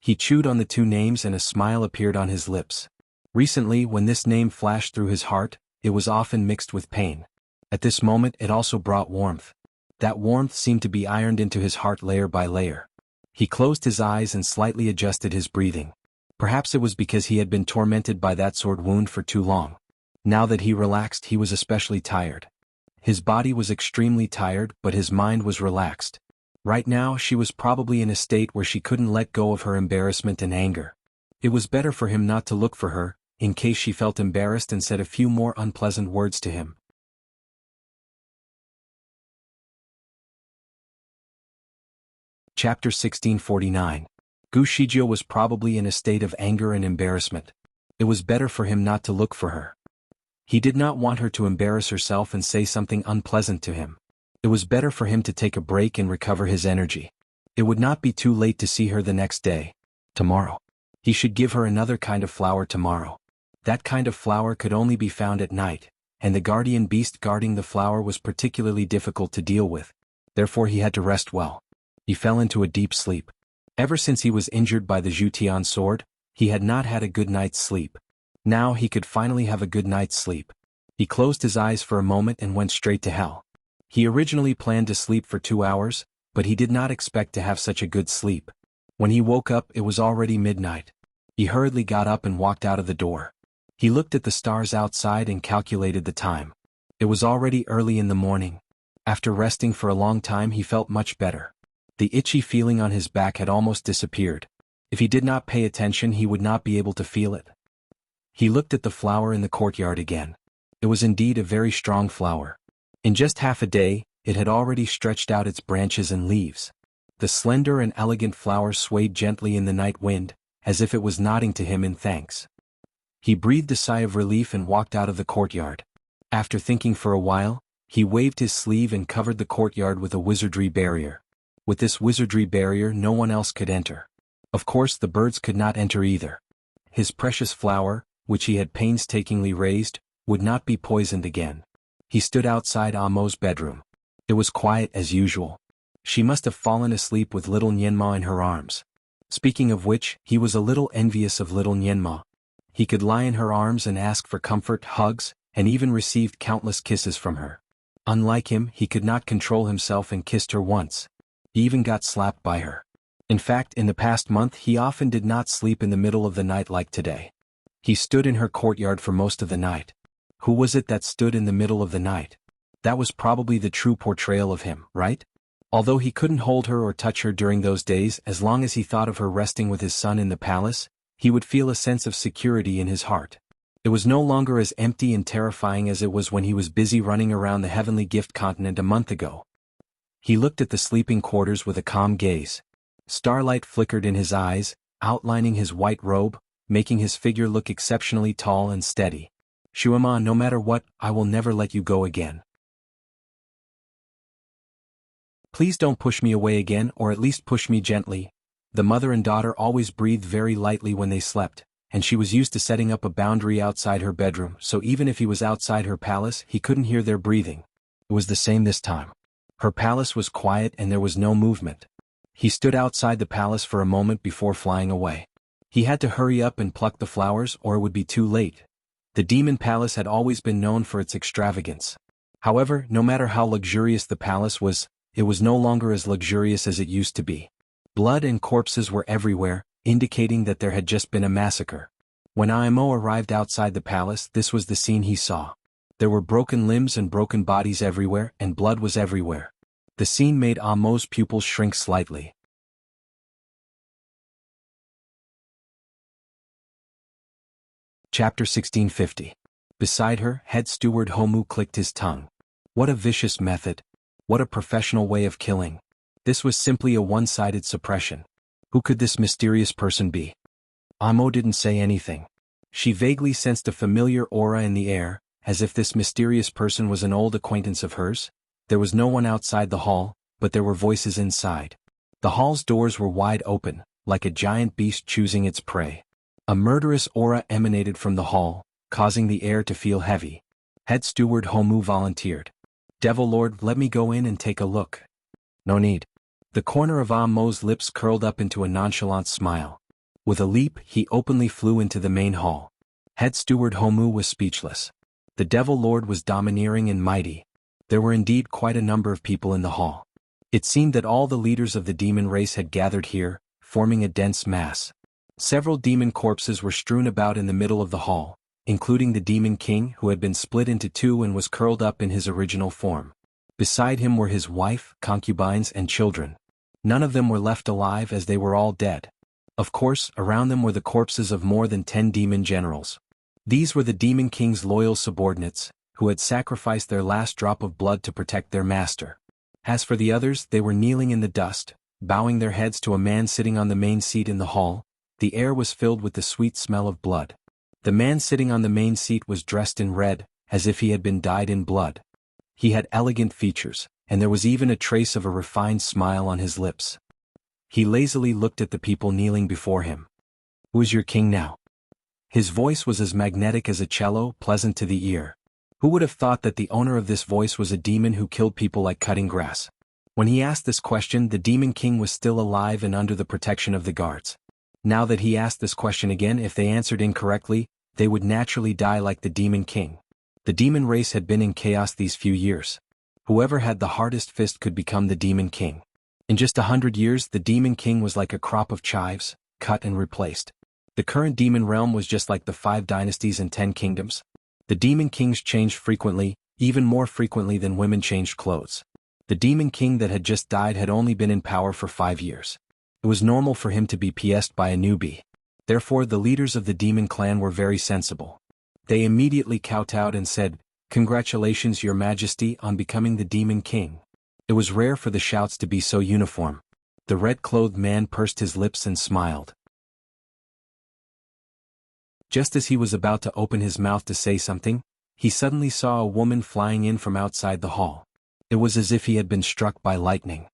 He chewed on the 2 names and a smile appeared on his lips. Recently, when this name flashed through his heart, it was often mixed with pain. At this moment, it also brought warmth. That warmth seemed to be ironed into his heart layer by layer. He closed his eyes and slightly adjusted his breathing. Perhaps it was because he had been tormented by that sword wound for too long. Now that he relaxed, he was especially tired. His body was extremely tired, but his mind was relaxed. Right now, she was probably in a state where she couldn't let go of her embarrassment and anger. It was better for him not to look for her, in case she felt embarrassed and said a few more unpleasant words to him. Chapter 1649. Gu Shijio was probably in a state of anger and embarrassment. It was better for him not to look for her. He did not want her to embarrass herself and say something unpleasant to him. It was better for him to take a break and recover his energy. It would not be too late to see her the next day. Tomorrow. He should give her another kind of flower tomorrow. That kind of flower could only be found at night, and the guardian beast guarding the flower was particularly difficult to deal with. Therefore he had to rest well. He fell into a deep sleep. Ever since he was injured by the Zhutian sword, He had not had a good night's sleep. Now he could finally have a good night's sleep. He closed his eyes for a moment and went straight to hell. He originally planned to sleep for 2 hours, but he did not expect to have such a good sleep. When he woke up, it was already midnight. He hurriedly got up and walked out of the door. He looked at the stars outside and calculated the time. It was already early in the morning. After resting for a long time, he felt much better. The itchy feeling on his back had almost disappeared. If he did not pay attention, he would not be able to feel it. He looked at the flower in the courtyard again. It was indeed a very strong flower. In just half a day, it had already stretched out its branches and leaves. The slender and elegant flower swayed gently in the night wind, as if it was nodding to him in thanks. He breathed a sigh of relief and walked out of the courtyard. After thinking for a while, he waved his sleeve and covered the courtyard with a wizardry barrier. With this wizardry barrier, no one else could enter. Of course, the birds could not enter either. His precious flower, which he had painstakingly raised, would not be poisoned again. He stood outside Amo's bedroom. It was quiet as usual. She must have fallen asleep with little Nianma in her arms. Speaking of which, he was a little envious of little Nianma. He could lie in her arms and ask for comfort, hugs, and even received countless kisses from her. Unlike him, he could not control himself and kissed her once. He even got slapped by her. In fact, in the past month, he often did not sleep in the middle of the night like today. He stood in her courtyard for most of the night. Who was it that stood in the middle of the night? That was probably the true portrayal of him, right? Although he couldn't hold her or touch her during those days, as long as he thought of her resting with his son in the palace, he would feel a sense of security in his heart. It was no longer as empty and terrifying as it was when he was busy running around the heavenly gift continent a month ago. He looked at the sleeping quarters with a calm gaze. Starlight flickered in his eyes, outlining his white robe, making his figure look exceptionally tall and steady. Shuama, no matter what, I will never let you go again. Please don't push me away again, or at least push me gently. The mother and daughter always breathed very lightly when they slept, and she was used to setting up a boundary outside her bedroom, so even if he was outside her palace, he couldn't hear their breathing. It was the same this time. Her palace was quiet and there was no movement. He stood outside the palace for a moment before flying away. He had to hurry up and pluck the flowers or it would be too late. The demon palace had always been known for its extravagance. However, no matter how luxurious the palace was, it was no longer as luxurious as it used to be. Blood and corpses were everywhere, indicating that there had just been a massacre. When Imo arrived outside the palace, this was the scene he saw. There were broken limbs and broken bodies everywhere, and blood was everywhere. The scene made Imo's pupils shrink slightly. Chapter 1650. Beside her, head steward Homu clicked his tongue. What a vicious method. What a professional way of killing. This was simply a one-sided suppression. Who could this mysterious person be? Amo didn't say anything. She vaguely sensed a familiar aura in the air, as if this mysterious person was an old acquaintance of hers. There was no one outside the hall, but there were voices inside. The hall's doors were wide open, like a giant beast choosing its prey. A murderous aura emanated from the hall, causing the air to feel heavy. Head steward Homu volunteered. Devil Lord, let me go in and take a look. No need. The corner of Amo's lips curled up into a nonchalant smile. With a leap, he openly flew into the main hall. Head steward Homu was speechless. The Devil Lord was domineering and mighty. There were indeed quite a number of people in the hall. It seemed that all the leaders of the demon race had gathered here, forming a dense mass. Several demon corpses were strewn about in the middle of the hall, including the demon king who had been split into two and was curled up in his original form. Beside him were his wife, concubines, and children. None of them were left alive as they were all dead. Of course, around them were the corpses of more than 10 demon generals. These were the demon king's loyal subordinates, who had sacrificed their last drop of blood to protect their master. As for the others, they were kneeling in the dust, bowing their heads to a man sitting on the main seat in the hall. The air was filled with the sweet smell of blood. The man sitting on the main seat was dressed in red, as if he had been dyed in blood. He had elegant features, and there was even a trace of a refined smile on his lips. He lazily looked at the people kneeling before him. Who is your king now? His voice was as magnetic as a cello, pleasant to the ear. Who would have thought that the owner of this voice was a demon who killed people like cutting grass? When he asked this question, the demon king was still alive and under the protection of the guards. Now that he asked this question again, if they answered incorrectly, they would naturally die like the Demon King. The demon race had been in chaos these few years. Whoever had the hardest fist could become the Demon King. In just 100 years, the Demon King was like a crop of chives, cut and replaced. The current demon realm was just like the 5 dynasties and 10 kingdoms. The Demon Kings changed frequently, even more frequently than women changed clothes. The Demon King that had just died had only been in power for 5 years. It was normal for him to be PS'd by a newbie. Therefore, the leaders of the demon clan were very sensible. They immediately kowtowed and said, "Congratulations, Your Majesty, on becoming the Demon King." It was rare for the shouts to be so uniform. The red-clothed man pursed his lips and smiled. Just as he was about to open his mouth to say something, he suddenly saw a woman flying in from outside the hall. It was as if he had been struck by lightning.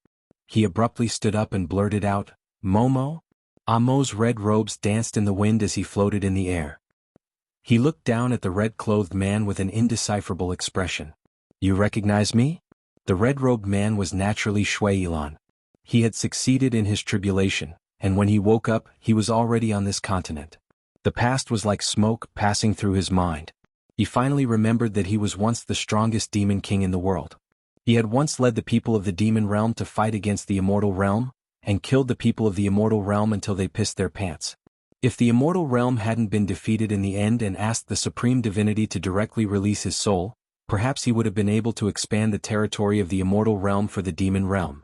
He abruptly stood up and blurted out, "Momo?" Amo's red robes danced in the wind as he floated in the air. He looked down at the red-clothed man with an indecipherable expression. "You recognize me?" The red-robed man was naturally Shui Yilan. He had succeeded in his tribulation, and when he woke up, he was already on this continent. The past was like smoke passing through his mind. He finally remembered that he was once the strongest demon king in the world. He had once led the people of the demon realm to fight against the immortal realm, and killed the people of the immortal realm until they pissed their pants. If the immortal realm hadn't been defeated in the end and asked the supreme divinity to directly release his soul, perhaps he would have been able to expand the territory of the immortal realm for the demon realm.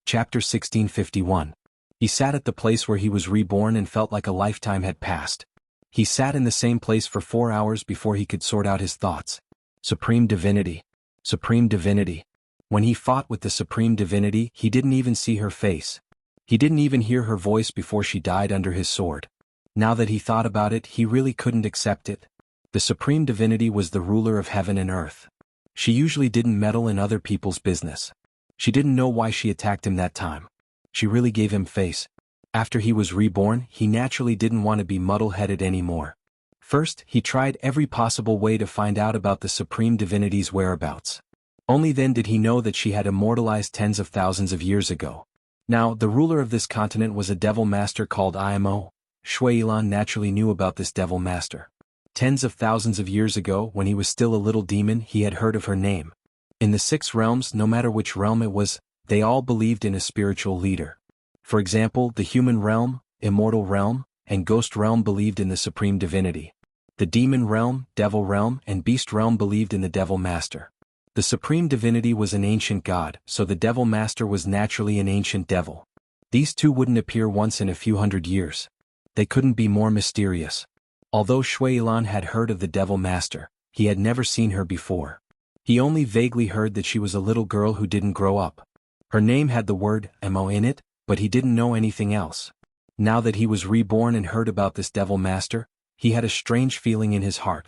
Chapter 1651. He sat at the place where he was reborn and felt like a lifetime had passed. He sat in the same place for 4 hours before he could sort out his thoughts. Supreme Divinity. Supreme Divinity. When he fought with the Supreme Divinity, he didn't even see her face. He didn't even hear her voice before she died under his sword. Now that he thought about it, he really couldn't accept it. The Supreme Divinity was the ruler of heaven and earth. She usually didn't meddle in other people's business. She didn't know why she attacked him that time. She really gave him face. After he was reborn, he naturally didn't want to be muddle-headed anymore. First, he tried every possible way to find out about the Supreme Divinity's whereabouts. Only then did he know that she had immortalized tens of thousands of years ago. Now, the ruler of this continent was a devil master called Imo. Shui Yilan naturally knew about this devil master. Tens of thousands of years ago, when he was still a little demon, he had heard of her name. In the 6 realms, no matter which realm it was, they all believed in a spiritual leader. For example, the human realm, immortal realm, and ghost realm believed in the Supreme Divinity. The demon realm, devil realm, and beast realm believed in the devil master. The Supreme Divinity was an ancient god, so the devil master was naturally an ancient devil. These two wouldn't appear once in a few hundred years. They couldn't be more mysterious. Although Shui Yilan had heard of the devil master, he had never seen her before. He only vaguely heard that she was a little girl who didn't grow up. Her name had the word Mo in it, but he didn't know anything else. Now that he was reborn and heard about this devil master, he had a strange feeling in his heart.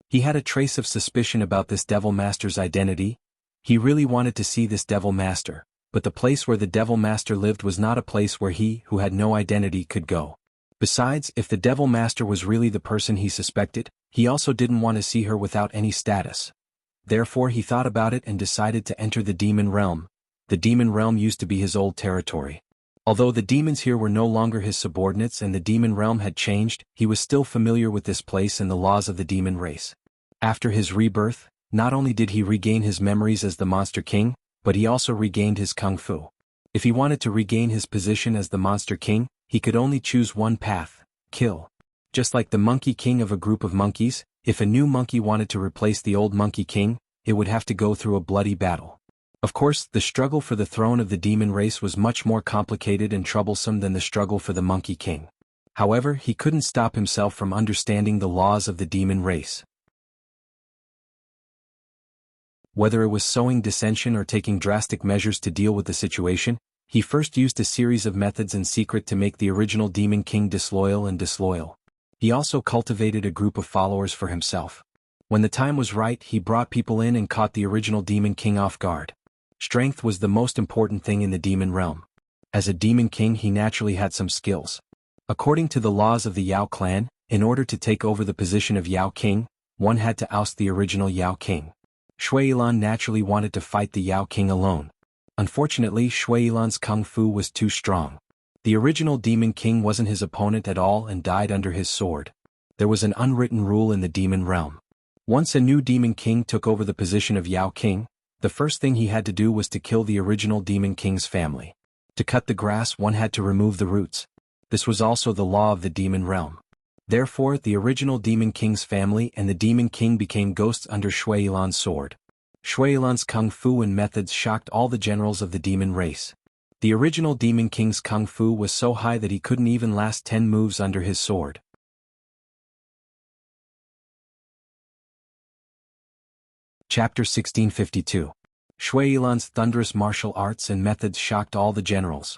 He had a trace of suspicion about this devil master's identity. He really wanted to see this devil master, but the place where the devil master lived was not a place where he, who had no identity, could go. Besides, if the devil master was really the person he suspected, he also didn't want to see her without any status. Therefore he thought about it and decided to enter the demon realm. The demon realm used to be his old territory. Although the demons here were no longer his subordinates and the demon realm had changed, he was still familiar with this place and the laws of the demon race. After his rebirth, not only did he regain his memories as the Monster King, but he also regained his kung fu. If he wanted to regain his position as the Monster King, he could only choose one path: kill. Just like the Monkey King of a group of monkeys, if a new monkey wanted to replace the old Monkey King, it would have to go through a bloody battle. Of course, the struggle for the throne of the demon race was much more complicated and troublesome than the struggle for the Monkey King. However, he couldn't stop himself from understanding the laws of the demon race. Whether it was sowing dissension or taking drastic measures to deal with the situation, he first used a series of methods in secret to make the original Demon King disloyal and disloyal. He also cultivated a group of followers for himself. When the time was right, he brought people in and caught the original Demon King off guard. Strength was the most important thing in the demon realm. As a Demon King, he naturally had some skills. According to the laws of the Yao clan, in order to take over the position of Yao King, one had to oust the original Yao King. Shui Yilan naturally wanted to fight the Yao King alone. Unfortunately, Shui Yilan's kung fu was too strong. The original Demon King wasn't his opponent at all and died under his sword. There was an unwritten rule in the demon realm. Once a new Demon King took over the position of Yao King, the first thing he had to do was to kill the original Demon King's family. To cut the grass, one had to remove the roots. This was also the law of the demon realm. Therefore, the original Demon King's family and the Demon King became ghosts under Shui Yilan's sword. Shui Yilan's kung fu and methods shocked all the generals of the demon race. The original Demon King's kung fu was so high that he couldn't even last 10 moves under his sword. Chapter 1652. Shui Yilan's thunderous martial arts and methods shocked all the generals.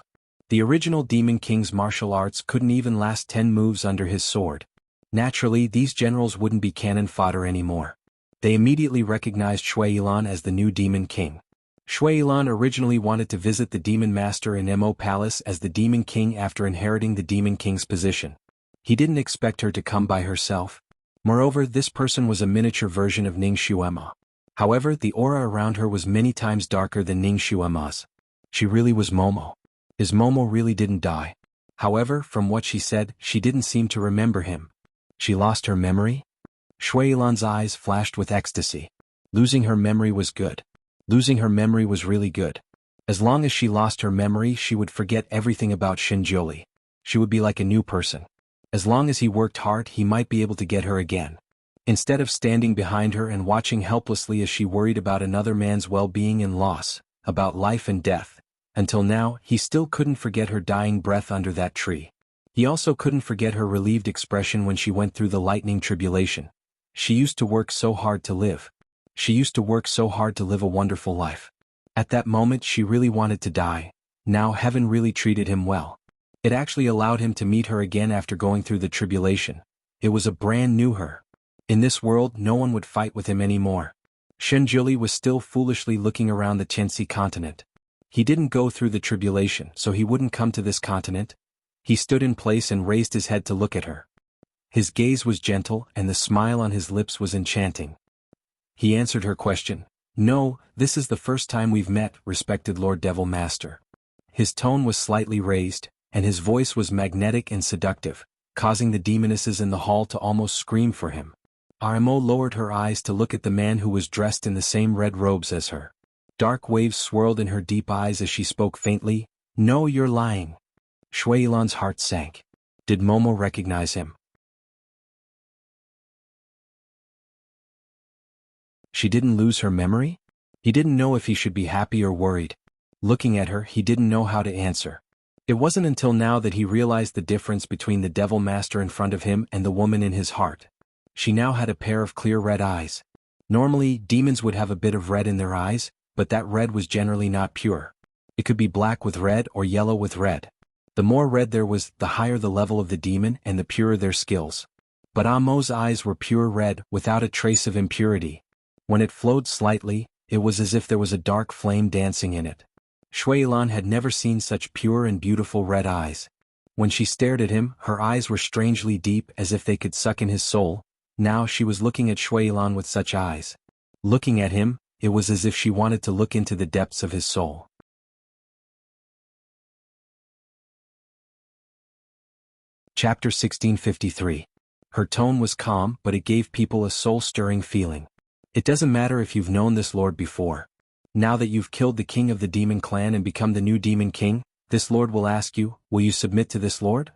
The original Demon King's martial arts couldn't even last 10 moves under his sword. Naturally, these generals wouldn't be cannon fodder anymore. They immediately recognized Shui Yilan as the new Demon King. Shui Yilan originally wanted to visit the Demon Master in Mo Palace as the Demon King after inheriting the Demon King's position. He didn't expect her to come by herself. Moreover, this person was a miniature version of Ning Xuema. However, the aura around her was many times darker than Ning Xuema's. She really was Momo. His Momo really didn't die. However, from what she said, she didn't seem to remember him. She lost her memory? Shui Yilan's eyes flashed with ecstasy. Losing her memory was good. Losing her memory was really good. As long as she lost her memory, she would forget everything about Xinjiuli. She would be like a new person. As long as he worked hard, he might be able to get her again. Instead of standing behind her and watching helplessly as she worried about another man's well-being and loss, about life and death, until now, he still couldn't forget her dying breath under that tree. He also couldn't forget her relieved expression when she went through the lightning tribulation. She used to work so hard to live. She used to work so hard to live a wonderful life. At that moment she really wanted to die. Now heaven really treated him well. It actually allowed him to meet her again after going through the tribulation. It was a brand new her. In this world, no one would fight with him anymore. Xinjiuli was still foolishly looking around the Tianxi continent. He didn't go through the tribulation, so he wouldn't come to this continent. He stood in place and raised his head to look at her. His gaze was gentle and the smile on his lips was enchanting. He answered her question. No, this is the first time we've met, respected Lord Devil Master. His tone was slightly raised, and his voice was magnetic and seductive, causing the demonesses in the hall to almost scream for him. Arimo lowered her eyes to look at the man who was dressed in the same red robes as her. Dark waves swirled in her deep eyes as she spoke faintly. No, you're lying. Shui Yilan's heart sank. Did Momo recognize him? She didn't lose her memory? He didn't know if he should be happy or worried. Looking at her, he didn't know how to answer. It wasn't until now that he realized the difference between the Devil Master in front of him and the woman in his heart. She now had a pair of clear red eyes. Normally, demons would have a bit of red in their eyes, but that red was generally not pure. It could be black with red or yellow with red. The more red there was, the higher the level of the demon and the purer their skills. But Amo's eyes were pure red, without a trace of impurity. When it flowed slightly, it was as if there was a dark flame dancing in it. Shui Yilan had never seen such pure and beautiful red eyes. When she stared at him, her eyes were strangely deep as if they could suck in his soul. Now she was looking at Shui Yilan with such eyes. Looking at him, it was as if she wanted to look into the depths of his soul. Chapter 1653. Her tone was calm, but it gave people a soul-stirring feeling. It doesn't matter if you've known this lord before. Now that you've killed the king of the demon clan and become the new demon king, this lord will ask you, will you submit to this lord?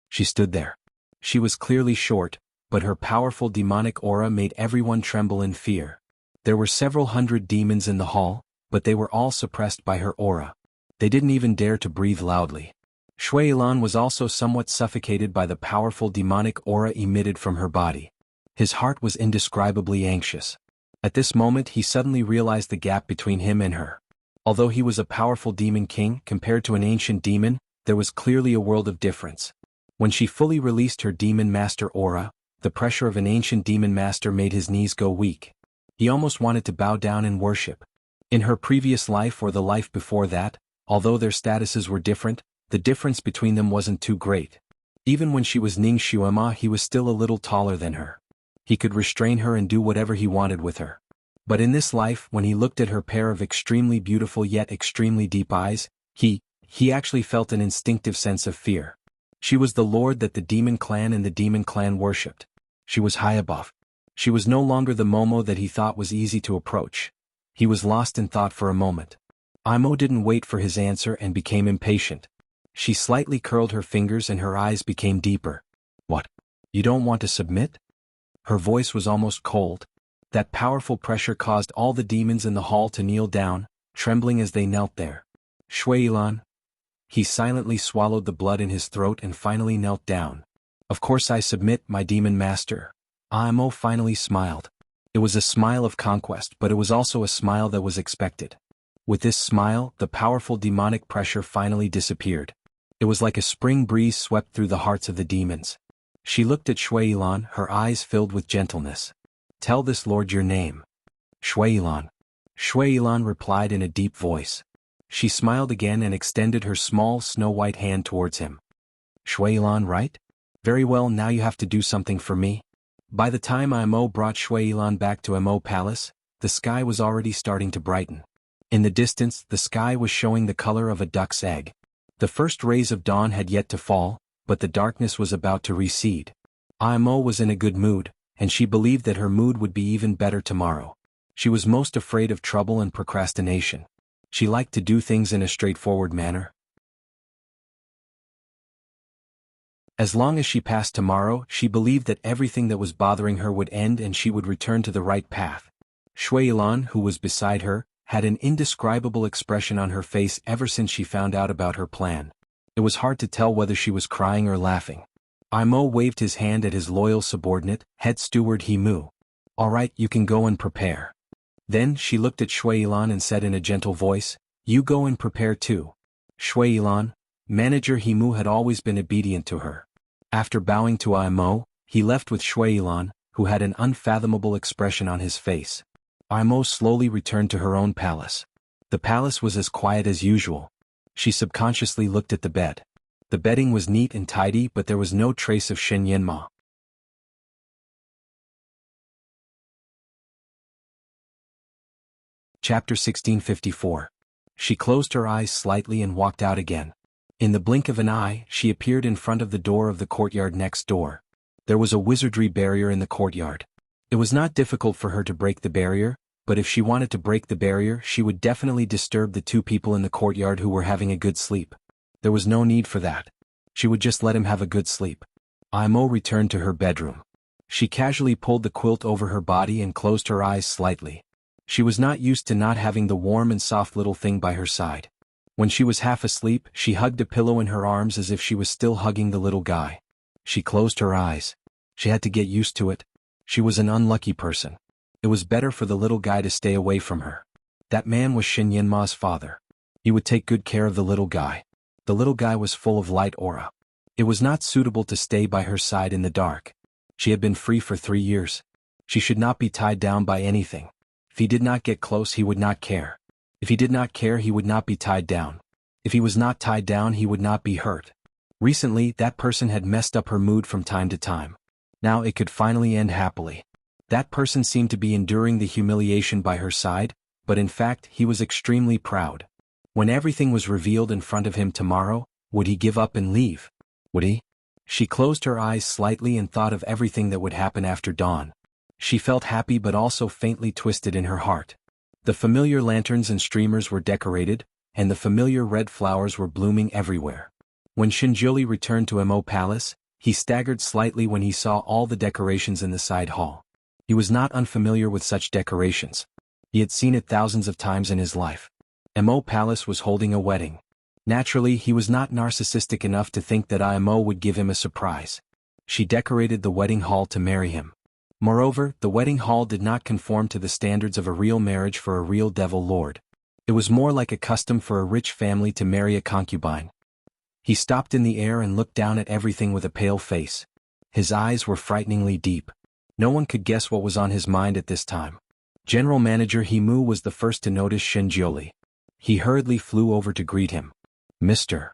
She stood there. She was clearly short, but her powerful demonic aura made everyone tremble in fear. There were several hundred demons in the hall, but they were all suppressed by her aura. They didn't even dare to breathe loudly. Shui Yilan was also somewhat suffocated by the powerful demonic aura emitted from her body. His heart was indescribably anxious. At this moment he suddenly realized the gap between him and her. Although he was a powerful demon king compared to an ancient demon, there was clearly a world of difference. When she fully released her demon master aura, the pressure of an ancient demon master made his knees go weak. He almost wanted to bow down and worship. In her previous life or the life before that, although their statuses were different, the difference between them wasn't too great. Even when she was Ning Xuema, he was still a little taller than her. He could restrain her and do whatever he wanted with her. But in this life, when he looked at her pair of extremely beautiful yet extremely deep eyes, he actually felt an instinctive sense of fear. She was the lord that the demon clan and the demon clan worshipped. She was high above. She was no longer the Momo that he thought was easy to approach. He was lost in thought for a moment. Imo didn't wait for his answer and became impatient. She slightly curled her fingers and her eyes became deeper. What? You don't want to submit? Her voice was almost cold. That powerful pressure caused all the demons in the hall to kneel down, trembling as they knelt there. Shuilan. He silently swallowed the blood in his throat and finally knelt down. Of course I submit, my demon master. Imo finally smiled. It was a smile of conquest, but it was also a smile that was expected. With this smile, the powerful demonic pressure finally disappeared. It was like a spring breeze swept through the hearts of the demons. She looked at Shuilan, her eyes filled with gentleness. Tell this lord your name. Shuilan. Shuilan replied in a deep voice. She smiled again and extended her small snow-white hand towards him. Shuilan, right? Very well, now you have to do something for me. By the time Imo brought Shuilan back to Imo Palace, the sky was already starting to brighten. In the distance, the sky was showing the color of a duck's egg. The first rays of dawn had yet to fall, but the darkness was about to recede. Imo was in a good mood, and she believed that her mood would be even better tomorrow. She was most afraid of trouble and procrastination. She liked to do things in a straightforward manner. As long as she passed tomorrow, she believed that everything that was bothering her would end and she would return to the right path. Shuilan, who was beside her, had an indescribable expression on her face ever since she found out about her plan. It was hard to tell whether she was crying or laughing. Imo waved his hand at his loyal subordinate, head steward Himu. All right, you can go and prepare. Then she looked at Shuilan and said in a gentle voice, you go and prepare too. Shuilan, manager Himu had always been obedient to her. After bowing to Imo, he left with Shuilan, who had an unfathomable expression on his face. Imo slowly returned to her own palace. The palace was as quiet as usual. She subconsciously looked at the bed. The bedding was neat and tidy, but there was no trace of Shen Yanma. Chapter 1654. She closed her eyes slightly and walked out again. In the blink of an eye, she appeared in front of the door of the courtyard next door. There was a wizardry barrier in the courtyard. It was not difficult for her to break the barrier, but if she wanted to break the barrier, she would definitely disturb the two people in the courtyard who were having a good sleep. There was no need for that. She would just let him have a good sleep. Imo returned to her bedroom. She casually pulled the quilt over her body and closed her eyes slightly. She was not used to not having the warm and soft little thing by her side. When she was half asleep, she hugged a pillow in her arms as if she was still hugging the little guy. She closed her eyes. She had to get used to it. She was an unlucky person. It was better for the little guy to stay away from her. That man was Shin Yanma's father. He would take good care of the little guy. The little guy was full of light aura. It was not suitable to stay by her side in the dark. She had been free for 3 years. She should not be tied down by anything. If he did not get close, he would not care. If he did not care, he would not be tied down. If he was not tied down, he would not be hurt. Recently, that person had messed up her mood from time to time. Now it could finally end happily. That person seemed to be enduring the humiliation by her side, but in fact, he was extremely proud. When everything was revealed in front of him tomorrow, would he give up and leave? Would he? She closed her eyes slightly and thought of everything that would happen after dawn. She felt happy but also faintly twisted in her heart. The familiar lanterns and streamers were decorated, and the familiar red flowers were blooming everywhere. When Shinjuli returned to Imo Palace, he staggered slightly when he saw all the decorations in the side hall. He was not unfamiliar with such decorations. He had seen it thousands of times in his life. Imo Palace was holding a wedding. Naturally, he was not narcissistic enough to think that Imo would give him a surprise. She decorated the wedding hall to marry him. Moreover, the wedding hall did not conform to the standards of a real marriage for a real devil lord. It was more like a custom for a rich family to marry a concubine. He stopped in the air and looked down at everything with a pale face. His eyes were frighteningly deep. No one could guess what was on his mind at this time. General Manager Himu was the first to notice Shinjuli. He hurriedly flew over to greet him. Mr.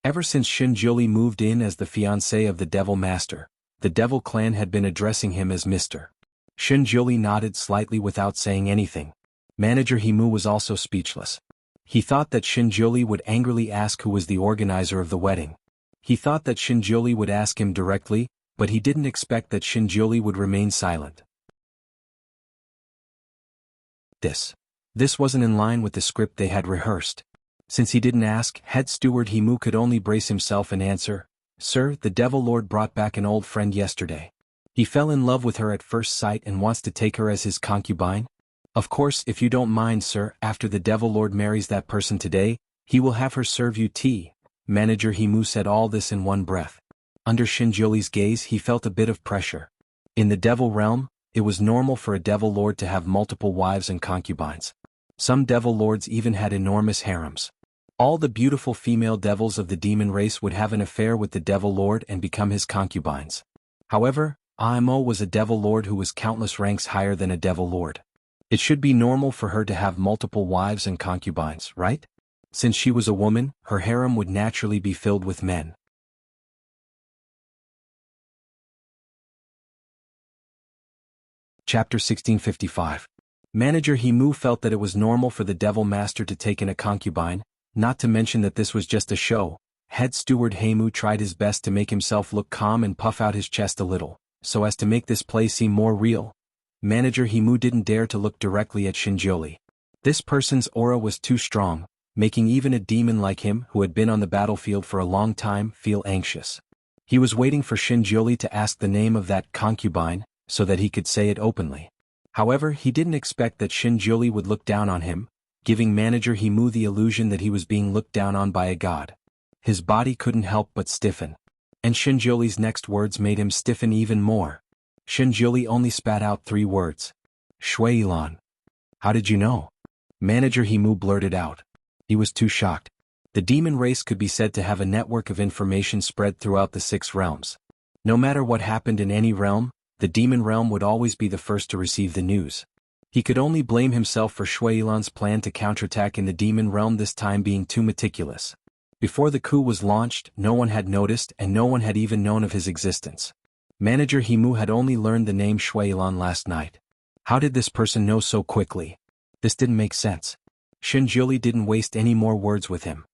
Ever since Shinjuli moved in as the fiancé of the Devil Master, the Devil Clan had been addressing him as Mr. Shinjuli nodded slightly without saying anything. Manager Himu was also speechless. He thought that Shinjuli would angrily ask who was the organizer of the wedding. He thought that Shinjuli would ask him directly, but he didn't expect that Shinjuli would remain silent. This wasn't in line with the script they had rehearsed. Since he didn't ask, head steward Himu could only brace himself and answer, "Sir, the Devil Lord brought back an old friend yesterday. He fell in love with her at first sight and wants to take her as his concubine. Of course, if you don't mind, sir, after the Devil Lord marries that person today, he will have her serve you tea." Manager Himu said all this in one breath. Under Shinjuli's gaze he felt a bit of pressure. In the Devil realm, it was normal for a Devil Lord to have multiple wives and concubines. Some Devil Lords even had enormous harems. All the beautiful female devils of the demon race would have an affair with the Devil Lord and become his concubines. However, Imo was a Devil Lord who was countless ranks higher than a Devil Lord. It should be normal for her to have multiple wives and concubines, right? Since she was a woman, her harem would naturally be filled with men. Chapter 1655. Manager Himu felt that it was normal for the Devil Master to take in a concubine, not to mention that this was just a show. Head steward Himu tried his best to make himself look calm and puff out his chest a little, so as to make this play seem more real. Manager Himu didn't dare to look directly at Shinjuli. This person's aura was too strong, making even a demon like him who had been on the battlefield for a long time feel anxious. He was waiting for Shinjuli to ask the name of that concubine, so that he could say it openly. However, he didn't expect that Shinjuli would look down on him, giving Manager Himu the illusion that he was being looked down on by a god. His body couldn't help but stiffen. And Shinjuli's next words made him stiffen even more. Shinjuli only spat out 3 words. "Shuilan." "How did you know?" Manager Himu blurted out. He was too shocked. The demon race could be said to have a network of information spread throughout the 6 realms. No matter what happened in any realm, the demon realm would always be the first to receive the news. He could only blame himself for Shuilan's plan to counterattack in the demon realm, this time being too meticulous. Before the coup was launched, no one had noticed and no one had even known of his existence. Manager Himu had only learned the name Shuilan last night. How did this person know so quickly? This didn't make sense. Shinjuli didn't waste any more words with him.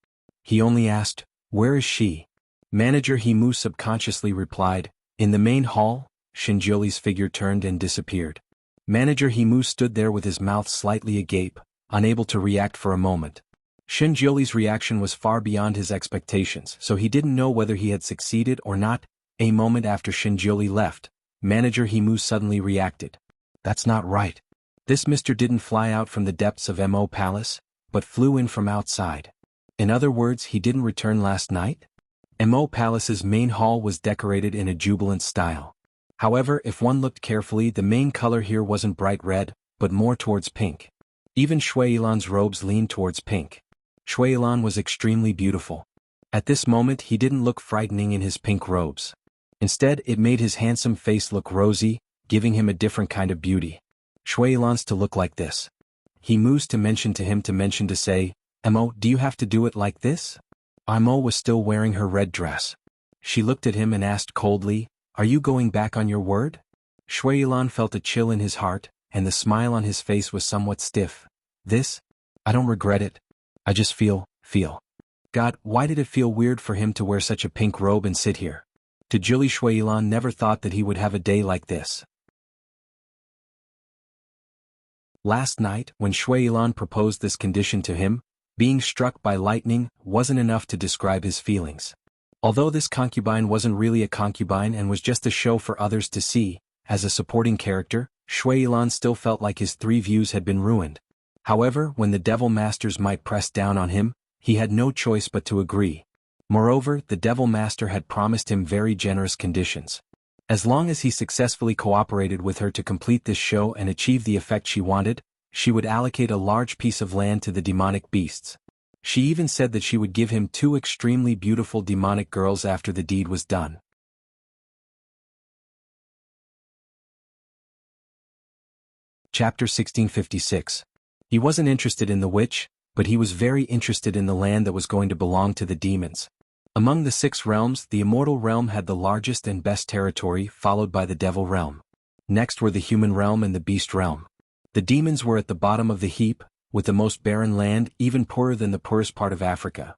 He only asked, "Where is she?" Manager Himu subconsciously replied, "In the main hall." Shinjuli's figure turned and disappeared. Manager Himu stood there with his mouth slightly agape, unable to react for a moment. Shinjuli's reaction was far beyond his expectations, so he didn't know whether he had succeeded or not. A moment after Shinjuli left, Manager Himu suddenly reacted. "That's not right. This mister didn't fly out from the depths of Mo Palace, but flew in from outside. In other words, he didn't return last night?" Mo Palace's main hall was decorated in a jubilant style. However, if one looked carefully, the main color here wasn't bright red, but more towards pink. Even Shuilan's robes leaned towards pink. Shuilan was extremely beautiful. At this moment he didn't look frightening in his pink robes. Instead, it made his handsome face look rosy, giving him a different kind of beauty. Shuilan's to look like this. He mused to mention to say, "Emo, do you have to do it like this?" Imo was still wearing her red dress. She looked at him and asked coldly, "Are you going back on your word?" Shuilan felt a chill in his heart, and the smile on his face was somewhat stiff. I don't regret it. I just feel. God, why did it feel weird for him to wear such a pink robe and sit here? To Julie, Shuilan never thought that he would have a day like this. Last night, when Shuilan proposed this condition to him, being struck by lightning wasn't enough to describe his feelings. Although this concubine wasn't really a concubine and was just a show for others to see, as a supporting character, Shuilan still felt like his 3 views had been ruined. However, when the Devil Master's might pressed down on him, he had no choice but to agree. Moreover, the Devil Master had promised him very generous conditions. As long as he successfully cooperated with her to complete this show and achieve the effect she wanted, she would allocate a large piece of land to the demonic beasts. She even said that she would give him 2 extremely beautiful demonic girls after the deed was done. Chapter 1656. He wasn't interested in the witch, but he was very interested in the land that was going to belong to the demons. Among the 6 realms, the immortal realm had the largest and best territory, followed by the devil realm. Next were the human realm and the beast realm. The demons were at the bottom of the heap, with the most barren land, even poorer than the poorest part of Africa.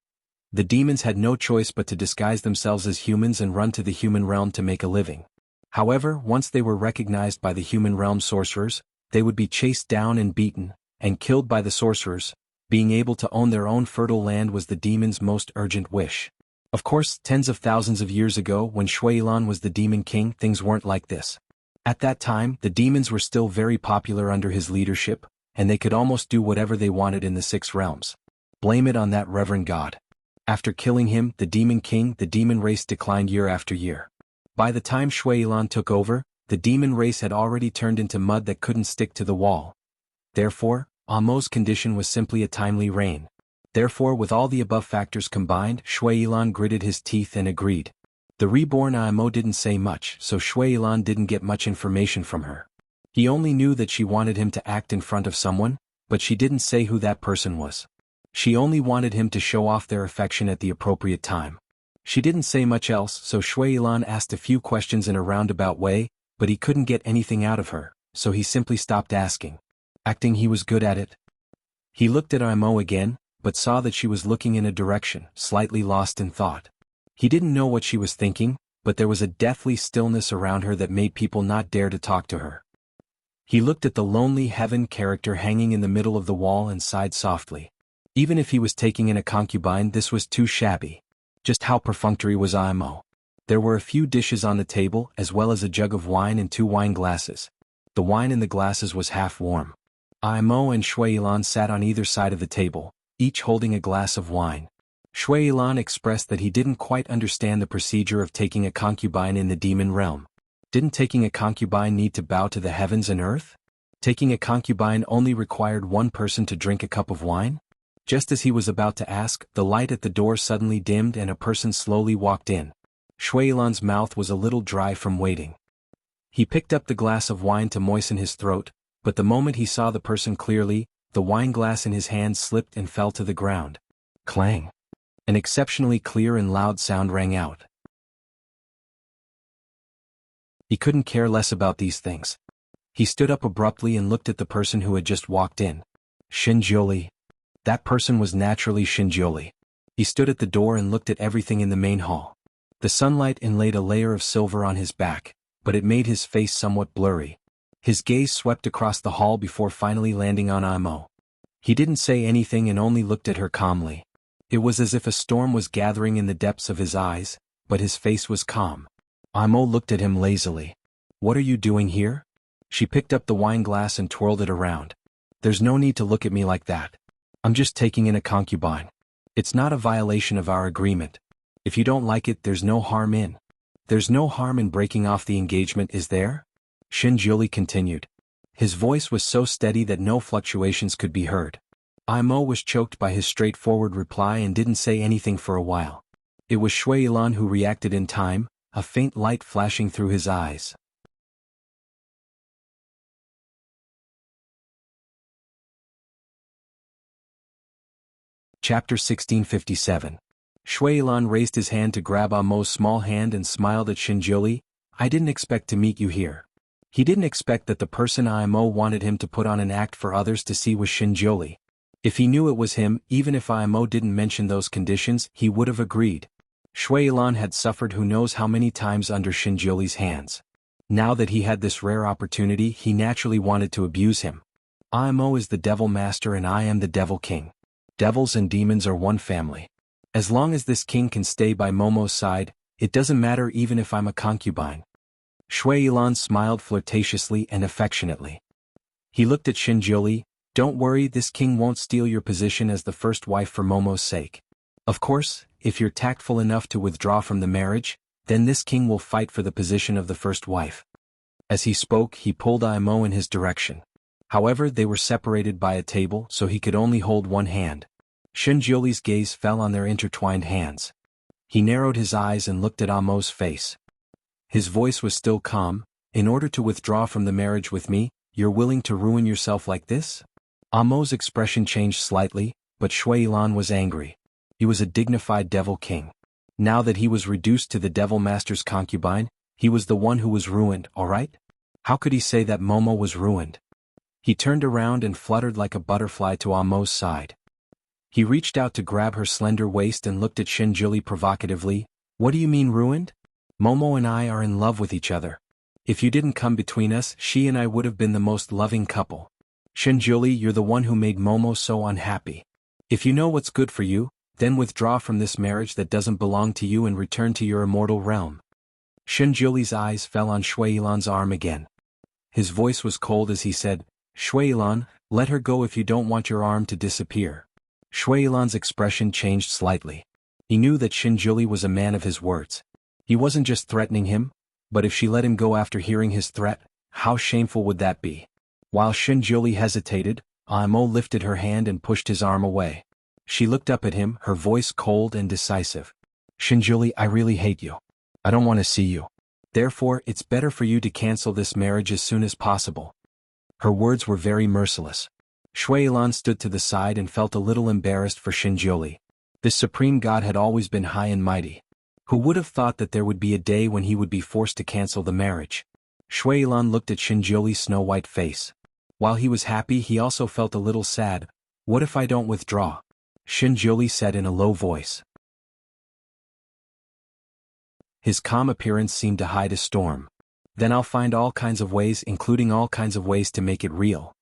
The demons had no choice but to disguise themselves as humans and run to the human realm to make a living. However, once they were recognized by the human realm sorcerers, they would be chased down and beaten, and killed by the sorcerers. Being able to own their own fertile land was the demons' most urgent wish. Of course, tens of thousands of years ago when Shuilan was the demon king, things weren't like this. At that time, the demons were still very popular under his leadership, and they could almost do whatever they wanted in the 6 realms. Blame it on that reverend god. After killing him, the demon king, the demon race declined year after year. By the time Shuilan took over, the demon race had already turned into mud that couldn't stick to the wall. Therefore, Amo's condition was simply a timely reign. Therefore, with all the above factors combined, Shuilan gritted his teeth and agreed. The reborn Amo didn't say much, so Shuilan didn't get much information from her. He only knew that she wanted him to act in front of someone, but she didn't say who that person was. She only wanted him to show off their affection at the appropriate time. She didn't say much else, so Shuilan asked a few questions in a roundabout way, but he couldn't get anything out of her, so he simply stopped asking. Acting, he was good at it. He looked at Amo again, but saw that she was looking in a direction, slightly lost in thought. He didn't know what she was thinking, but there was a deathly stillness around her that made people not dare to talk to her. He looked at the lonely heaven character hanging in the middle of the wall and sighed softly. Even if he was taking in a concubine, this was too shabby. Just how perfunctory was Amo? There were a few dishes on the table, as well as a jug of wine and 2 wine glasses. The wine in the glasses was half warm. Amo and Shuilan sat on either side of the table, each holding a glass of wine. Shuilan expressed that he didn't quite understand the procedure of taking a concubine in the demon realm. Didn't taking a concubine need to bow to the heavens and earth? Taking a concubine only required one person to drink a cup of wine? Just as he was about to ask, the light at the door suddenly dimmed and a person slowly walked in. Shuilan's mouth was a little dry from waiting. He picked up the glass of wine to moisten his throat, but the moment he saw the person clearly, the wine glass in his hand slipped and fell to the ground. Clang! An exceptionally clear and loud sound rang out. He couldn't care less about these things. He stood up abruptly and looked at the person who had just walked in. Shinjoli. That person was naturally Shinjoli. He stood at the door and looked at everything in the main hall. The sunlight inlaid a layer of silver on his back, but it made his face somewhat blurry. His gaze swept across the hall before finally landing on Amo. He didn't say anything and only looked at her calmly. It was as if a storm was gathering in the depths of his eyes, but his face was calm. Amo looked at him lazily. What are you doing here? She picked up the wine glass and twirled it around. There's no need to look at me like that. I'm just taking in a concubine. It's not a violation of our agreement. If you don't like it, there's no harm in. There's no harm in breaking off the engagement, is there? Shinjuli continued. His voice was so steady that no fluctuations could be heard. Imo was choked by his straightforward reply and didn't say anything for a while. It was Shuilan who reacted in time, a faint light flashing through his eyes. Chapter 1657. Shuilan raised his hand to grab Amo's small hand and smiled at Shinjuli. I didn't expect to meet you here. He didn't expect that the person Imo wanted him to put on an act for others to see was Shinjuli. If he knew it was him, even if Imo didn't mention those conditions, he would have agreed. Shuilan had suffered who knows how many times under Shinjuli's hands. Now that he had this rare opportunity, he naturally wanted to abuse him. Imo is the devil master and I am the devil king. Devils and demons are one family. As long as this king can stay by Momo's side, it doesn't matter even if I'm a concubine. Shuilan smiled flirtatiously and affectionately. He looked at Shinjuli. Don't worry, this king won't steal your position as the first wife for Momo's sake. Of course, if you're tactful enough to withdraw from the marriage, then this king will fight for the position of the first wife. As he spoke, he pulled Imo in his direction. However, they were separated by a table, so he could only hold one hand. Shinjuli's gaze fell on their intertwined hands. He narrowed his eyes and looked at Amo's face. His voice was still calm. In order to withdraw from the marriage with me, you're willing to ruin yourself like this? Amo's expression changed slightly, but Shuilan was angry. He was a dignified devil king. Now that he was reduced to the devil master's concubine, he was the one who was ruined, alright? How could he say that Momo was ruined? He turned around and fluttered like a butterfly to Amo's side. He reached out to grab her slender waist and looked at Shinjuli provocatively. What do you mean ruined? Momo and I are in love with each other. If you didn't come between us, she and I would have been the most loving couple. Shinjuli, you're the one who made Momo so unhappy. If you know what's good for you, then withdraw from this marriage that doesn't belong to you and return to your immortal realm. Shinjuli's eyes fell on Shuilan's arm again. His voice was cold as he said, Shuilan, let her go if you don't want your arm to disappear. Shuilan's expression changed slightly. He knew that Shinjuli was a man of his words. He wasn't just threatening him, but if she let him go after hearing his threat, how shameful would that be? While Shinjuli hesitated, Amo lifted her hand and pushed his arm away. She looked up at him, her voice cold and decisive. Shinjuli, I really hate you. I don't want to see you. Therefore, it's better for you to cancel this marriage as soon as possible. Her words were very merciless. Shuilan stood to the side and felt a little embarrassed for Shinjuli. This supreme god had always been high and mighty. Who would have thought that there would be a day when he would be forced to cancel the marriage? Shuilan looked at Shinjuli's snow-white face. While he was happy, he also felt a little sad. What if I don't withdraw? Shinjuli said in a low voice. His calm appearance seemed to hide a storm. Then I'll find all kinds of ways, including all kinds of ways to make it real.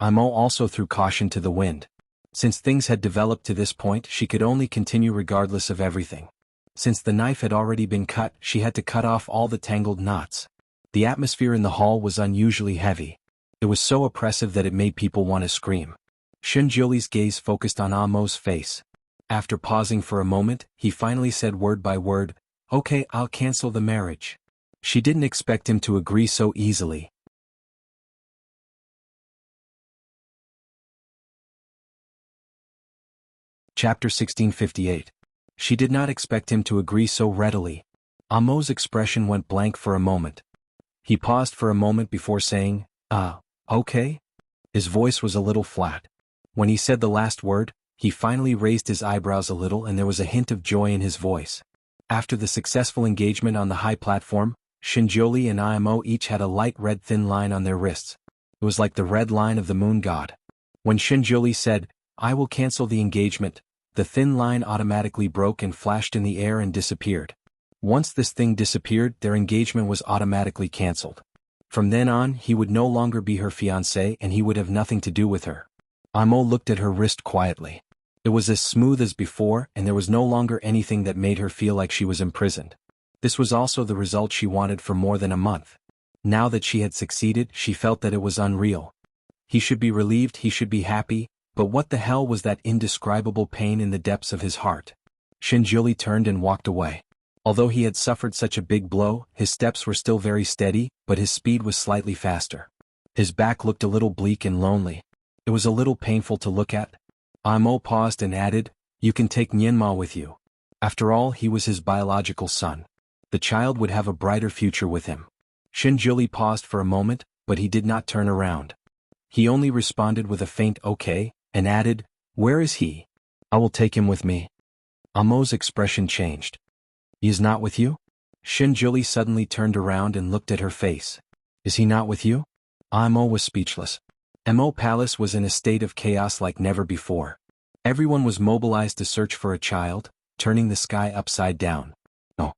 Amo also threw caution to the wind. Since things had developed to this point, she could only continue regardless of everything. Since the knife had already been cut, she had to cut off all the tangled knots. The atmosphere in the hall was unusually heavy. It was so oppressive that it made people want to scream. Shinjuli's gaze focused on Amo's face. After pausing for a moment, he finally said word by word, Okay, I'll cancel the marriage. She didn't expect him to agree so easily. Chapter 1658. She did not expect him to agree so readily. Amo's expression went blank for a moment. He paused for a moment before saying, okay? His voice was a little flat. When he said the last word, he finally raised his eyebrows a little and there was a hint of joy in his voice. After the successful engagement on the high platform, Shinjuli and Imo each had a light red thin line on their wrists. It was like the red line of the moon god. When Shinjuli said, I will cancel the engagement, the thin line automatically broke and flashed in the air and disappeared. Once this thing disappeared, their engagement was automatically cancelled. From then on, he would no longer be her fiancé and he would have nothing to do with her. Imo looked at her wrist quietly. It was as smooth as before, and there was no longer anything that made her feel like she was imprisoned. This was also the result she wanted for more than a month. Now that she had succeeded, she felt that it was unreal. He should be relieved, he should be happy, but what the hell was that indescribable pain in the depths of his heart? Shinjuli turned and walked away. Although he had suffered such a big blow, his steps were still very steady, but his speed was slightly faster. His back looked a little bleak and lonely. It was a little painful to look at. Imo paused and added, You can take Nyenma with you. After all, he was his biological son. The child would have a brighter future with him. Shinjuli paused for a moment, but he did not turn around. He only responded with a faint okay, and added, Where is he? I will take him with me. Imo's expression changed. He is not with you? Shinjuli suddenly turned around and looked at her face. Is he not with you? Imo was speechless. Mo Palace was in a state of chaos like never before. Everyone was mobilized to search for a child, turning the sky upside down. No.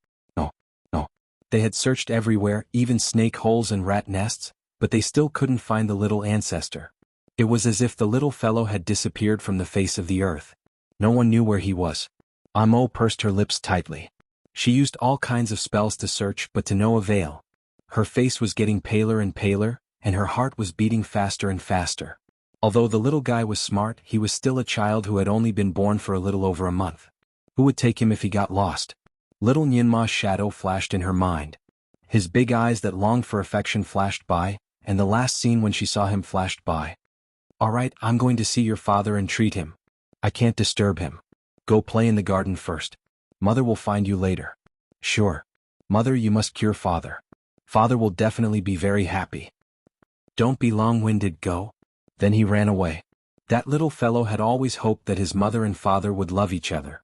They had searched everywhere, even snake holes and rat nests, but they still couldn't find the little ancestor. It was as if the little fellow had disappeared from the face of the earth. No one knew where he was. Imo pursed her lips tightly. She used all kinds of spells to search, but to no avail. Her face was getting paler and paler, and her heart was beating faster and faster. Although the little guy was smart, he was still a child who had only been born for a little over a month. Who would take him if he got lost? Little Nyenma's shadow flashed in her mind. His big eyes that longed for affection flashed by, and the last scene when she saw him flashed by. All right, I'm going to see your father and treat him. I can't disturb him. Go play in the garden first. Mother will find you later. Sure. Mother, you must cure father. Father will definitely be very happy. Don't be long-winded, go. Then he ran away. That little fellow had always hoped that his mother and father would love each other.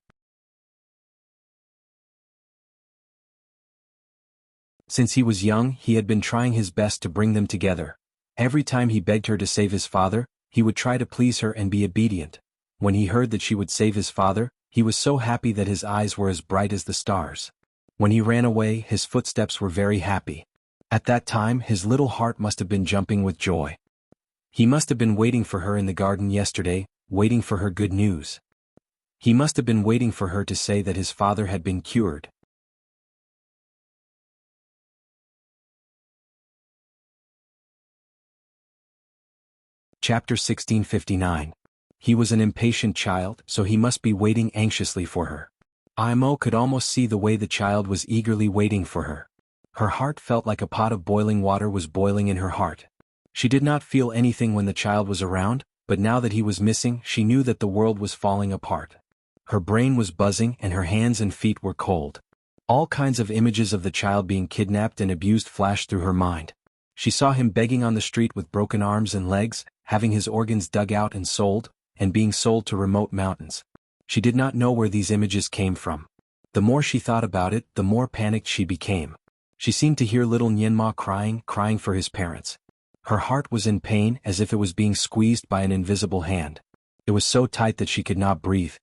Since he was young, he had been trying his best to bring them together. Every time he begged her to save his father, he would try to please her and be obedient. When he heard that she would save his father, he was so happy that his eyes were as bright as the stars. When he ran away, his footsteps were very happy. At that time, his little heart must have been jumping with joy. He must have been waiting for her in the garden yesterday, waiting for her good news. He must have been waiting for her to say that his father had been cured. Chapter 1659. He was an impatient child, so he must be waiting anxiously for her. Imo could almost see the way the child was eagerly waiting for her. Her heart felt like a pot of boiling water was boiling in her heart. She did not feel anything when the child was around, but now that he was missing, she knew that the world was falling apart. Her brain was buzzing and her hands and feet were cold. All kinds of images of the child being kidnapped and abused flashed through her mind. She saw him begging on the street with broken arms and legs, having his organs dug out and sold, and being sold to remote mountains. She did not know where these images came from. The more she thought about it, the more panicked she became. She seemed to hear little Nianma crying for his parents. Her heart was in pain as if it was being squeezed by an invisible hand. It was so tight that she could not breathe.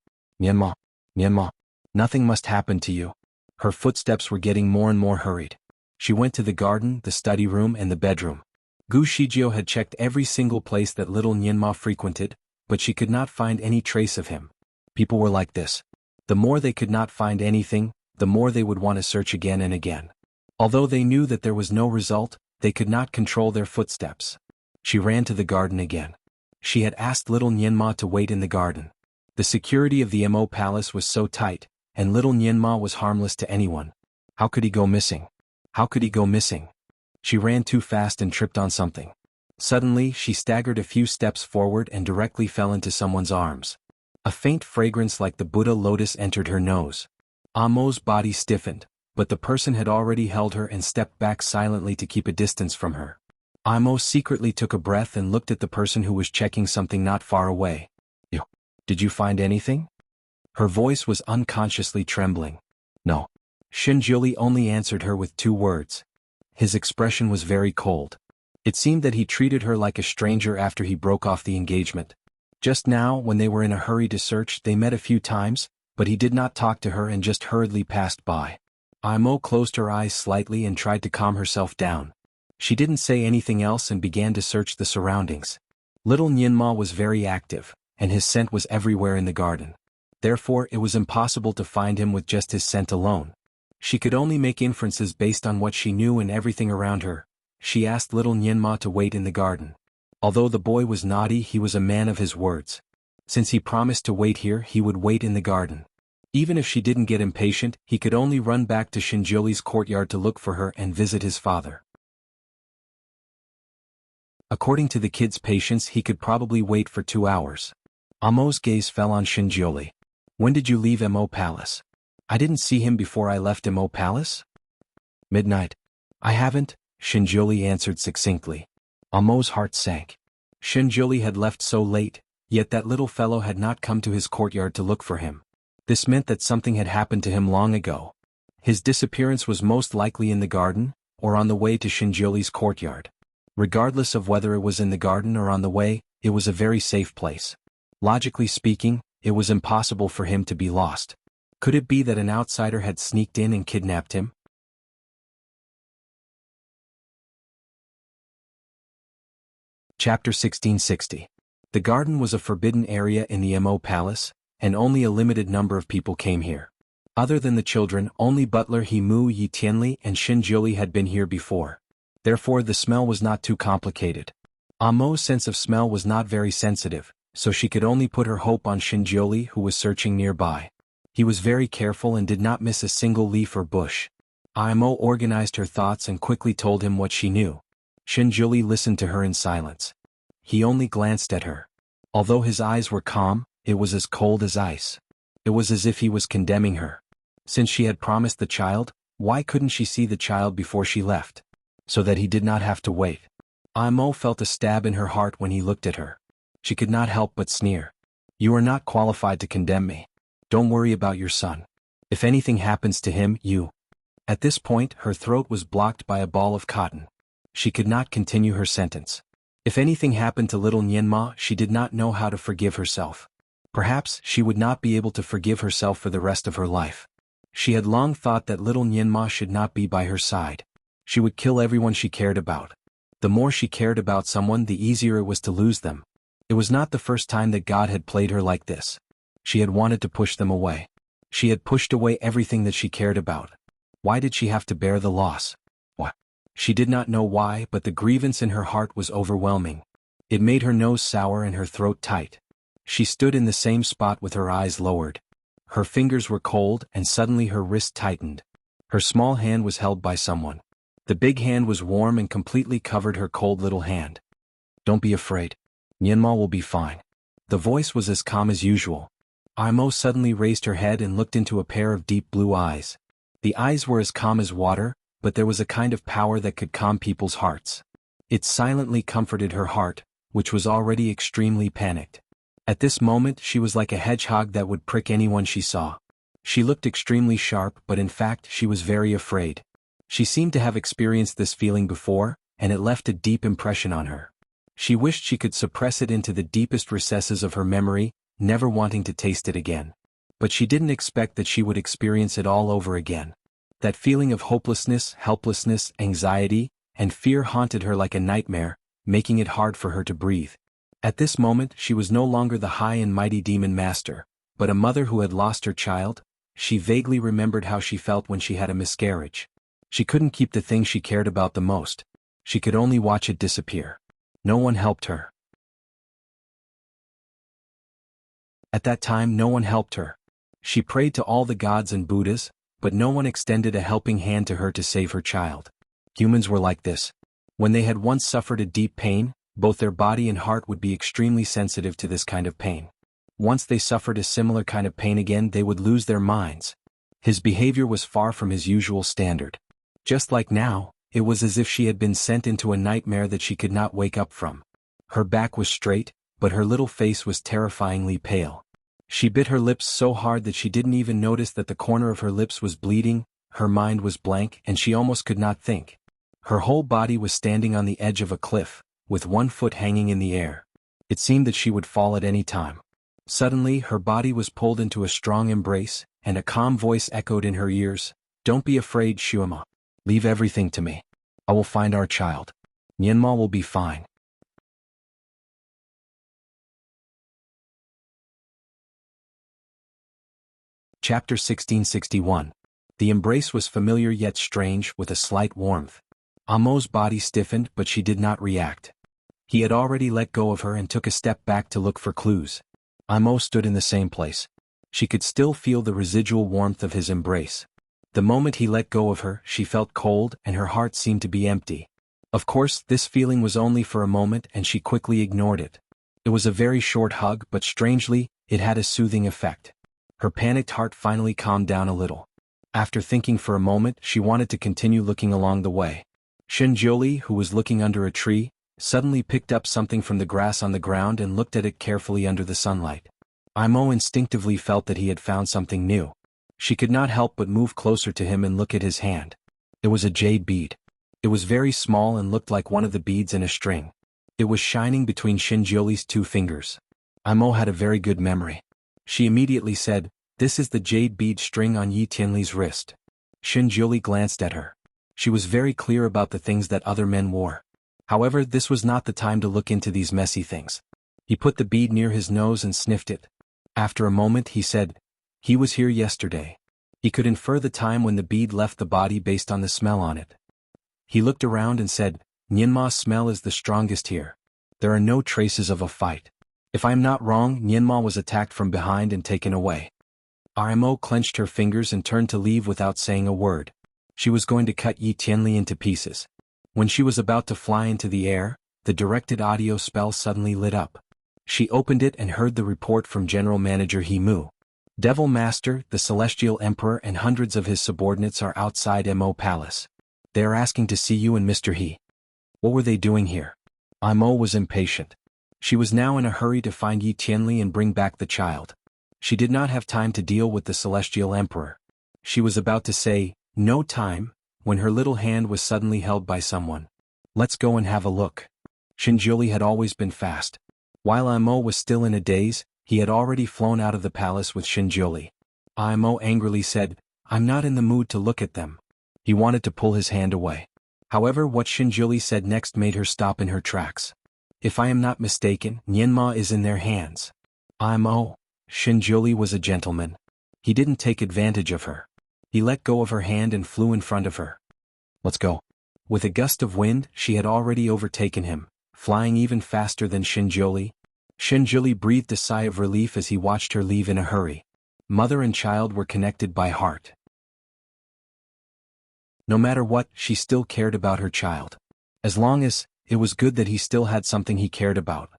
Nianma, Nianma, nothing must happen to you. Her footsteps were getting more and more hurried. She went to the garden, the study room, and the bedroom. Gu Shijio had checked every single place that little Nianma frequented, but she could not find any trace of him. People were like this. The more they could not find anything, the more they would want to search again and again. Although they knew that there was no result, they could not control their footsteps. She ran to the garden again. She had asked little Nianma to wait in the garden. The security of the Mo Palace was so tight, and little Nianma was harmless to anyone. How could he go missing? How could he go missing? She ran too fast and tripped on something. Suddenly, she staggered a few steps forward and directly fell into someone's arms. A faint fragrance like the Buddha lotus entered her nose. Amo's body stiffened, but the person had already held her and stepped back silently to keep a distance from her. Amo secretly took a breath and looked at the person who was checking something not far away. Did you find anything? Her voice was unconsciously trembling. No. Shinjuli only answered her with 2 words. His expression was very cold. It seemed that he treated her like a stranger after he broke off the engagement. Just now, when they were in a hurry to search, they met a few times, but he did not talk to her and just hurriedly passed by. Imo closed her eyes slightly and tried to calm herself down. She didn't say anything else and began to search the surroundings. Little Nianma was very active, and his scent was everywhere in the garden. Therefore, it was impossible to find him with just his scent alone. She could only make inferences based on what she knew and everything around her. She asked little Nianma to wait in the garden. Although the boy was naughty, he was a man of his words. Since he promised to wait here, he would wait in the garden. Even if she didn't get impatient, he could only run back to Shinjuli's courtyard to look for her and visit his father. According to the kid's patience, he could probably wait for 2 hours. Amo's gaze fell on Shinjuli. When did you leave Mo Palace? I didn't see him before I left Mo Palace? Midnight. I haven't, Shinjuli answered succinctly. Amo's heart sank. Shinjuli had left so late, yet that little fellow had not come to his courtyard to look for him. This meant that something had happened to him long ago. His disappearance was most likely in the garden, or on the way to Shinjuli's courtyard. Regardless of whether it was in the garden or on the way, it was a very safe place. Logically speaking, it was impossible for him to be lost. Could it be that an outsider had sneaked in and kidnapped him? Chapter 1660. The garden was a forbidden area in the Mo Palace, and only a limited number of people came here. Other than the children, only butler Himu Yitianli and Shinjuli had been here before. Therefore the smell was not too complicated. Amo's sense of smell was not very sensitive, so she could only put her hope on Shinjuli, who was searching nearby. He was very careful and did not miss a single leaf or bush. Imo organized her thoughts and quickly told him what she knew. Shinjuli listened to her in silence. He only glanced at her. Although his eyes were calm, it was as cold as ice. It was as if he was condemning her. Since she had promised the child, why couldn't she see the child before she left? So that he did not have to wait. Imo felt a stab in her heart when he looked at her. She could not help but sneer. You are not qualified to condemn me. Don't worry about your son. If anything happens to him, you At this point, her throat was blocked by a ball of cotton. She could not continue her sentence. If anything happened to little Nianma, she did not know how to forgive herself. Perhaps she would not be able to forgive herself for the rest of her life. She had long thought that little Nianma should not be by her side. She would kill everyone she cared about. The more she cared about someone, the easier it was to lose them. It was not the first time that God had played her like this. She had wanted to push them away. She had pushed away everything that she cared about. Why did she have to bear the loss? What? She did not know why, but the grievance in her heart was overwhelming. It made her nose sour and her throat tight. She stood in the same spot with her eyes lowered. Her fingers were cold, and suddenly her wrist tightened. Her small hand was held by someone. The big hand was warm and completely covered her cold little hand. Don't be afraid. Nianma will be fine. The voice was as calm as usual. Imo suddenly raised her head and looked into a pair of deep blue eyes. The eyes were as calm as water, but there was a kind of power that could calm people's hearts. It silently comforted her heart, which was already extremely panicked. At this moment she was like a hedgehog that would prick anyone she saw. She looked extremely sharp, but in fact she was very afraid. She seemed to have experienced this feeling before, and it left a deep impression on her. She wished she could suppress it into the deepest recesses of her memory, never wanting to taste it again. But she didn't expect that she would experience it all over again. That feeling of hopelessness, helplessness, anxiety, and fear haunted her like a nightmare, making it hard for her to breathe. At this moment she was no longer the high and mighty demon master, but a mother who had lost her child. She vaguely remembered how she felt when she had a miscarriage. She couldn't keep the thing she cared about the most. She could only watch it disappear. No one helped her. At that time no one helped her. She prayed to all the gods and Buddhas, but no one extended a helping hand to her to save her child. Humans were like this. When they had once suffered a deep pain, both their body and heart would be extremely sensitive to this kind of pain. Once they suffered a similar kind of pain again, they would lose their minds. His behavior was far from his usual standard. Just like now, it was as if she had been sent into a nightmare that she could not wake up from. Her back was straight, but her little face was terrifyingly pale. She bit her lips so hard that she didn't even notice that the corner of her lips was bleeding. Her mind was blank and she almost could not think. Her whole body was standing on the edge of a cliff, with one foot hanging in the air. It seemed that she would fall at any time. Suddenly her body was pulled into a strong embrace, and a calm voice echoed in her ears. Don't be afraid, Shuima. Leave everything to me. I will find our child. Nianma will be fine. Chapter 1661. The embrace was familiar yet strange, with a slight warmth. Amo's body stiffened, but she did not react. He had already let go of her and took a step back to look for clues. Amo stood in the same place. She could still feel the residual warmth of his embrace. The moment he let go of her, she felt cold and her heart seemed to be empty. Of course, this feeling was only for a moment and she quickly ignored it. It was a very short hug, but strangely, it had a soothing effect. Her panicked heart finally calmed down a little. After thinking for a moment, she wanted to continue looking along the way. Shinjioli, who was looking under a tree, suddenly picked up something from the grass on the ground and looked at it carefully under the sunlight. Imo instinctively felt that he had found something new. She could not help but move closer to him and look at his hand. It was a jade bead. It was very small and looked like one of the beads in a string. It was shining between Shinjioli's two fingers. Imo had a very good memory. She immediately said, "This is the jade bead string on Yi Tianli's wrist." Shinjioli glanced at her. She was very clear about the things that other men wore. However, this was not the time to look into these messy things. He put the bead near his nose and sniffed it. After a moment he said, "He was here yesterday." He could infer the time when the bead left the body based on the smell on it. He looked around and said, "Nianma's smell is the strongest here. There are no traces of a fight. If I am not wrong, Nianma was attacked from behind and taken away." Imo clenched her fingers and turned to leave without saying a word. She was going to cut Yi Tianli into pieces. When she was about to fly into the air, the directed audio spell suddenly lit up. She opened it and heard the report from General Manager He Mu. "Devil Master, the Celestial Emperor and hundreds of his subordinates are outside Mo Palace. They are asking to see you and Mr. He." What were they doing here? Imo was impatient. She was now in a hurry to find Yi Tianli and bring back the child. She did not have time to deal with the Celestial Emperor. She was about to say, No time, when her little hand was suddenly held by someone. Let's go and have a look. Shinjuli had always been fast. While Imo was still in a daze, he had already flown out of the palace with Shinjuli. Imo angrily said, I'm not in the mood to look at them. He wanted to pull his hand away. However, what Shinjuli said next made her stop in her tracks. If I am not mistaken, Nianma is in their hands. Imo. Shinjuli was a gentleman. He didn't take advantage of her. He let go of her hand and flew in front of her. Let's go. With a gust of wind, she had already overtaken him, flying even faster than Shinjuli. Shinjuli breathed a sigh of relief as he watched her leave in a hurry. Mother and child were connected by heart. No matter what, she still cared about her child. As long as, it was good that he still had something he cared about.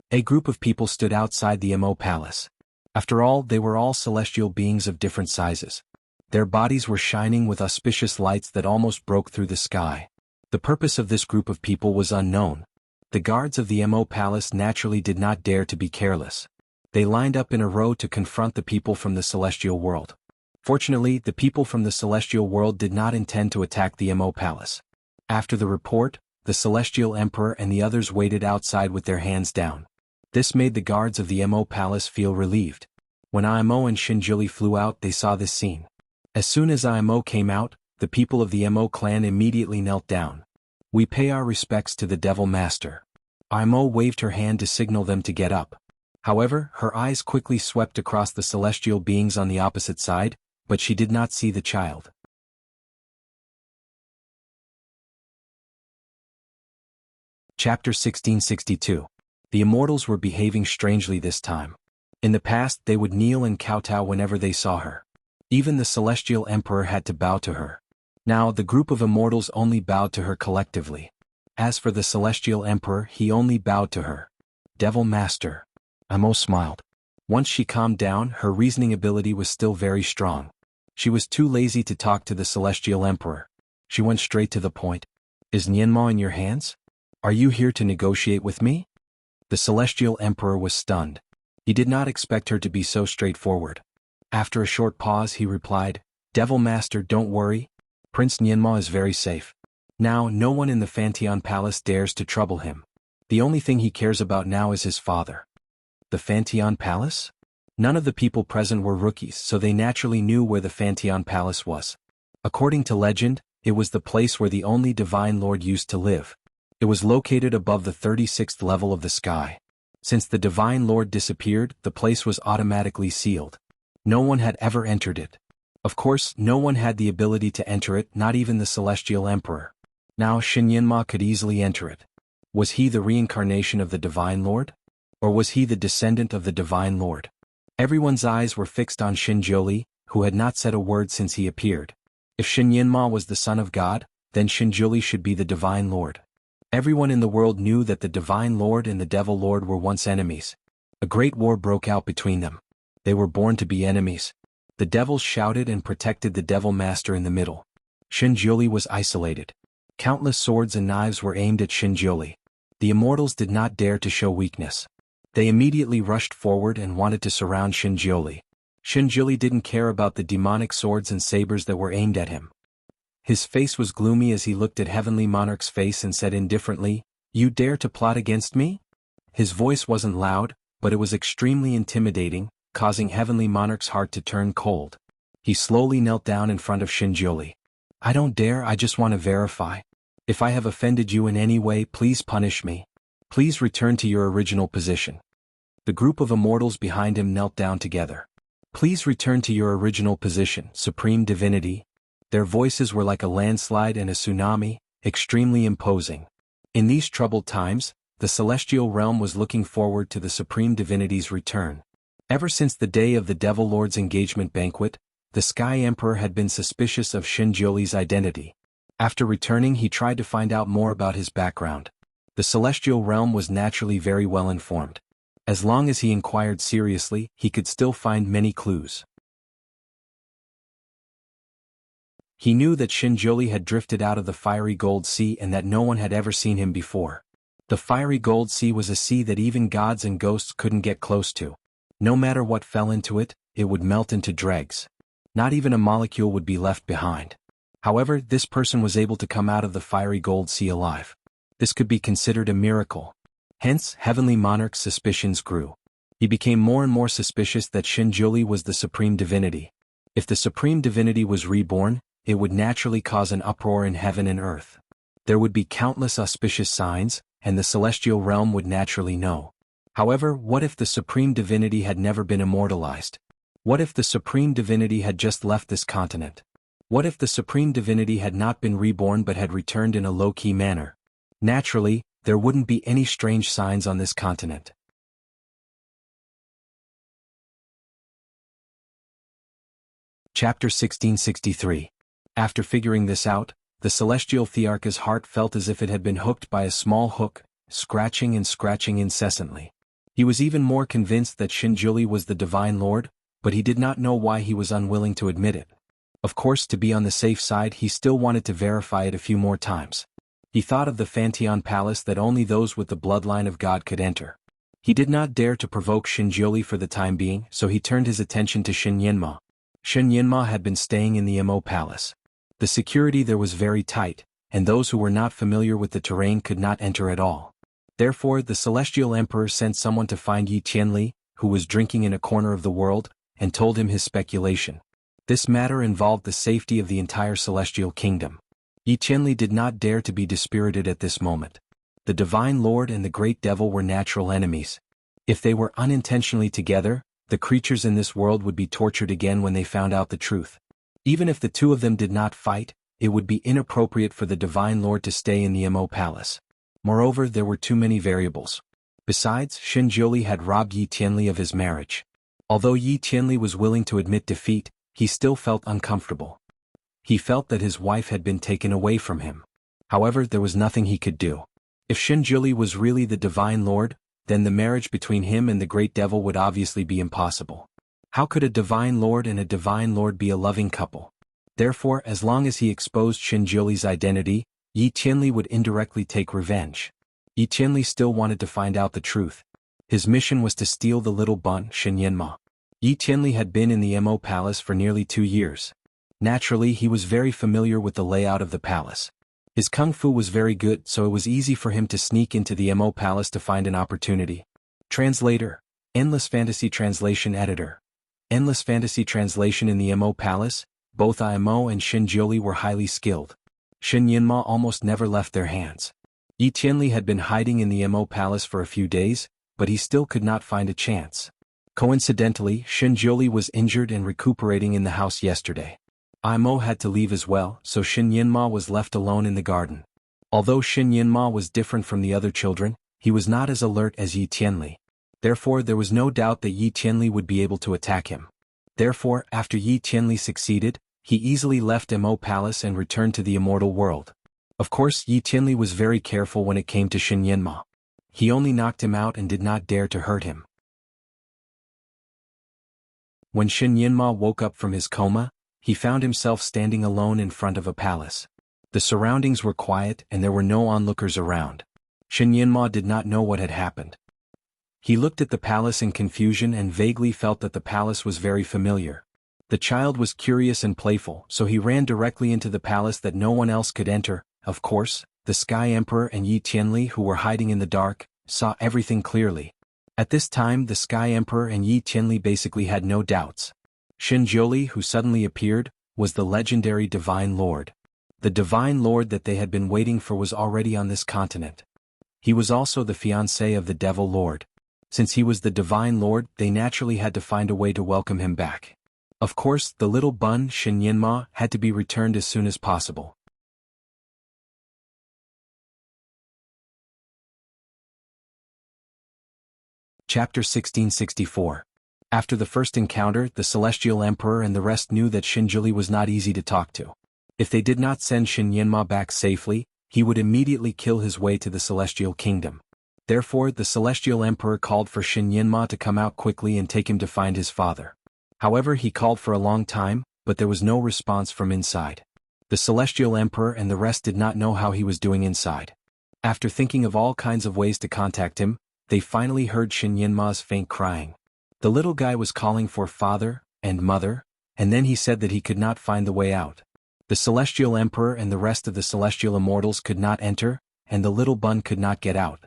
A group of people stood outside the Mo palace. After all, they were all celestial beings of different sizes. Their bodies were shining with auspicious lights that almost broke through the sky. The purpose of this group of people was unknown. The guards of the Mo palace naturally did not dare to be careless. They lined up in a row to confront the people from the celestial world. Fortunately, the people from the celestial world did not intend to attack the Mo palace. After the report, the celestial emperor and the others waited outside with their hands down. This made the guards of the Mo palace feel relieved. When Imo and Shinjuli flew out, they saw this scene. As soon as Imo came out, the people of the Mo clan immediately knelt down. We pay our respects to the Devil Master. Imo waved her hand to signal them to get up. However, her eyes quickly swept across the celestial beings on the opposite side, but she did not see the child. Chapter 1662. The immortals were behaving strangely this time. In the past, they would kneel and kowtow whenever they saw her. Even the celestial emperor had to bow to her. Now, the group of immortals only bowed to her collectively. As for the celestial emperor, he only bowed to her. Devil Master. Imo smiled. Once she calmed down, her reasoning ability was still very strong. She was too lazy to talk to the celestial emperor. She went straight to the point. Is Nianma in your hands? Are you here to negotiate with me? The celestial emperor was stunned. He did not expect her to be so straightforward. After a short pause, he replied, Devil Master, don't worry. Prince Nianma is very safe. Now, no one in the Fanteon Palace dares to trouble him. The only thing he cares about now is his father. The Fanteon Palace? None of the people present were rookies, so they naturally knew where the Fanteon Palace was. According to legend, it was the place where the only Divine Lord used to live. It was located above the 36th level of the sky. Since the Divine Lord disappeared, the place was automatically sealed. No one had ever entered it. Of course, no one had the ability to enter it, not even the Celestial Emperor. Now Shinyanma could easily enter it. Was he the reincarnation of the Divine Lord? Or was he the descendant of the Divine Lord? Everyone's eyes were fixed on Shinjuli, who had not said a word since he appeared. If Shinyanma was the son of God, then Shinjuli should be the Divine Lord. Everyone in the world knew that the Divine Lord and the Devil Lord were once enemies. A great war broke out between them. They were born to be enemies. The devils shouted and protected the Devil Master in the middle. Shinjuli was isolated. Countless swords and knives were aimed at Shinjuli. The immortals did not dare to show weakness. They immediately rushed forward and wanted to surround Shinjuli. Shinjuli didn't care about the demonic swords and sabers that were aimed at him. His face was gloomy as he looked at Heavenly Monarch's face and said indifferently, "You dare to plot against me?" His voice wasn't loud, but it was extremely intimidating, causing Heavenly Monarch's heart to turn cold. He slowly knelt down in front of Shinjuli. "I don't dare, I just want to verify. If I have offended you in any way, please punish me. Please return to your original position." The group of immortals behind him knelt down together. "Please return to your original position, Supreme Divinity." Their voices were like a landslide and a tsunami, extremely imposing. In these troubled times, the celestial realm was looking forward to the Supreme Divinity's return. Ever since the day of the Devil Lord's engagement banquet, the Sky Emperor had been suspicious of Shinjuli's identity. After returning, he tried to find out more about his background. The celestial realm was naturally very well informed. As long as he inquired seriously, he could still find many clues. He knew that Shinjuli had drifted out of the fiery gold sea and that no one had ever seen him before. The fiery gold sea was a sea that even gods and ghosts couldn't get close to. No matter what fell into it, it would melt into dregs. Not even a molecule would be left behind. However, this person was able to come out of the fiery gold sea alive. This could be considered a miracle. Hence, Heavenly Monarch's suspicions grew. He became more and more suspicious that Shinjuli was the supreme divinity. If the supreme divinity was reborn, it would naturally cause an uproar in heaven and earth. There would be countless auspicious signs, and the celestial realm would naturally know. However, what if the supreme divinity had never been immortalized? What if the supreme divinity had just left this continent? What if the supreme divinity had not been reborn but had returned in a low-key manner? Naturally, there wouldn't be any strange signs on this continent. Chapter 1663. After figuring this out, the celestial Thearcha's heart felt as if it had been hooked by a small hook, scratching and scratching incessantly. He was even more convinced that Shinjuli was the Divine Lord, but he did not know why he was unwilling to admit it. Of course, to be on the safe side, he still wanted to verify it a few more times. He thought of the Fanteon Palace that only those with the bloodline of God could enter. He did not dare to provoke Shinjuli for the time being, so he turned his attention to Shin Yinma. Shin Yinma had been staying in the Imo Palace. The security there was very tight, and those who were not familiar with the terrain could not enter at all. Therefore, the Celestial Emperor sent someone to find Yi Tianli, who was drinking in a corner of the world, and told him his speculation. This matter involved the safety of the entire Celestial Kingdom. Yi Tianli did not dare to be dispirited at this moment. The Divine Lord and the Great Devil were natural enemies. If they were unintentionally together, the creatures in this world would be tortured again when they found out the truth. Even if the two of them did not fight, it would be inappropriate for the Divine Lord to stay in the Imo Palace. Moreover, there were too many variables. Besides, Shinjuli had robbed Yi Tianli of his marriage. Although Yi Tianli was willing to admit defeat, he still felt uncomfortable. He felt that his wife had been taken away from him. However, there was nothing he could do. If Shinjuli was really the Divine Lord, then the marriage between him and the Great Devil would obviously be impossible. How could a Divine Lord and a Divine Lord be a loving couple? Therefore, as long as he exposed Shinjuli's identity, Yi Tianli would indirectly take revenge. Yi Tianli still wanted to find out the truth. His mission was to steal the little bun, Shin Yinma. Yi Tianli had been in the Mo Palace for nearly 2 years. Naturally, he was very familiar with the layout of the palace. His kung fu was very good, so it was easy for him to sneak into the Mo Palace to find an opportunity. Translator. Endless Fantasy Translation Editor. Endless Fantasy Translation. In the Mo Palace, both Imo and Shinjuli were highly skilled. Shin Yinma almost never left their hands. Yi Tianli had been hiding in the Mo Palace for a few days, but he still could not find a chance. Coincidentally, Shinjuli was injured and recuperating in the house yesterday. Imo had to leave as well, so Shin Yinma was left alone in the garden. Although Shin Yinma was different from the other children, he was not as alert as Yi Tianli. Therefore, there was no doubt that Yi Tianli would be able to attack him. Therefore, after Yi Tianli succeeded, he easily left Mo Palace and returned to the immortal world. Of course, Yi Tianli was very careful when it came to Shin Yinma. He only knocked him out and did not dare to hurt him. When Shin Yinma woke up from his coma, he found himself standing alone in front of a palace. The surroundings were quiet and there were no onlookers around. Shin Yinma did not know what had happened. He looked at the palace in confusion and vaguely felt that the palace was very familiar. The child was curious and playful, so he ran directly into the palace that no one else could enter. Of course, the Sky Emperor and Yi Tianli, who were hiding in the dark, saw everything clearly. At this time, the Sky Emperor and Yi Tianli basically had no doubts. Shinjuli, who suddenly appeared, was the legendary Divine Lord. The Divine Lord that they had been waiting for was already on this continent. He was also the fiancé of the Devil Lord. Since he was the Divine Lord, they naturally had to find a way to welcome him back. Of course, the little bun, Shin Yinma, had to be returned as soon as possible. Chapter 1664. After the first encounter, the Celestial Emperor and the rest knew that Shinjuli was not easy to talk to. If they did not send Shin Yinma back safely, he would immediately kill his way to the Celestial Kingdom. Therefore, the Celestial Emperor called for Shin Yinma to come out quickly and take him to find his father. However, he called for a long time, but there was no response from inside. The Celestial Emperor and the rest did not know how he was doing inside. After thinking of all kinds of ways to contact him, they finally heard Shin Yinma's faint crying. The little guy was calling for father and mother, and then he said that he could not find the way out. The Celestial Emperor and the rest of the Celestial Immortals could not enter, and the little bun could not get out.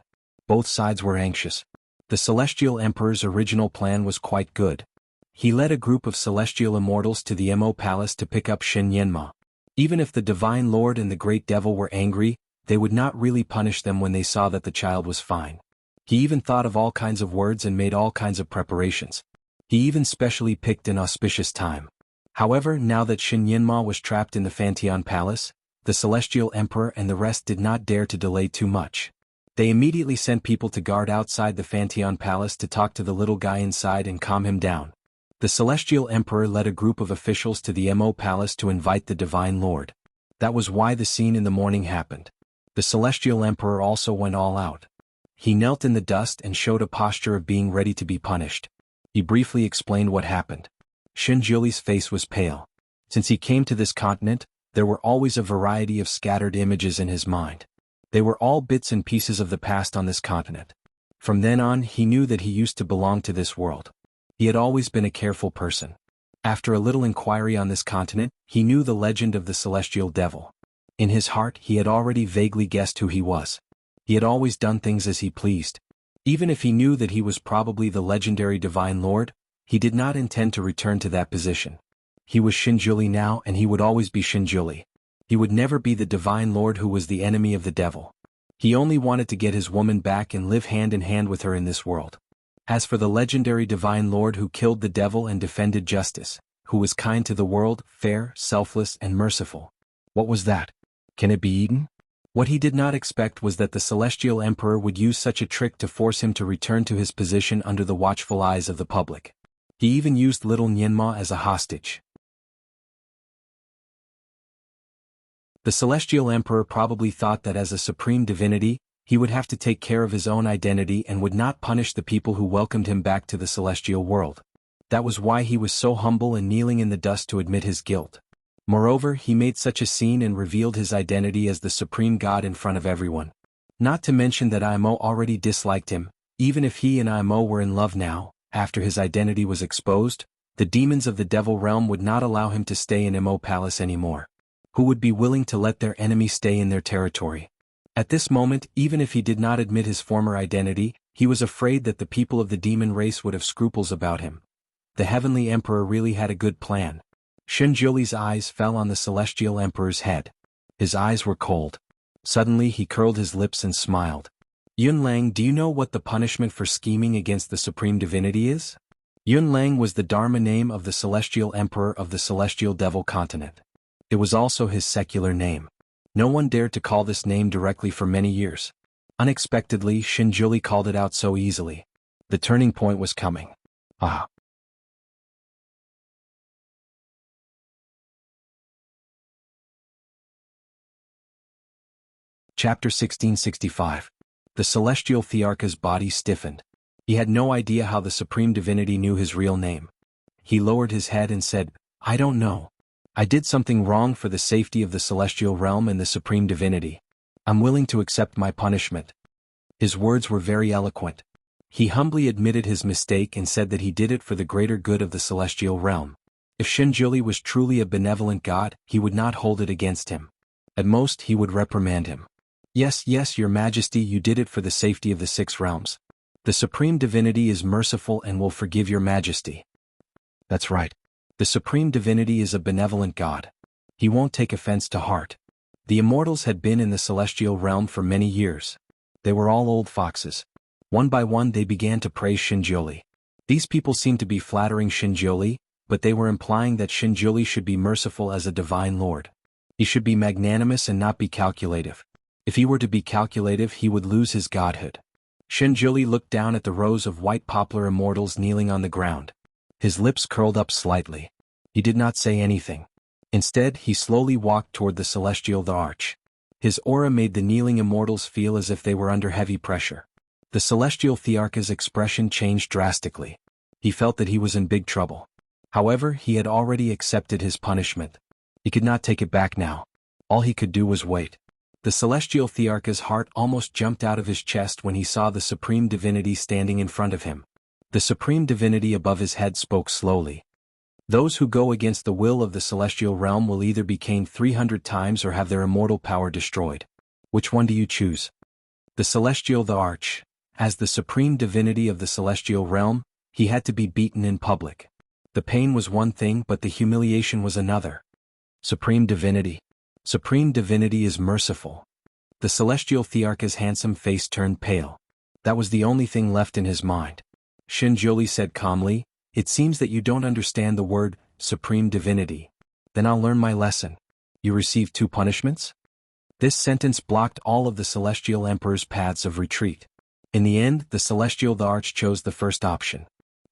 Both sides were anxious. The Celestial Emperor's original plan was quite good. He led a group of Celestial Immortals to the Mo Palace to pick up Shen Yanma. Even if the Divine Lord and the Great Devil were angry, they would not really punish them when they saw that the child was fine. He even thought of all kinds of words and made all kinds of preparations. He even specially picked an auspicious time. However, now that Shen Yanma was trapped in the Fantian Palace, the Celestial Emperor and the rest did not dare to delay too much. They immediately sent people to guard outside the Fantian Palace to talk to the little guy inside and calm him down. The Celestial Emperor led a group of officials to the Mo Palace to invite the Divine Lord. That was why the scene in the morning happened. The Celestial Emperor also went all out. He knelt in the dust and showed a posture of being ready to be punished. He briefly explained what happened. Shinjuli's face was pale. Since he came to this continent, there were always a variety of scattered images in his mind. They were all bits and pieces of the past on this continent. From then on, he knew that he used to belong to this world. He had always been a careful person. After a little inquiry on this continent, he knew the legend of the Celestial Devil. In his heart, he had already vaguely guessed who he was. He had always done things as he pleased. Even if he knew that he was probably the legendary Divine Lord, he did not intend to return to that position. He was Shinjuli now, and he would always be Shinjuli. He would never be the Divine Lord who was the enemy of the devil. He only wanted to get his woman back and live hand in hand with her in this world. As for the legendary Divine Lord who killed the devil and defended justice, who was kind to the world, fair, selfless, and merciful. What was that? Can it be eaten? What he did not expect was that the Celestial Emperor would use such a trick to force him to return to his position under the watchful eyes of the public. He even used little Nyenma as a hostage. The Celestial Emperor probably thought that as a supreme divinity, he would have to take care of his own identity and would not punish the people who welcomed him back to the celestial world. That was why he was so humble and kneeling in the dust to admit his guilt. Moreover, he made such a scene and revealed his identity as the supreme god in front of everyone. Not to mention that Imo already disliked him, even if he and Imo were in love now, after his identity was exposed, the demons of the devil realm would not allow him to stay in Imo Palace anymore. Who would be willing to let their enemy stay in their territory? At this moment, even if he did not admit his former identity, he was afraid that the people of the demon race would have scruples about him. The Heavenly Emperor really had a good plan. Shinjuli's eyes fell on the Celestial Emperor's head. His eyes were cold. Suddenly he curled his lips and smiled. Yunlang, do you know what the punishment for scheming against the Supreme Divinity is? Yunlang was the Dharma name of the Celestial Emperor of the Celestial Devil continent. It was also his secular name. No one dared to call this name directly for many years. Unexpectedly, Shinjuli called it out so easily. The turning point was coming. Ah. Chapter 1665. The Celestial Thearcha's body stiffened. He had no idea how the Supreme Divinity knew his real name. He lowered his head and said, "I don't know. I did something wrong for the safety of the celestial realm and the Supreme Divinity. I'm willing to accept my punishment." His words were very eloquent. He humbly admitted his mistake and said that he did it for the greater good of the celestial realm. If Shinjuli was truly a benevolent god, he would not hold it against him. At most, he would reprimand him. Yes, your Majesty, you did it for the safety of the 6 realms. The Supreme Divinity is merciful and will forgive your Majesty. That's right. The Supreme Divinity is a benevolent god. He won't take offense to heart. The immortals had been in the celestial realm for many years. They were all old foxes. One by one they began to praise Shinjuli. These people seemed to be flattering Shinjuli, but they were implying that Shinjuli should be merciful as a divine lord. He should be magnanimous and not be calculative. If he were to be calculative, he would lose his godhood. Shinjuli looked down at the rows of white poplar immortals kneeling on the ground. His lips curled up slightly. He did not say anything. Instead, he slowly walked toward the celestial arch. His aura made the kneeling immortals feel as if they were under heavy pressure. The Celestial Thearcha's expression changed drastically. He felt that he was in big trouble. However, he had already accepted his punishment. He could not take it back now. All he could do was wait. The Celestial Thearcha's heart almost jumped out of his chest when he saw the Supreme Divinity standing in front of him. The Supreme Divinity above his head spoke slowly. Those who go against the will of the celestial realm will either be caned 300 times or have their immortal power destroyed. Which one do you choose? The Celestial the Arch. As the supreme divinity of the celestial realm, he had to be beaten in public. The pain was one thing, but the humiliation was another. Supreme divinity. Supreme divinity is merciful. The celestial thearch's handsome face turned pale. That was the only thing left in his mind. Shinjuli said calmly, "It seems that you don't understand the word, supreme divinity. Then I'll learn my lesson. You receive 2 punishments?" This sentence blocked all of the celestial emperor's paths of retreat. In the end, the celestial the Arch chose the first option.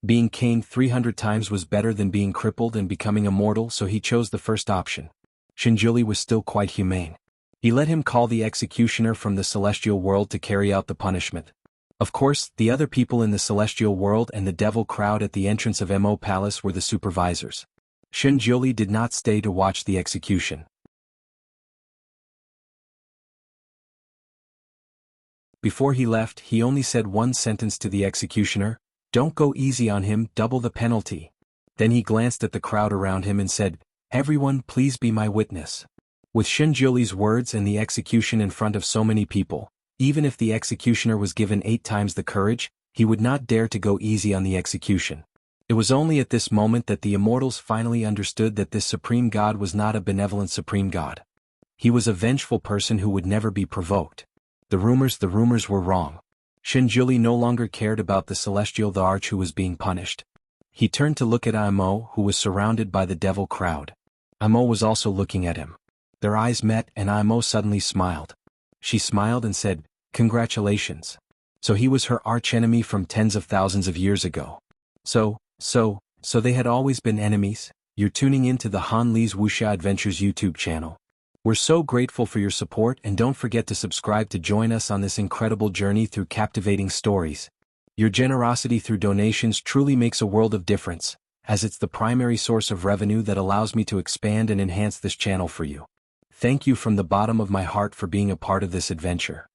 Being caned 300 times was better than being crippled and becoming immortal, so he chose the first option. Shinjuli was still quite humane. He let him call the executioner from the celestial world to carry out the punishment. Of course, the other people in the celestial world and the devil crowd at the entrance of Mo Palace were the supervisors. Shinjuli did not stay to watch the execution. Before he left, he only said one sentence to the executioner: "Don't go easy on him, double the penalty." Then he glanced at the crowd around him and said, "Everyone, please be my witness." With Shinjuli's words and the execution in front of so many people, even if the executioner was given 8 times the courage, he would not dare to go easy on the execution. It was only at this moment that the immortals finally understood that this supreme god was not a benevolent supreme god. He was a vengeful person who would never be provoked. The rumors were wrong. Shinjuli no longer cared about the celestial the Arch who was being punished. He turned to look at Imo, who was surrounded by the devil crowd. Imo was also looking at him. Their eyes met and Imo suddenly smiled. She smiled and said, "Congratulations." So he was her archenemy from tens of thousands of years ago. So they had always been enemies. You're tuning in to the Han Li's Wuxia Adventures YouTube channel. We're so grateful for your support, and don't forget to subscribe to join us on this incredible journey through captivating stories. Your generosity through donations truly makes a world of difference, as it's the primary source of revenue that allows me to expand and enhance this channel for you. Thank you from the bottom of my heart for being a part of this adventure.